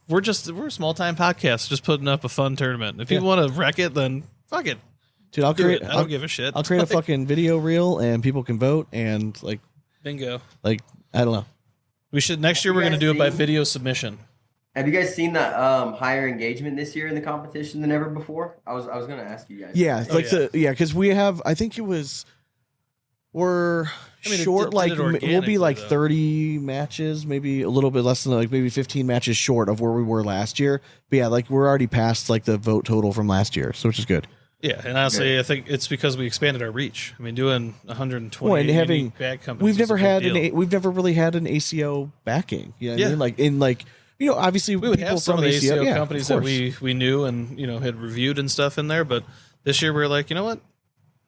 we're a small time podcast, just putting up a fun tournament. If people want to wreck it, then fuck it. Dude, I don't give a shit. I'll create a fucking video reel and people can vote and like bingo. Like I don't know. We should next year. We're gonna do it by video submission. Have you guys seen the higher engagement this year in the competition than ever before? I was going to ask you guys. Yeah, Oh, like because we have. I think we're I mean, short. it did We'll be organically, like though. 30 matches, maybe a little bit less than like maybe 15 matches short of where we were last year. But yeah, like we're already past like the vote total from last year, so which is good. Yeah, and honestly, I think it's because we expanded our reach. I mean, doing 120 Well, and having unique bag companies. we've is never a big had deal. we've never really had an ACO backing. You know what I Yeah. mean? Like in like obviously We would people have some from of the ACO yeah, companies of that course. we knew and had reviewed and stuff in there, but this year we were like, you know what,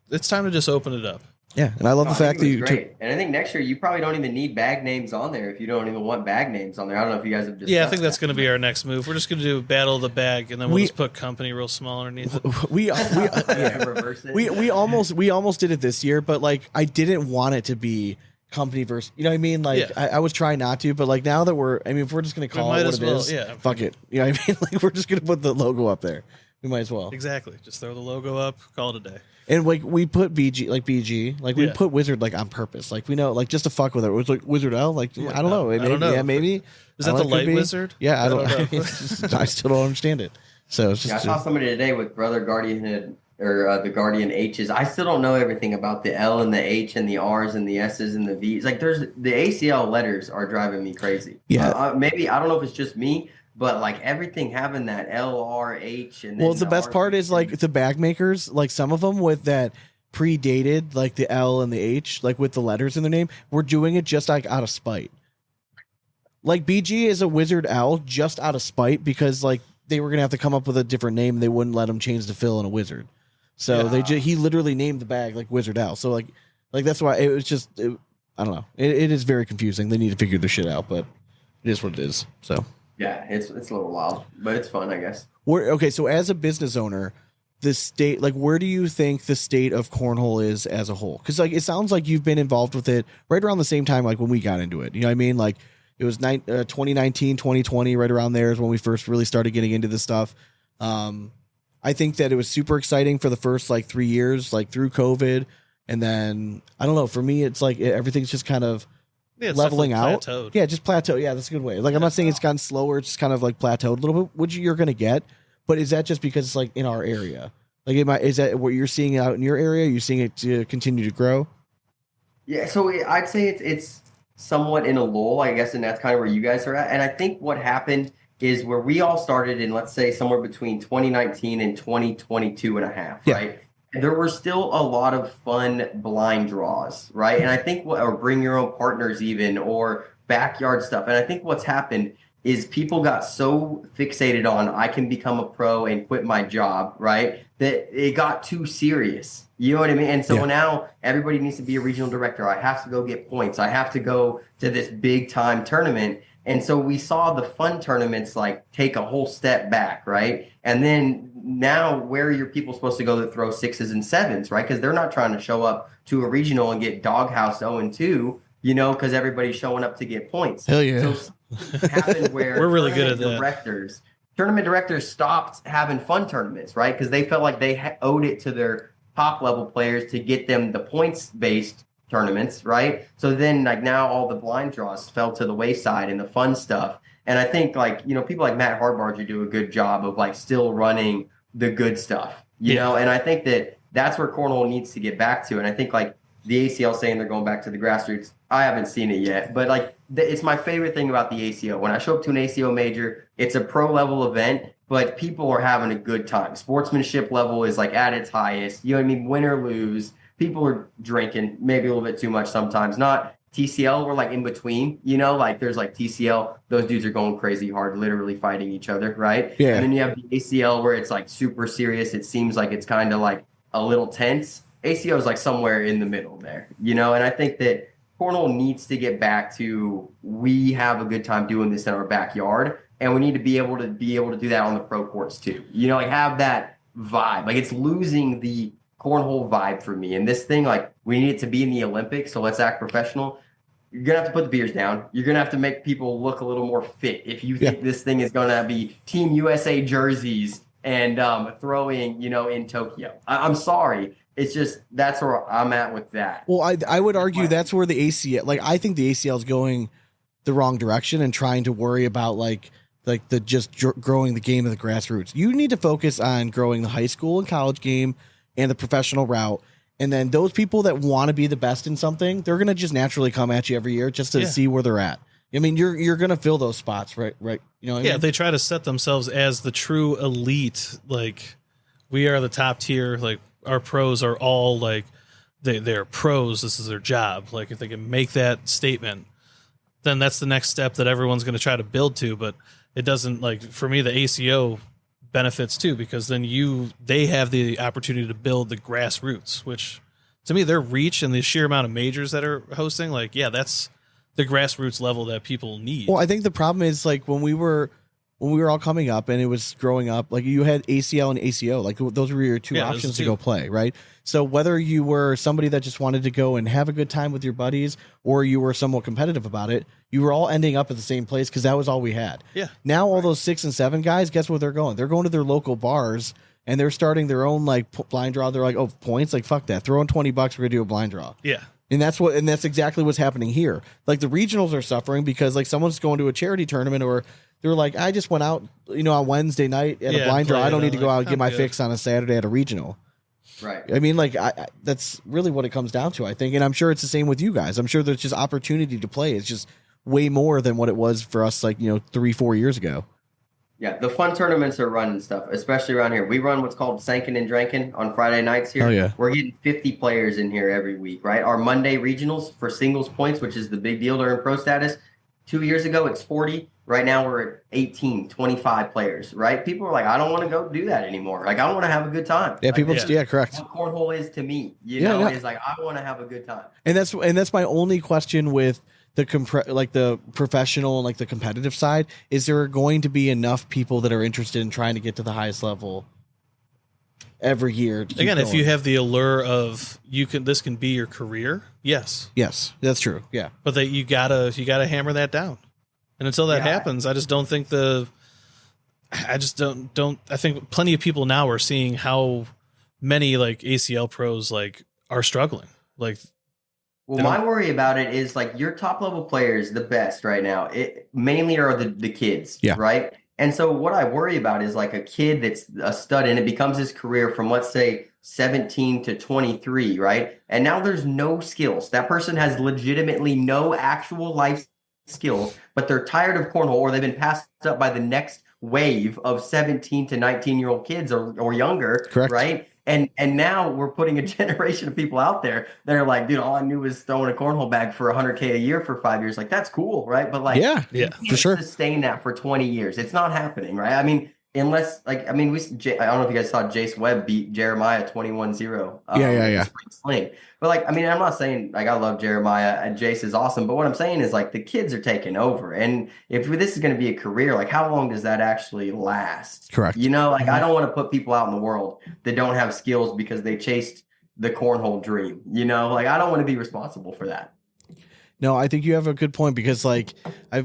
it's time to just open it up. Yeah, and I love No, the I think fact that it was you great. And I think next year you probably don't even need bag names on there if you don't even want bag names on there. I don't know if you guys have discussed Yeah, I think that's that. going to be our next move. We're just going to do battle of the bag, and then we'll We- just put company real small underneath it. we yeah. Reverse it. we almost did it this year, but like I didn't want it to be company versus what I mean? Like Yeah. I was trying not to, but like now that if we're just gonna call might it what as it well, is, yeah. fuck it. You know what I mean? Like we're just gonna put the logo up there. We might as well. Exactly. Just throw the logo up, call it a day. And like we put BG, like we Yeah. put Wizard like on purpose. Like we know like just to fuck with it. It was like Wizard L. Like I don't know. I don't know. Yeah, maybe. Is that I the don't know, it light could be. wizard? Yeah, I don't. know. I still don't understand it. So it's Yeah, I just saw somebody today with Brother Guardian or the Guardian H's. I still don't know everything about the L and the H and the R's and the S's and the V's. Like there's the ACL letters are driving me crazy. Yeah. Maybe I don't know if it's just me, but like everything having that L R H and well, then the best R, part is like the bag makers, like some of them with that predated, like the L and the H, like with the letters in their name, we're doing it just like out of spite. Like BG is a Wizard L just out of spite because like they were gonna have to come up with a different name and they wouldn't let him change the fill in a Wizard. So he literally named the bag like Wizard L. So like that's why it was just I don't know. It is very confusing. They need to figure this shit out, but it is what it is. So yeah, it's a little wild, but it's fun, I guess. okay, so as a business owner, the state, like, where do you think the state of cornhole is as a whole? Because like it sounds like you've been involved with it right around the same time, like when we got into it. You know what I mean? Like it was 2019, 2020, right around there is when we first really started getting into this stuff. I think that it was super exciting for the first like 3 years, like through COVID, and then I don't know. For me, it's like everything's just kind of It's leveling definitely out. plateaued. Yeah, just plateau. Yeah, that's a good way. Like I'm not saying it's gotten slower, it's just kind of like plateaued a little bit, which you're gonna get. But is that just because it's like in our area? Like, is that what you're seeing out in your area? Are you seeing it continue to grow? Yeah, so I'd say it's somewhat in a lull, I guess, and that's kind of where you guys are at. And I think what happened is where we all started in, let's say, somewhere between 2019 and 2022 and a half, Yeah. right? There were still a lot of fun blind draws, right? And I think or bring your own partners even, or backyard stuff. And I think what's happened is people got so fixated on I can become a pro and quit my job, right? That it got too serious. You know what I mean? And so Yeah. now everybody needs to be a regional director. I have to go get points. I have to go to this big time tournament. And so we saw the fun tournaments like take a whole step back, right? And then now where are your people supposed to go that throw 6s and 7s, right? Because they're not trying to show up to a regional and get doghouse 0-2, because everybody's showing up to get points. Hell yeah. So happened where We're really good at that. Tournament directors stopped having fun tournaments, right? Because they felt like they owed it to their top level players to get them the points based tournaments, right? So then like now all the blind draws fell to the wayside and the fun stuff. And I think like, people like Matt Hardbarger do a good job of like still running the good stuff, you know? And I think that's where cornhole needs to get back to. And I think like the ACL saying they're going back to the grassroots, I haven't seen it yet, but like it's my favorite thing about the ACO. When I show up to an ACO major, it's a pro level event, but people are having a good time. Sportsmanship level is like at its highest. You know what I mean? Win or lose. People are drinking maybe a little bit too much sometimes. Not TCL, we're like in between, like there's like TCL, those dudes are going crazy hard, literally fighting each other, right? Yeah. And then you have the ACL where it's like super serious. It seems like it's kind of like a little tense. ACO is like somewhere in the middle there, and I think that cornhole needs to get back to we have a good time doing this in our backyard, and we need to be able to do that on the pro courts too. Like have that vibe. Like it's losing the cornhole vibe for me. And this thing, like we need it to be in the Olympics, so let's act professional. You're gonna have to put the beers down. You're gonna have to make people look a little more fit if you think this thing is gonna be Team USA jerseys and throwing, in Tokyo. I'm sorry. It's just that's where I'm at with that. Well, I would argue that's where the ACL, like I think the ACL is going the wrong direction and trying to worry about like like the just growing the game of the grassroots. You need to focus on growing the high school and college game and the professional route. And then those people that want to be the best in something, they're going to just naturally come at you every year just to see where they're at. I mean, you're going to fill those spots, right? You know what I mean? They try to set themselves as the true elite. Like, we are the top tier. Like, our pros are all like, they're pros. This is their job. Like, if they can make that statement, then that's the next step that everyone's going to try to build to. But it doesn't, like, for me, the ACO benefits too, because then they have the opportunity to build the grassroots, which to me, their reach and the sheer amount of majors that are hosting, like, that's the grassroots level that people need. Well, I think the problem is, like, when we were all coming up and it was growing up, like, you had ACL and ACO, like, those were your two options to go play, right? So whether you were somebody that just wanted to go and have a good time with your buddies, or you were somewhat competitive about it, you were all ending up at the same place because that was all we had. Yeah. Now all those 6 and 7 guys, guess where they're going? They're going to their local bars and they're starting their own, like, blind draw. They're like, oh, points, like, fuck that. Throw in $20. We're gonna do a blind draw. Yeah. And that's exactly what's happening here. Like, the regionals are suffering because, like, someone's going to a charity tournament, or they're like, I just went out, on Wednesday night at a blind draw. I don't need to go out and get my fix on a Saturday at a regional. Right. I mean, like, that's really what it comes down to, I think. And I'm sure it's the same with you guys. I'm sure there's just opportunity to play. It's just way more than what it was for us, like, 3-4 years ago. Yeah, the fun tournaments are running stuff, especially around here. We run what's called Sankin and Drankin on Friday nights here. Oh, yeah. We're getting 50 players in here every week, right? Our Monday regionals for singles points, which is the big deal to earn pro status. 2 years ago, it's 40. Right now, we're at 18, 25 players, right? People are like, I don't want to go do that anymore. Like, I want to have a good time. Yeah, like, people, correct. What cornhole is to me, is like, I want to have a good time. And that's my only question with the the professional and, like, the competitive side. Is there going to be enough people that are interested in trying to get to the highest level every year? Again, if you have the allure of this can be your career, yes, that's true. Yeah, but that you gotta hammer that down, and until that happens, I just don't think I think plenty of people now are seeing how many, like, ACL pros, like, are struggling, like. Well, my worry about it is, like, your top level players, the best right now, it mainly are the kids, right? And so what I worry about is, like, a kid that's a stud and it becomes his career from, let's say, 17 to 23, right? And now there's no skills. That person has legitimately no actual life skills, but they're tired of cornhole, or they've been passed up by the next wave of 17 to 19-year-old kids or younger, correct, right? And now we're putting a generation of people out there that are like, dude, all I knew was throwing a cornhole bag for $100K a year for 5 years. Like, that's cool, right? But, like, yeah, for sure, sustain that for 20 years. It's not happening, right? I mean, unless, like, I don't know if you guys saw Jace Webb beat Jeremiah 21-0. Yeah. Spring Sling. But, like, I mean, I'm not saying, like, I love Jeremiah and Jace is awesome, but what I'm saying is, like, the kids are taking over. And if this is going to be a career, like, how long does that actually last? Correct. Like, I don't want to put people out in the world that don't have skills because they chased the cornhole dream. Like, I don't want to be responsible for that. No, I think you have a good point because, like,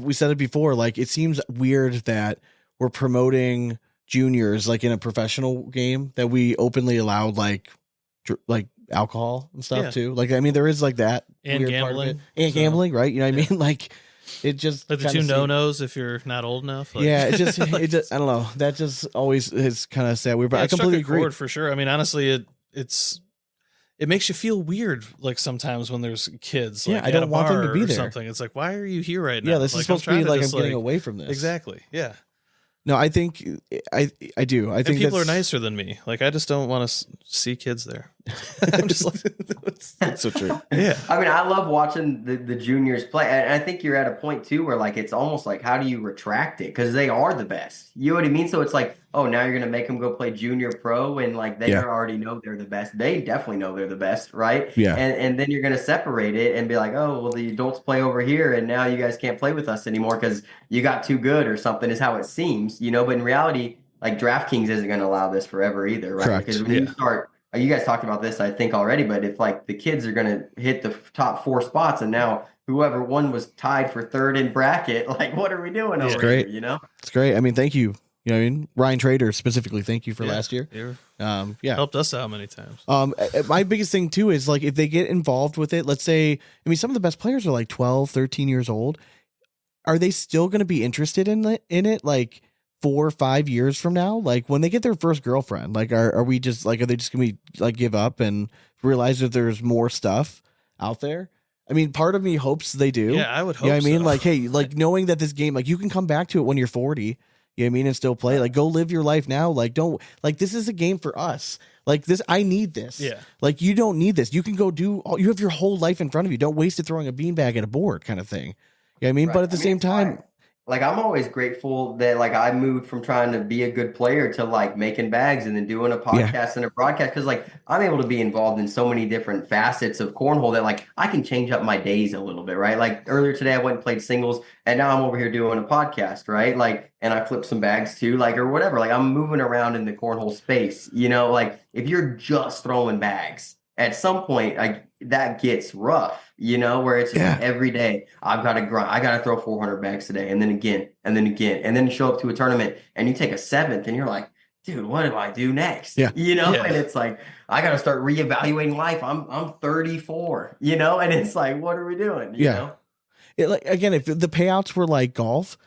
we said it before, like, it seems weird that we're promoting juniors, like, in a professional game, that we openly allowed, like alcohol and stuff too. Like, I mean, there is, like, that and weird gambling part of it. And gambling, right? You know what I mean? Like, it just, like, the two no-nos if you're not old enough. Like. Yeah, it just I don't know. That just always is kind of sad. But I completely agree. For sure. I mean, honestly, it makes you feel weird, like, sometimes when there's kids. Like, I don't want them to be there. Something. It's like, why are you here right now? Yeah, this is supposed to be like, I'm getting away from this. Exactly. Yeah. No, I think I do. I think people are nicer than me. Like, I just don't want to see kids there. I'm just like, that's so true. Yeah. I mean, I love watching the juniors play. And I think you're at a point too where, like, it's almost like, how do you retract it? Because they are the best. You know what I mean? So it's like, oh, now you're going to make them go play junior pro, and, like, they already know they're the best. They definitely know they're the best, right? Yeah. And then you're going to separate it and be like, oh, well, the adults play over here, and now you guys can't play with us anymore because you got too good or something, is how it seems, But in reality, like, DraftKings isn't going to allow this forever either, right? Correct. Because when you start, you guys talked about this, I think, already, but if, like, the kids are going to hit the top 4 spots, and now whoever won was tied for third in bracket, like, what are we doing over great. here, It's great. I mean, thank you. You know what I mean? Ryan Trader specifically, thank you for last year. Helped us out many times. My biggest thing too is, like, if they get involved with it, let's say, I mean, some of the best players are like 12, 13 years old. are they still going to be interested in it? Like 4 or 5 years from now, like when they get their first girlfriend, like are we just like, are they just gonna be like give up and realize that there's more stuff out there? I mean, part of me hopes they do. Yeah, I would hope. Yeah, I mean, so. like, hey, like knowing that this game, like you can come back to it when you're 40. You know what I mean, and still play. Like, go live your life now. Like, don't like this is a game for us. Like this, I need this. Yeah. Like you don't need this. You can go do. You have your whole life in front of you. Don't waste it throwing a beanbag at a board, kind of thing. You know what I mean? Right. But at the same it's fine. time. Like I'm always grateful that like I moved from trying to be a good player to like making bags and then doing a podcast and a broadcast because like I'm able to be involved in so many different facets of cornhole that like I can change up my days a little bit, right? Like earlier today I went and played singles and now I'm over here doing a podcast, right? Like and I flip some bags too, like or whatever. Like I'm moving around in the cornhole space, you know, like if you're just throwing bags, at some point that gets rough. You know, where it's just every day I've got to grind. I got to throw 400 bags today, and then again, and then again, and then you show up to a tournament and you take a 7th, and you're like, dude, what do I do next? Yeah, you know, and it's like I got to start reevaluating life. I'm 34, you know, and it's like, what are we doing? You know? It, like again, if the payouts were like golf.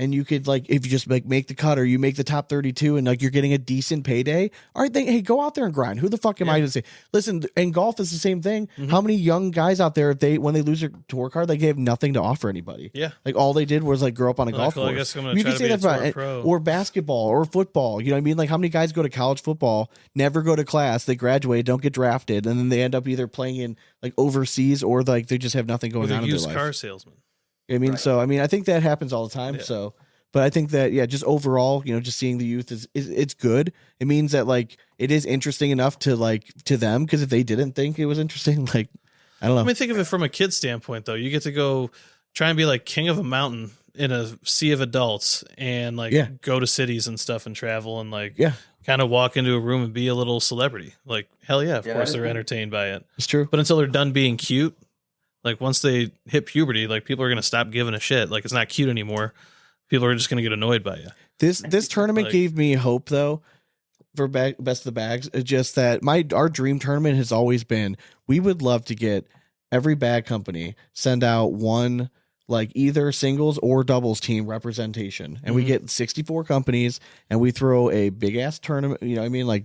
And you could like, if you just like make the cut or you make the top 32 and like you're getting a decent payday. All right, hey, go out there and grind. Who the fuck am I to say? Listen, and golf is the same thing. Mm-hmm. How many young guys out there, when they lose their tour card, like they have nothing to offer anybody. Yeah, like all they did was like grow up on a golf course. I guess I'm gonna you try can to say be that a pro. Or basketball or football. You know what I mean? Like how many guys go to college football, never go to class, they graduate, don't get drafted, and then they end up either playing in like overseas or like they just have nothing going on in their life. Used car salesman. I mean, so I mean, I think that happens all the time. Yeah. So. But I think that, just overall, just seeing the youth is it's good. It means that like it is interesting enough to them. Cause if they didn't think it was interesting, like, I don't know. I mean, think of it from a kid's standpoint though. You get to go try and be like king of a mountain in a sea of adults and like go to cities and stuff and travel and like, kind of walk into a room and be a little celebrity. Like, hell yeah. Of course they're entertained by it. It's true. But until they're done being cute, like once they hit puberty, like people are going to stop giving a shit. Like it's not cute anymore. People are just going to get annoyed by you. This tournament gave me hope though for best of the bags. It's just that our dream tournament has always been, we would love to get every bag company send out one like either singles or doubles team representation. And we get 64 companies and we throw a big ass tournament. You know what I mean? Like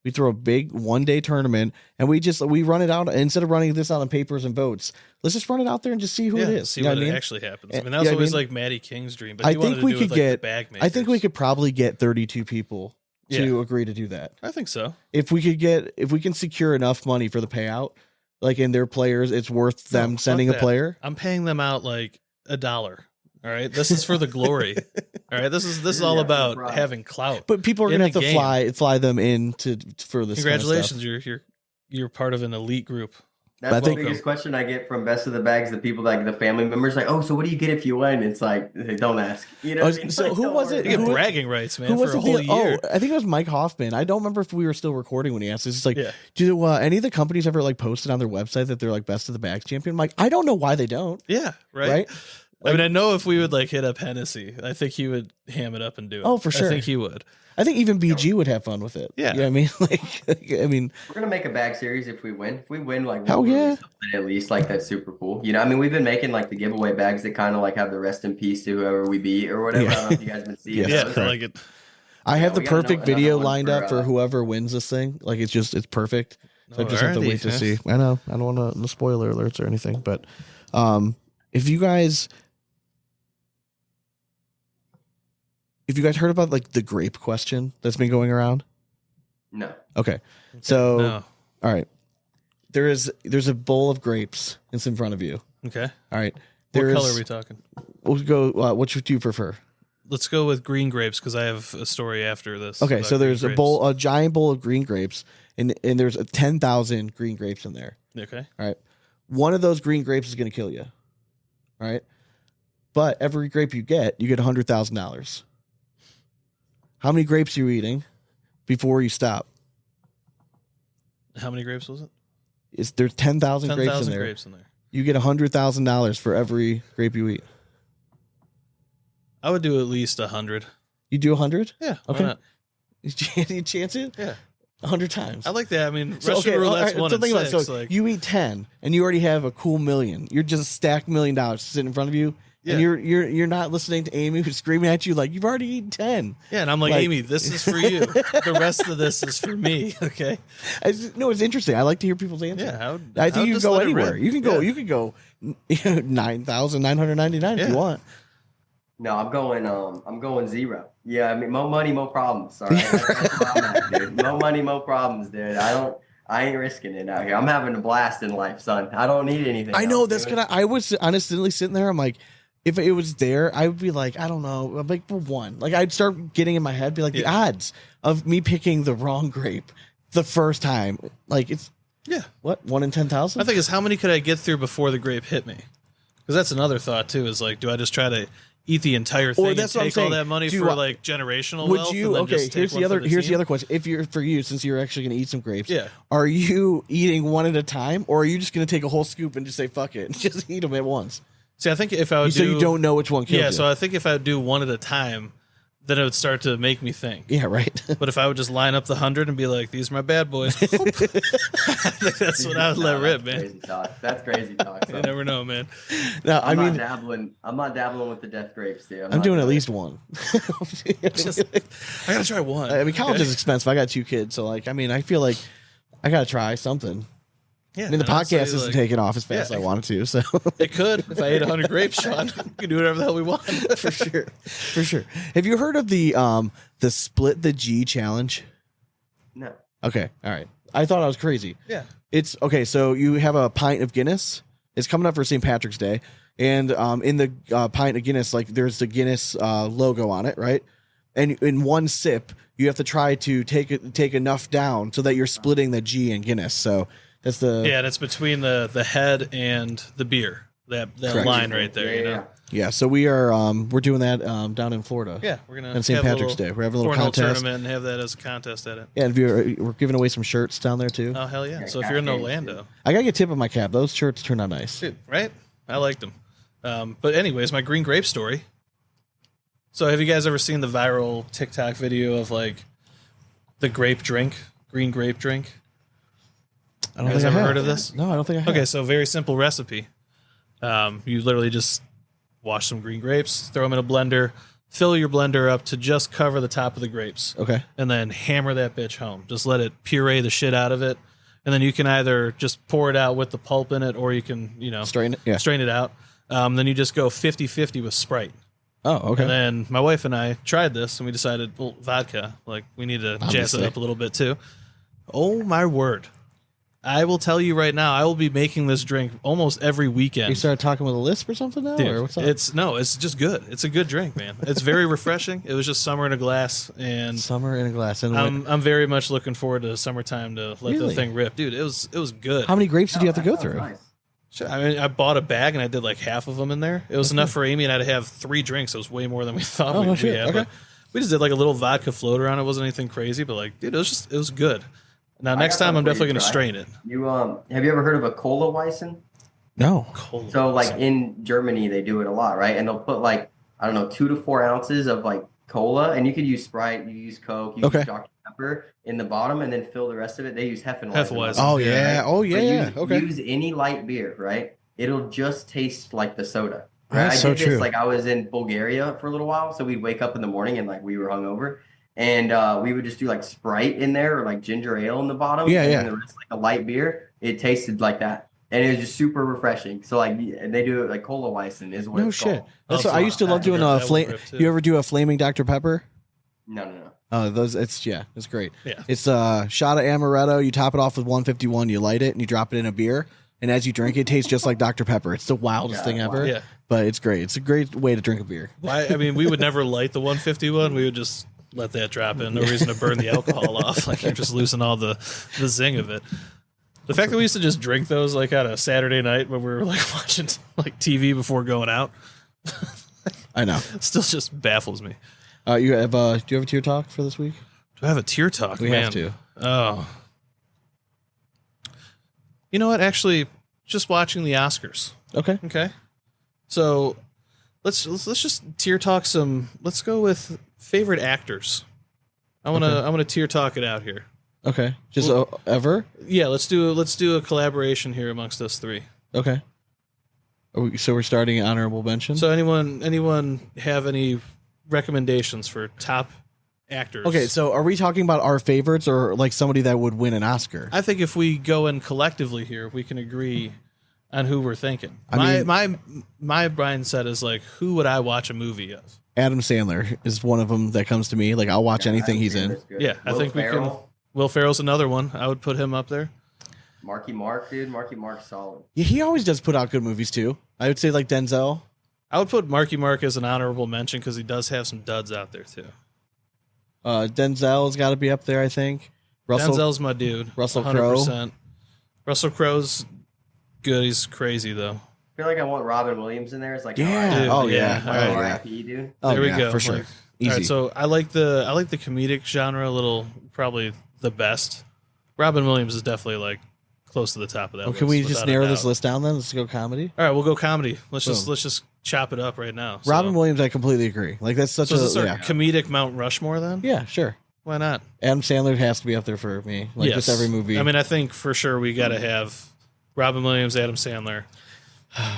we throw a big 1-day tournament and we run it out instead of running this out on papers and votes. Let's just run it out there and just see who it is. See what actually happens. I mean, that was always like Maddie King's dream. But I think we could get bag makers. I think we could probably get 32 people to agree to do that. I think so. If we can secure enough money for the payout, like in their players, it's worth them sending a player. I'm paying them out like $1. All right, this is for the glory. All right, this is all about having clout. But people are gonna have to fly them in for this. Congratulations, kind of stuff. You're part of an elite group. That's the biggest question I get from Best of the Bags. The people like the family members, like, oh, so what do you get if you win? It's like, hey, don't ask. You know. So like, who was it? You get bragging rights, man, for a whole year. Oh, I think it was Mike Hoffman. I don't remember if we were still recording when he asked this. It's like, do any of the companies ever like posted on their website that they're like Best of the Bags champion? I'm like, I don't know why they don't. Yeah, right. Like, I mean, I know if we would like hit up Hennessy, I think he would ham it up and do it. Oh, for sure. I think he would. I think even BG would have fun with it. Yeah. You know what I mean? I mean, we're going to make a bag series if we win. If we win, like, hell yeah. At least, like, that's super cool. You know, I mean, we've been making like the giveaway bags that kind of like have the rest in peace to whoever we beat or whatever. I don't know if you guys been seeing those. I like it. I have the perfect video lined up for whoever wins this thing. Like, it's perfect. So I just have to wait to see. I know. I don't want no spoiler alerts or anything, but if you guys heard about like the grape question that's been going around? No. Okay. So, all right. There's a bowl of grapes. It's in front of you. Okay. All right. What color are we talking? We'll go. Which do you prefer? Let's go with green grapes because I have a story after this. Okay. So there's a giant bowl of green grapes, and there's 10,000 green grapes in there. Okay. All right. One of those green grapes is going to kill you. All right. But every grape you get $100,000. How many grapes are you eating before you stop? How many grapes was it? There's 10,000 grapes in there. You get $100,000 for every grape you eat. I would do at least 100. You do 100? Yeah. Okay. Why not? You chance it? Yeah. 100 times. I like that. I mean, Russian roulette's 1 in 6. You eat 10 and you already have a cool $1 million. You're just stacked $1 million sitting in front of you. and you're not listening to Amy who's screaming at you like you've already eaten 10. Yeah, and I'm like, Amy, this is for you. The rest of this is for me. Okay. No, it's interesting. I like to hear people's answers. Yeah, I think you can go anywhere. rip. You can go. You can go 9,999 if you want. No, I'm going 0. Yeah, I mean, more money, more problems. All right, that's where I'm at, dude. More money, more problems, dude. I ain't risking it out here. I'm having a blast in life, son. I don't need anything. I know else, that's dude. gonna. I was honestly sitting there. I'm like, if it was there, I would be like, I don't know, I'm like for one. Like I'd start getting in my head, be like the odds of me picking the wrong grape the first time. Like it's what 1 in 10,000. I think is how many could I get through before the grape hit me? Because that's another thought too. Is like, do I just try to eat the entire thing and take all that money for like generational wealth? Would you? Okay, here's the other question. If you're for you, since you're actually going to eat some grapes, are you eating one at a time, or are you just going to take a whole scoop and just say fuck it and just eat them at once? See, I think if I would so you don't know which one killed you. So I think if I would do one at a time, then it would start to make me think. Yeah, right. But if I would just line up the 100 and be like, these are my bad boys, I think that's what I would let rip, man. Crazy talk. That's crazy talk. You never know, man. No, I'm not dabbling with the death grapes, dude. I'm doing at least one. I gotta try one. I mean, college is expensive. I got 2 kids, so like, I mean, I feel like I gotta try something. Yeah, I mean, the podcast isn't taking off as fast as I wanted to, so it could. If I ate 100 grapes, Sean, we could do whatever the hell we want. For sure. Have you heard of the split the G challenge? No. Okay, all right. I thought I was crazy. Yeah. It's okay. So you have a pint of Guinness. It's coming up for St. Patrick's Day, and in the pint of Guinness, like there's the Guinness logo on it, right? And in one sip, you have to try to take enough down so that you're splitting the G in Guinness. So. That's and it's between the head and the beer. That line right there, you know. Yeah, so we're doing that down in Florida. Yeah, we're gonna on St. Patrick's Day. We're having a little contest tournament and have that as a contest at it. Yeah, and we're giving away some shirts down there too. Oh hell yeah! So if you're in Orlando, I gotta get tip of my cap. Those shirts turned out nice, dude, right? I liked them. But anyways, my green grape story. So have you guys ever seen the viral TikTok video of like the green grape drink? I don't think think ever I have. heard of this? No, I don't think I have. Okay, so very simple recipe. You literally just wash some green grapes, throw them in a blender, fill your blender up to just cover the top of the grapes. Okay. And then hammer that bitch home. Just let it puree the shit out of it. And then you can either just pour it out with the pulp in it, or you can, strain it. Yeah. Strain it out. Then you just go 50-50 with Sprite. Oh, okay. And then my wife and I tried this, and we decided, well, vodka, like we need to jazz it up a little bit too. Oh my word. I will tell you right now, I will be making this drink almost every weekend. You started talking with a lisp or something now? Dude, or what's up? It's just good. It's a good drink, man. It's very refreshing. It was just summer in a glass, and summer in a glass. And I'm very much looking forward to summertime to let the thing rip, dude. It was good. How many grapes did you have to go through? Nice. I mean, I bought a bag and I did like half of them in there. It was enough for Amy and I to have 3 drinks. It was way more than we thought we had. Okay. But we just did like a little vodka floater on it. It wasn't anything crazy, but like, dude, it was good. Now, next time I'm definitely going to strain it. You have you ever heard of a Cola Weissen? No. So like in Germany, they do it a lot, right? And they'll put like, I don't know, 2 to 4 ounces of like cola, and you could use Sprite, you use Coke, you use Dr. Pepper in the bottom, and then fill the rest of it. They use Hefeweizen. Oh yeah. Right? Oh yeah. Okay. Use any light beer, right? It'll just taste like the soda. Right? That's so true. Like I was in Bulgaria for a little while, so we'd wake up in the morning and like we were hungover. And we would just do like Sprite in there or like ginger ale in the bottom. Yeah, and the rest like a light beer. It tasted like that. And it was just super refreshing. So like they do it like Cola Weissen is what it's called. That's what I used to love doing a flame. You ever do a flaming Dr. Pepper? No. Oh, it's great. Yeah. It's a shot of amaretto. You top it off with 151. You light it and you drop it in a beer. And as you drink it, it tastes just like Dr. Pepper. It's the wildest thing ever. Yeah. But it's great. It's a great way to drink a beer. I mean, we would never light the 151. We would just let that drop in. No reason to burn the alcohol off. Like you're just losing all the zing of it. The fact that we used to just drink those like on a Saturday night when we were like watching like TV before going out. I know. Still just baffles me. Do you have a tier talk for this week? Do I have a tier talk? We have to. Oh. You know what? Actually, just watching the Oscars. Okay. So let's just tier talk some. Let's go with favorite actors. I want to tier talk it out here. Okay. Just ever? Yeah, let's do a collaboration here amongst us 3. Okay. So we're starting honorable mention. So anyone have any recommendations for top actors? Okay, so are we talking about our favorites or like somebody that would win an Oscar? I think if we go in collectively here, we can agree on who we're thinking. I mean- My mindset is like, who would I watch a movie of? Adam Sandler is one of them that comes to me. Like I'll watch anything he's in. Yeah, I think we can. Will Ferrell's another one. I would put him up there. Marky Mark, dude. Marky Mark's solid. Yeah, he always does put out good movies too. I would say like Denzel. I would put Marky Mark as an honorable mention because he does have some duds out there too. Denzel's got to be up there, I think. Denzel's my dude. Russell Crowe. Russell Crowe's good. He's crazy though. I feel like I want Robin Williams in there. It's like, Yeah. Dude, Oh yeah. yeah. All right. R.I.P. dude. Oh, There we yeah, go. for sure. Like, Easy. all right, so I like the comedic genre a little, probably the best. Robin Williams is definitely like close to the top of that. Well, list, can we just without a narrow doubt. this list down then? Let's go comedy. All right, we'll go comedy. Let's Boom. just chop it up right now. So, Robin Williams, I completely agree. Like that's such so is this a our comedic Mount Rushmore then? yeah, sure. Why not? Adam Sandler has to be up there for me. Like just every movie. I mean, I think for sure we got to have Robin Williams, Adam Sandler.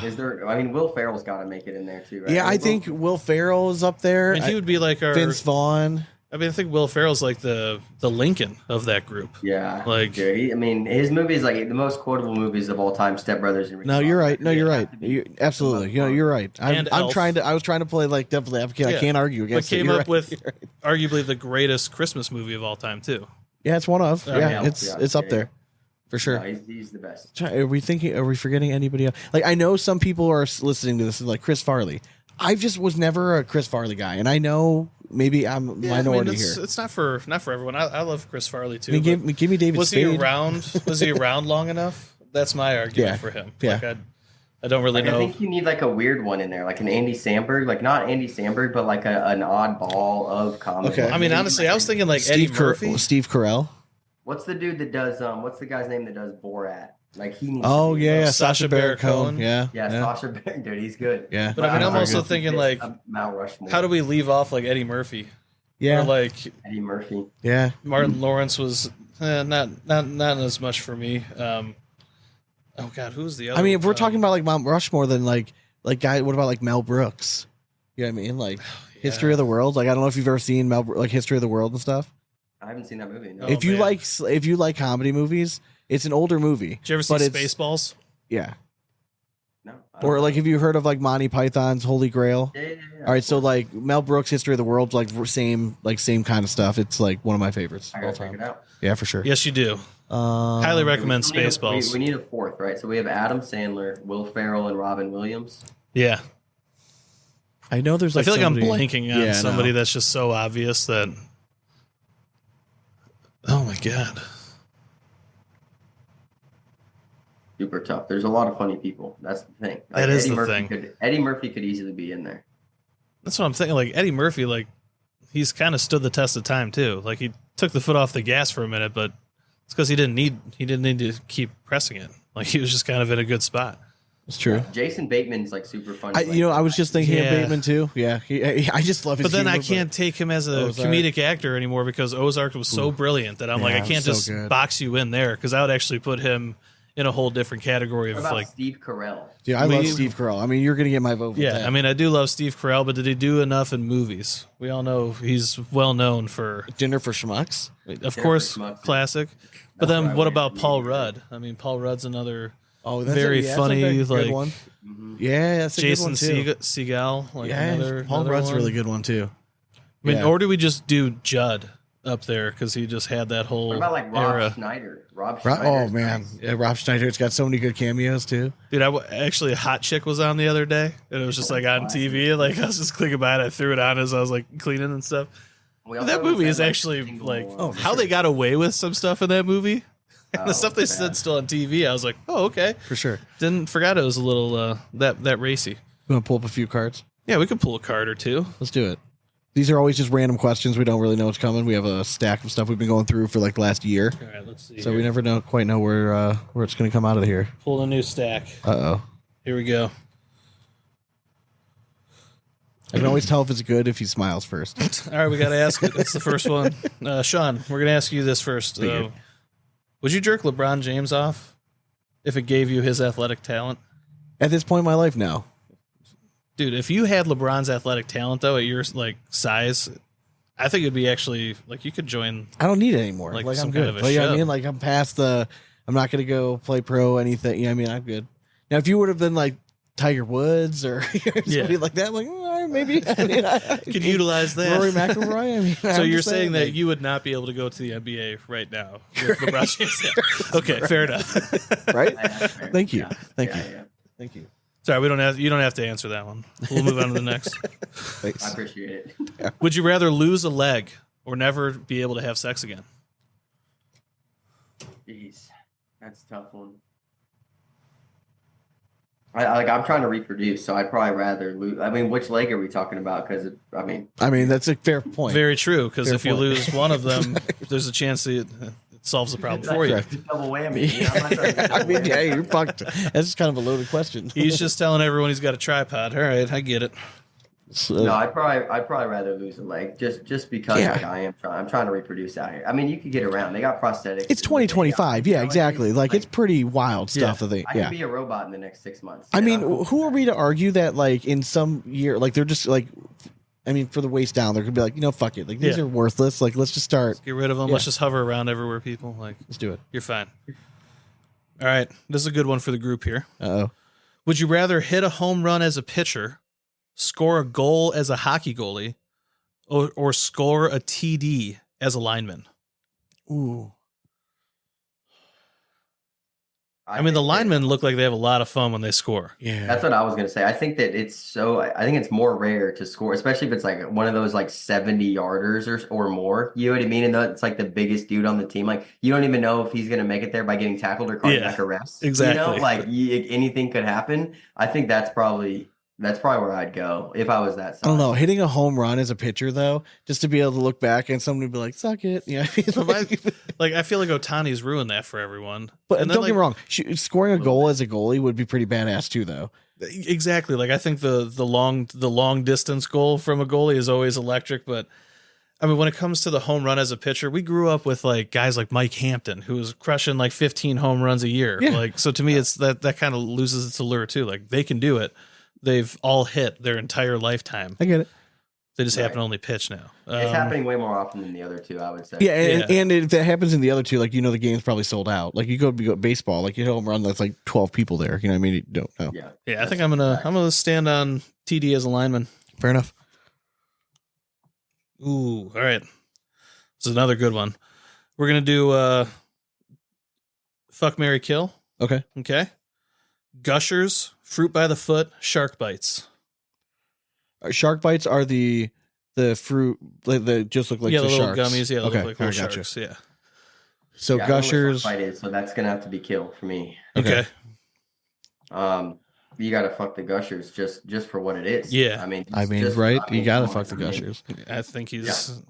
Is there? I mean, Will Ferrell's got to make it in there too, right? yeah, I think Will Ferrell is up there. I mean, he would be like our. Vince Vaughn. I mean, I think Will Ferrell's like the Lincoln of that group. Yeah, Like- dude, I mean, his movies like the most quotable movies of all time. Step Brothers and No, you're right. No, you're right. have to be You, absolutely. You know, you're right. And I'm Elf. trying to. I was trying to play like devil's advocate. I Yeah. can't argue But against it. came You're up right. with You're right. arguably the greatest Christmas movie of all time too. Yeah, it's one of. Yeah, Elf, it's yeah, it's up yeah. there for sure. No, he's the best. Are we thinking? Are we forgetting anybody else? Like I know some people are listening to this, like Chris Farley. I just was never a Chris Farley guy, and I know maybe I'm minority here. It's not for everyone. I love Chris Farley too. I mean, but give me David was Spade. he around? Was he around long enough? That's my argument Yeah. for him. Yeah. Like I don't really Like, I know. think you need like a weird one in there, like an Andy Samberg, like not Andy Samberg, but like an oddball of comedy. Okay. I mean, honestly, I was thinking like Eddie Murphy. Steve Carell. What's the dude that does? What's the guy's name that does Borat? Like he needs. Oh to be yeah, Sacha Sacha Baron Baron Cohen. Cohen. Yeah, Yeah, Sasha Baron, dude, he's good. yeah. But I mean, I'm Very also good. thinking like, Mount Rushmore. how do we leave off like Eddie Murphy? Yeah, Or like Eddie Murphy? yeah. Martin Lawrence was not as much for me. Oh God, who's the other? I mean, if we're one? talking about like Mount Rushmore, then like guy. What about like Mel Brooks? You know what I mean? Like History of the World. Like I don't know if you've ever seen like History of the World and stuff. I haven't seen that movie. No. Oh, if you man. like comedy movies, it's an older movie. Did you ever see but it's- Spaceballs? Yeah. No. I Or don't like, know. have you heard of like Monty Python's Holy Grail? Yeah. All right, so like Mel Brooks' History of the World, like same kind of stuff. It's like one of my favorites. I of all gotta check time. it out. Yeah, for sure. Yes, you do. Highly recommend We need a- Spaceballs. We need a fourth, right? So we have Adam Sandler, Will Ferrell, and Robin Williams. Yeah, I know there's. Like I feel like somebody- I'm blanking on Yeah, somebody no. that's just so obvious that. Oh my God. Super tough. There's a lot of funny people. That's the thing. That is Eddie the Murphy thing. Eddie Murphy could easily be in there. That's what I'm thinking. Like Eddie Murphy, like he's kind of stood the test of time too. Like he took the foot off the gas for a minute, but it's because he didn't need to keep pressing it. Like he was just kind of in a good spot. It's true. Jason Bateman's like super funny. I was just thinking Yeah. of Bateman too. Yeah, I just love his. But then I humor, can't take him as a Ozark. comedic actor anymore because Ozark was so brilliant that I'm like, Yeah, I can't so just good. box you in there because I would actually put him in a whole different category What of about like. Steve Carell? Dude, I love we- Steve Carell. I mean, you're gonna get my vote. With Yeah, that. I mean, I do love Steve Carell, but did he do enough in movies? We all know he's well known for, Dinner for Schmucks. of course, for Schmucks. classic. But That's then what I what went about for Paul movie. Rudd? I mean, Paul Rudd's another Oh, very that's funny, a good like one. Yeah, that's a Jason good one too. Seagal. Like Yeah, another, Paul another Rudd's one. a really good one too. I mean, Yeah. or do we just do Judd up there because he just had that whole What about like Rob era? Schneider? Rob Oh Schneider's man, nice. yeah, Rob Schneider's got so many good cameos too. Dude, actually, Hot Chick was on the other day, and it was just like on TV. Like I was just clicking by it, I threw it on as I was like cleaning and stuff. We That also movie said, is like, actually single like one. for how sure. they got away with some stuff in that movie. And the Oh, stuff they bad. said still on TV, I was like, oh okay. For sure. Didn't forgot it was a little that racy. You want to pull up a few cards? Yeah, we could pull a card or two. Let's do it. These are always just random questions. We don't really know what's coming. We have a stack of stuff we've been going through for like the last year, All right, let's see. so we never quite know where it's going to come out of here. pull a new stack. Oh, Here we go. I can always tell if it's good if he smiles first. All right, we got to ask it. That's the first one. Sean, we're gonna ask you this first. Figured. Would you jerk LeBron James off if it gave you his athletic talent? At this point in my life, no. Dude, if you had LeBron's athletic talent though at your like size, I think it'd be actually like you could join. I don't need it anymore. Like Like some I'm kind good. of a Like, you know what I show. mean? Like I'm past the. I'm not gonna go play pro anything. You know what I mean? I'm good. Now, if you would have been like Tiger Woods or somebody like that, like maybe. I mean, I Could utilize that. Rory McIlroy. I mean, So you're saying that you would not be able to go to the NBA right now with LeBron James? Yeah. Okay, fair enough. right? That's fair. Thank you. Yeah. Thank Yeah, you. yeah. Thank you. Sorry, we don't have. You don't have to answer that one. We'll move on to the next. Thanks. I appreciate it. Would you rather lose a leg or never be able to have sex again? Jeez, that's a tough one. I'm trying to reproduce, so I'd probably rather lose. I mean, which leg are we talking about? Because I mean, That's a fair point. Very true. Because Fair if you point. lose one of them, there's a chance that it solves the problem for you. it's a double whammy. You know, I'm not trying to I mean, double yeah, whammy. you're fucked. That's kind of a loaded question. He's just telling everyone he's got a tripod. All right, I get it. So- No, I'd probably rather lose a leg just because Yeah. like I'm trying to reproduce out here. I mean, you could get around. They got prosthetics. It's 2025. Yeah, exactly. Like it's pretty wild stuff. Yeah. That they, I yeah. can be a robot in the next 6 months. I you mean, know? who are we to argue that like in some year, like they're just like, I mean, for the waist down, they're gonna be like, fuck it. Like these Yeah. are worthless. Like let's just start. Get rid of them. Yeah. Let's just hover around everywhere, people. Like, Let's do it. you're fine. All right, this is a good one for the group here. Oh, Would you rather hit a home run as a pitcher, score a goal as a hockey goalie, or score a TD as a lineman? ooh. I mean, the think that- linemen look like they have a lot of fun when they score. Yeah. That's what I was gonna say. I think that I think it's more rare to score, especially if it's like one of those like 70 yarders or more. You know what I mean? And it's like the biggest dude on the team. Like you don't even know if he's gonna make it there by getting tackled or cardiac arrest. exactly. You know, like anything could happen. I think that's probably where I'd go if I was that size. I don't know. Hitting a home run as a pitcher, though, just to be able to look back and somebody be like, "Suck it," yeah. Like, I feel like Otani's ruined that for everyone. But And then, don't get like, me wrong. Scoring a goal as a goalie would be pretty badass too, though. Exactly. Like, I think the long distance goal from a goalie is always electric, but I mean, when it comes to the home run as a pitcher, we grew up with like guys like Mike Hampton, who was crushing like 15 home runs a year. Yeah. Like, so to me, it's that kind of loses its allure too. Like, they can do it. They've all hit their entire lifetime. I get it. They just Right. happen to only pitch now. It's happening way more often than the other two, I would say. Yeah, and, Yeah. and if that happens in the other two, like the game's probably sold out. Like you go baseball, like you hit a home run, that's like 12 people there. You know what I mean? You don't know. Yeah. Yeah, I think I'm gonna stand on TD as a lineman. Fair enough. Ooh, all right. This is another good one. We're gonna do fuck, marry, kill. Okay. Okay. Gushers, fruit by the foot, shark bites. Shark bites are the fruit like the just look like yeah, the the little sharks. gummies. Yeah, they okay. look like little I gotcha. sharks. Yeah. So Yeah, I know what gushers. shark bite is, so that's gonna have to be kill for me. Okay. You gotta fuck the gushers just for what it is. Yeah. I mean, right? You gotta come on, fuck the I mean, gushers. I think he's.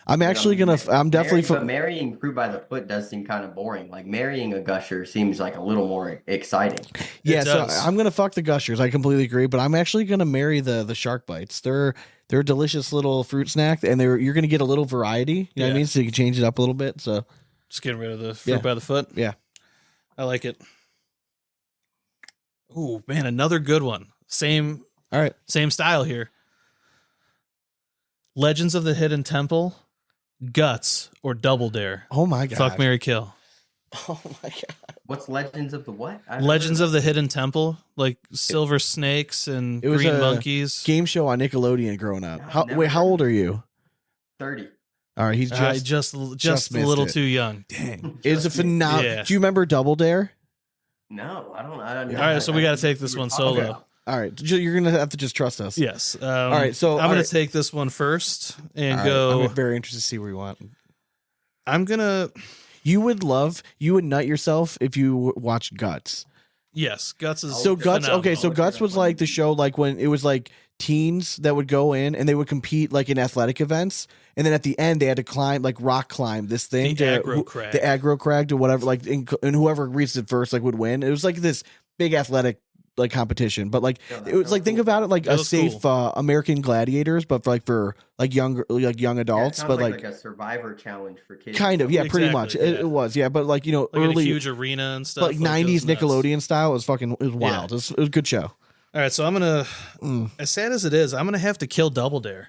I'm actually gonna. I'm definitely. But marrying fruit by the foot does seem kind of boring. Like marrying a gusher seems like a little more exciting. Yeah, so does. I'm gonna fuck the gushers. I completely agree, but I'm actually gonna marry the shark bites. They're a delicious little fruit snack, and you're gonna get a little variety. You know what I Yeah. mean? So you can change it up a little bit. So Just getting rid of the fruit Yeah. by the foot. Yeah. I like it. Ooh, man, another good one. Same all right, style here. Legends of the Hidden Temple, Guts, or Double Dare. oh my god, Fuck, marry, kill. oh my god, What's Legends of the what? Legends of the Hidden Temple, like silver snakes and It was green a monkeys. game show on Nickelodeon growing up. No, How never wait, how heard old are you? 30. All right, he's I just just a missed little it. too young. Dang. it's a phenomenal. Yeah. Do you remember Double Dare? No, I don't. All right, so we got to take this one solo. All right, you're gonna have to just trust us. Yes. All right, so I'm going to take this one first and All right, go. I'm very interested to see where you want. I'm going to. You would nut yourself if you watched Guts. Yes, Guts is So Guts, phenomenal. okay, so Guts was like the show, like when it was like teens that would go in and they would compete like in athletic events, and then at the end they had to climb, like rock climb this thing, The aggro crag. the aggro crag to whatever, like and whoever reached it first like would win. It was like this big athletic like competition, but like Yeah, it was like think about it like That a was safe American Gladiators, but for young Yeah, it adults, sounds but like a survivor challenge for kids. kind of, yeah, pretty Exactly, much. yeah. It was, yeah, but like like in a early huge arena and stuff. like it goes 90s nuts. Nickelodeon style. It was wild. It was a good show. All right, so I'm gonna, as sad as it is, I'm gonna have to kill Double Dare.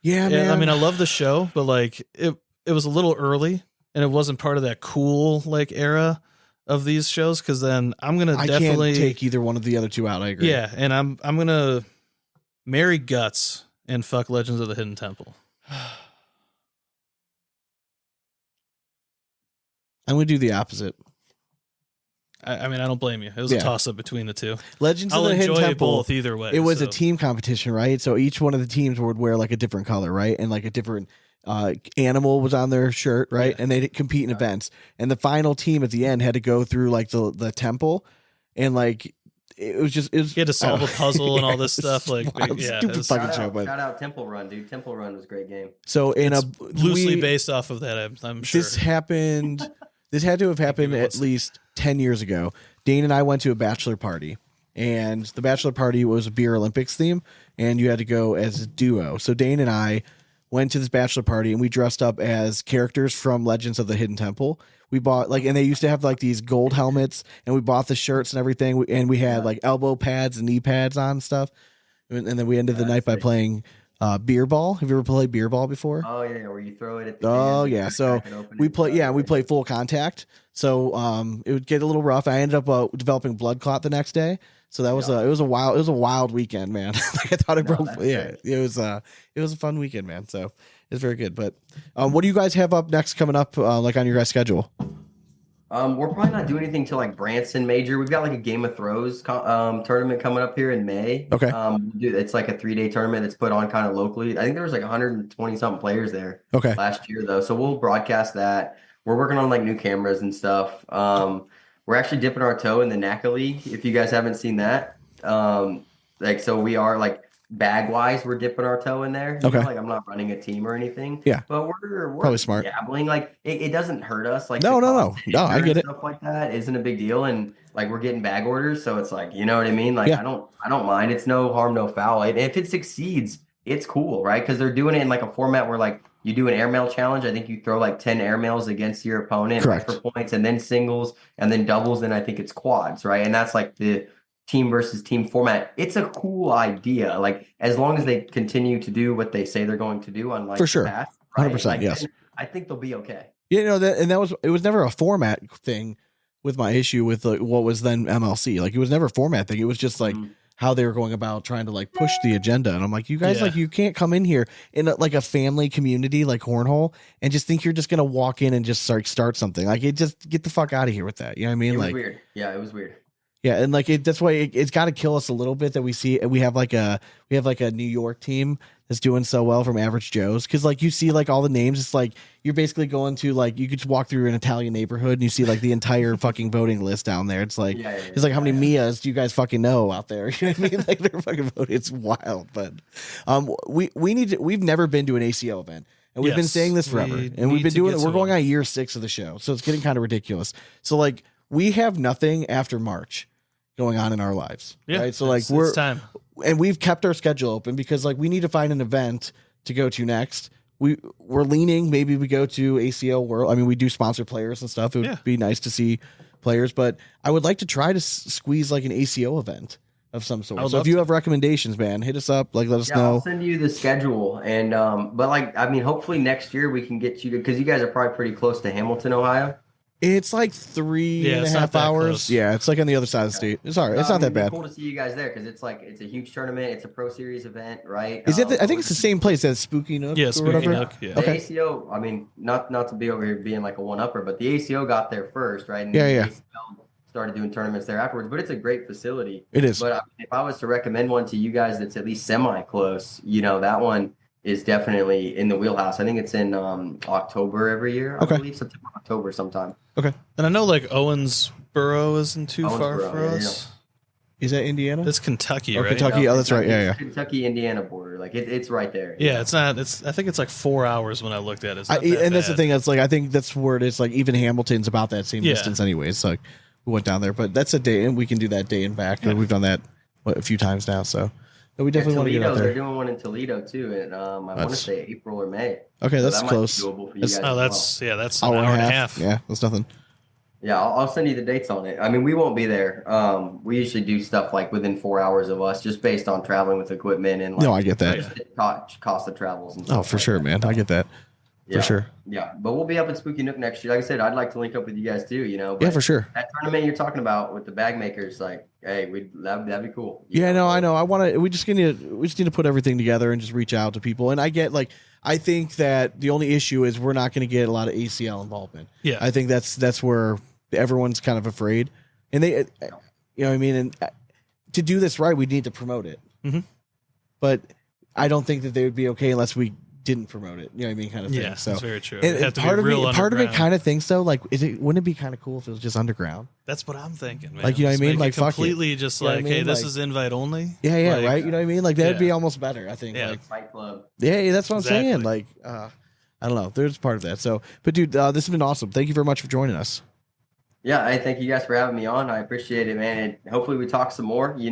Yeah, man. I mean, I love the show, but like it was a little early, and it wasn't part of that cool like era of these shows. Because then I'm gonna I definitely can't take either one of the other two out. I agree. yeah, and I'm gonna marry Guts and fuck Legends of the Hidden Temple. I'm gonna do the opposite. I mean, I don't blame you. It was Yeah. a toss up between the two. Legends I'll of the Hidden enjoy Temple. both either way. It was a so. team competition, right? So each one of the teams would wear like a different color, right? And like a different animal was on their shirt, right? Yeah. And they'd compete in events. And the final team at the end had to go through like the temple, and like it was You had to solve a puzzle and all this stuff. Like, wild, yeah, stupid it's fucking show. But Shout out Temple Run, dude. Temple Run was a great game. so in it's a loosely based off of that. I'm sure. This happened. This had to have happened at least 10 years ago. Dane and I went to a bachelor party, and the bachelor party was a Beer Olympics theme, and you had to go as a duo. So Dane and I went to this bachelor party, and we dressed up as characters from Legends of the Hidden Temple. We bought like, and they used to have like these gold helmets, and we bought the shirts and everything, and we had like elbow pads and knee pads on and stuff. And then we ended the night by playing beer ball. Have you ever played beer ball before? Oh yeah, where you throw it at the Oh end, yeah, you so crack it open we and play. throw Yeah, it. we play full contact. So it would get a little rough. I ended up developing blood clot the next day. So that was it was a wild weekend, man. Like I thought it broke. that's Yeah, great. it was a fun weekend, man. So it's very good. But what do you guys have up next coming up? Like on your guys' schedule? We're probably not doing anything till like Branson Major. We've got like a Game of Thrones tournament coming up here in May. Okay. It's like a 3-day tournament that's put on kind of locally. I think there was like 120 something players there Okay. last year though. So we'll broadcast that. We're working on like new cameras and stuff. We're actually dipping our toe in the NACA League. If you guys haven't seen that, so we are like bag wise, we're dipping our toe in there. You know, Okay. like I'm not running a team or anything. Yeah. But we're Probably smart. dabbling. Like it doesn't hurt us. Like No, the no, cost no. No, I and get it. Stuff like that isn't a big deal, and like we're getting bag orders, so it's like, you know what I mean. Like Yeah. I don't mind. It's no harm, no foul. And if it succeeds, it's cool, right? Because they're doing it in like a format where like you do an airmail challenge. I think you throw like 10 airmails against your opponent, Correct. like, for points, and then singles, and then doubles, and I think it's quads, right? And that's like the team versus team format. It's a cool idea. Like as long as they continue to do what they say they're going to do on like For sure. the past, 100%, Like, yes. I think they'll be okay. You know it was never a format thing with my issue with what was then MLC. Like it was never a format thing. It was just like how they were going about trying to like push the agenda. And I'm like, you guys, Yeah. like you can't come in here in like a family community like Cornhole and just think you're just gonna walk in and just start something. Like it just get the fuck out of here with that. You know what I mean? It was Like weird. Yeah, it was weird. yeah, and like that's why it's got to kill us a little bit that we have like a New York team that's doing so well from Average Joe's, because like you see like all the names, it's like you're basically going to like you could just walk through an Italian neighborhood and you see like the entire fucking voting list down there. It's like it's like how many Mias do you guys fucking know out there? You know what I mean? Like they're fucking voting. It's wild, but we've never been to an ACO event. And we've been Yes, saying this forever, we and we've need been to doing it. get We're to going one. on year 6 of the show, so it's getting kind of ridiculous. So like we have nothing after March going on in our lives. Yeah, right. So like it's time. and we've kept our schedule open because like we need to find an event to go to next. We're leaning, maybe we go to ACO World. I mean, we do sponsor players and stuff. It would be nice to see players, but I would like to try to squeeze like an ACO event of some sort. So if you have recommendations, man, hit us up. Like, let us know. I'll send you the schedule, and but like I mean, hopefully next year we can get you to, because you guys are probably pretty close to Hamilton, Ohio. It's like 3.5 hours. close. Yeah, it's like on the other side of the state. It's all right. It's not that It'd be bad. Cool to see you guys there because it's like it's a huge tournament. It's a Pro Series event, right? Is it? I think it's the same place as Spooky Nook. Yeah, or Spooky whatever. Nook. Yeah. The Okay. ACO. I mean, not to be over here being like a one upper, but the ACO got there first, right? And Yeah, the yeah. ACO started doing tournaments there afterwards. But it's a great facility. It is. But if I was to recommend one to you guys that's at least semi close, you know, that one is definitely in the wheelhouse. I think it's in October every year. I Okay. believe September, October sometime. Okay. And I know like Owensboro isn't too far Owensboro, for yeah, us. Is that Indiana? It's Kentucky, Oh, right? Kentucky. Oh, that's right. Yeah, yeah. Kentucky, Indiana border. Like it's right there. Yeah, it's not. It's. I think it's like 4 hours when I looked at it. It's not that And that's the bad. thing. That's like I think that's where it is. Like even Hamilton's about that same Yeah. distance, anyways. Like we went down there. But that's a day, and we can do that day and back. Yeah. We've done that a few times now, so we definitely want to get out They're there. doing one in Toledo too, and I want to say April or May. Okay, So that's that might be close. doable for you That's- guys as That's Hour an hour and a half. Yeah, that's nothing. Yeah, I'll send you the dates on it. I mean, we won't be there. We usually do stuff like within 4 hours of us, just based on traveling with equipment and like, No, I get that. just the cost of travels. And Oh, stuff for like sure, that. man. I get that. Yeah, For sure. Yeah, but we'll be up at Spooky Nook next year. Like I said, I'd like to link up with you guys too. Yeah, but for sure. that tournament you're talking about with the bag makers, like, hey, that'd be cool. Yeah, no, I know. I want to. We just need to put everything together and just reach out to people. And I get I think that the only issue is we're not going to get a lot of ACL involvement. Yeah. I think that's where everyone's kind of afraid, and they, what I mean, and to do this right, we need to promote it. Mhm. But I don't think that they would be okay unless we didn't promote it. You know what I mean, kind of thing. Yeah, So that's very true. and It'd have to be part of real it underground. kind of thinks though, like, wouldn't it be kind of cool if it was just underground? That's what I'm thinking, man. Like, you know what I Just mean? make Like, it fuck it. completely just You know what I like, hey, mean? this Like- is invite only. Yeah, yeah, Like, right. You know what I mean? Like that'd be yeah. almost better. I think. Yeah. Like, Fight Club. yeah, that's what I'm saying. Exactly. Like, I don't know. There's part of that. So, but dude, this has been awesome. Thank you very much for joining us. Yeah, I thank you guys for having me on. I appreciate it, man. And hopefully we talk some more, and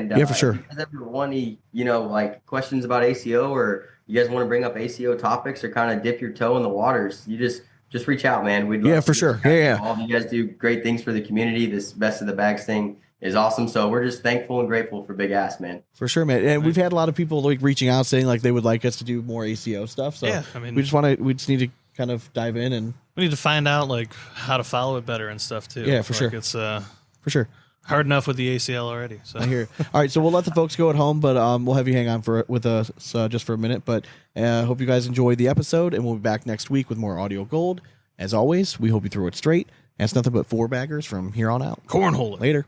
Yeah, for sure. if you guys ever want any, like questions about ACO, or you guys want to bring up ACO topics or kind of dip your toe in the waters, you just reach out, man. We'd love Yeah, to for get sure. you guys Yeah, yeah. involved. You guys do great things for the community. This Best of the Bags thing is awesome. So we're just thankful and grateful for Big Ass, man. For sure, man. And we've had a lot of people like reaching out saying like they would like us to do more ACO stuff. So Yeah, I mean- we just need to kind of dive in and We need to find out like how to follow it better and stuff too. Yeah, for Like, sure. It's for sure. hard enough with the ACL already. So I hear. All right, so we'll let the folks go at home, but we'll have you hang on with us just for a minute. But hope you guys enjoyed the episode, and we'll be back next week with more audio gold. As always, we hope you threw it straight. And it's nothing but 4 baggers from here on out. cornhole it. Later.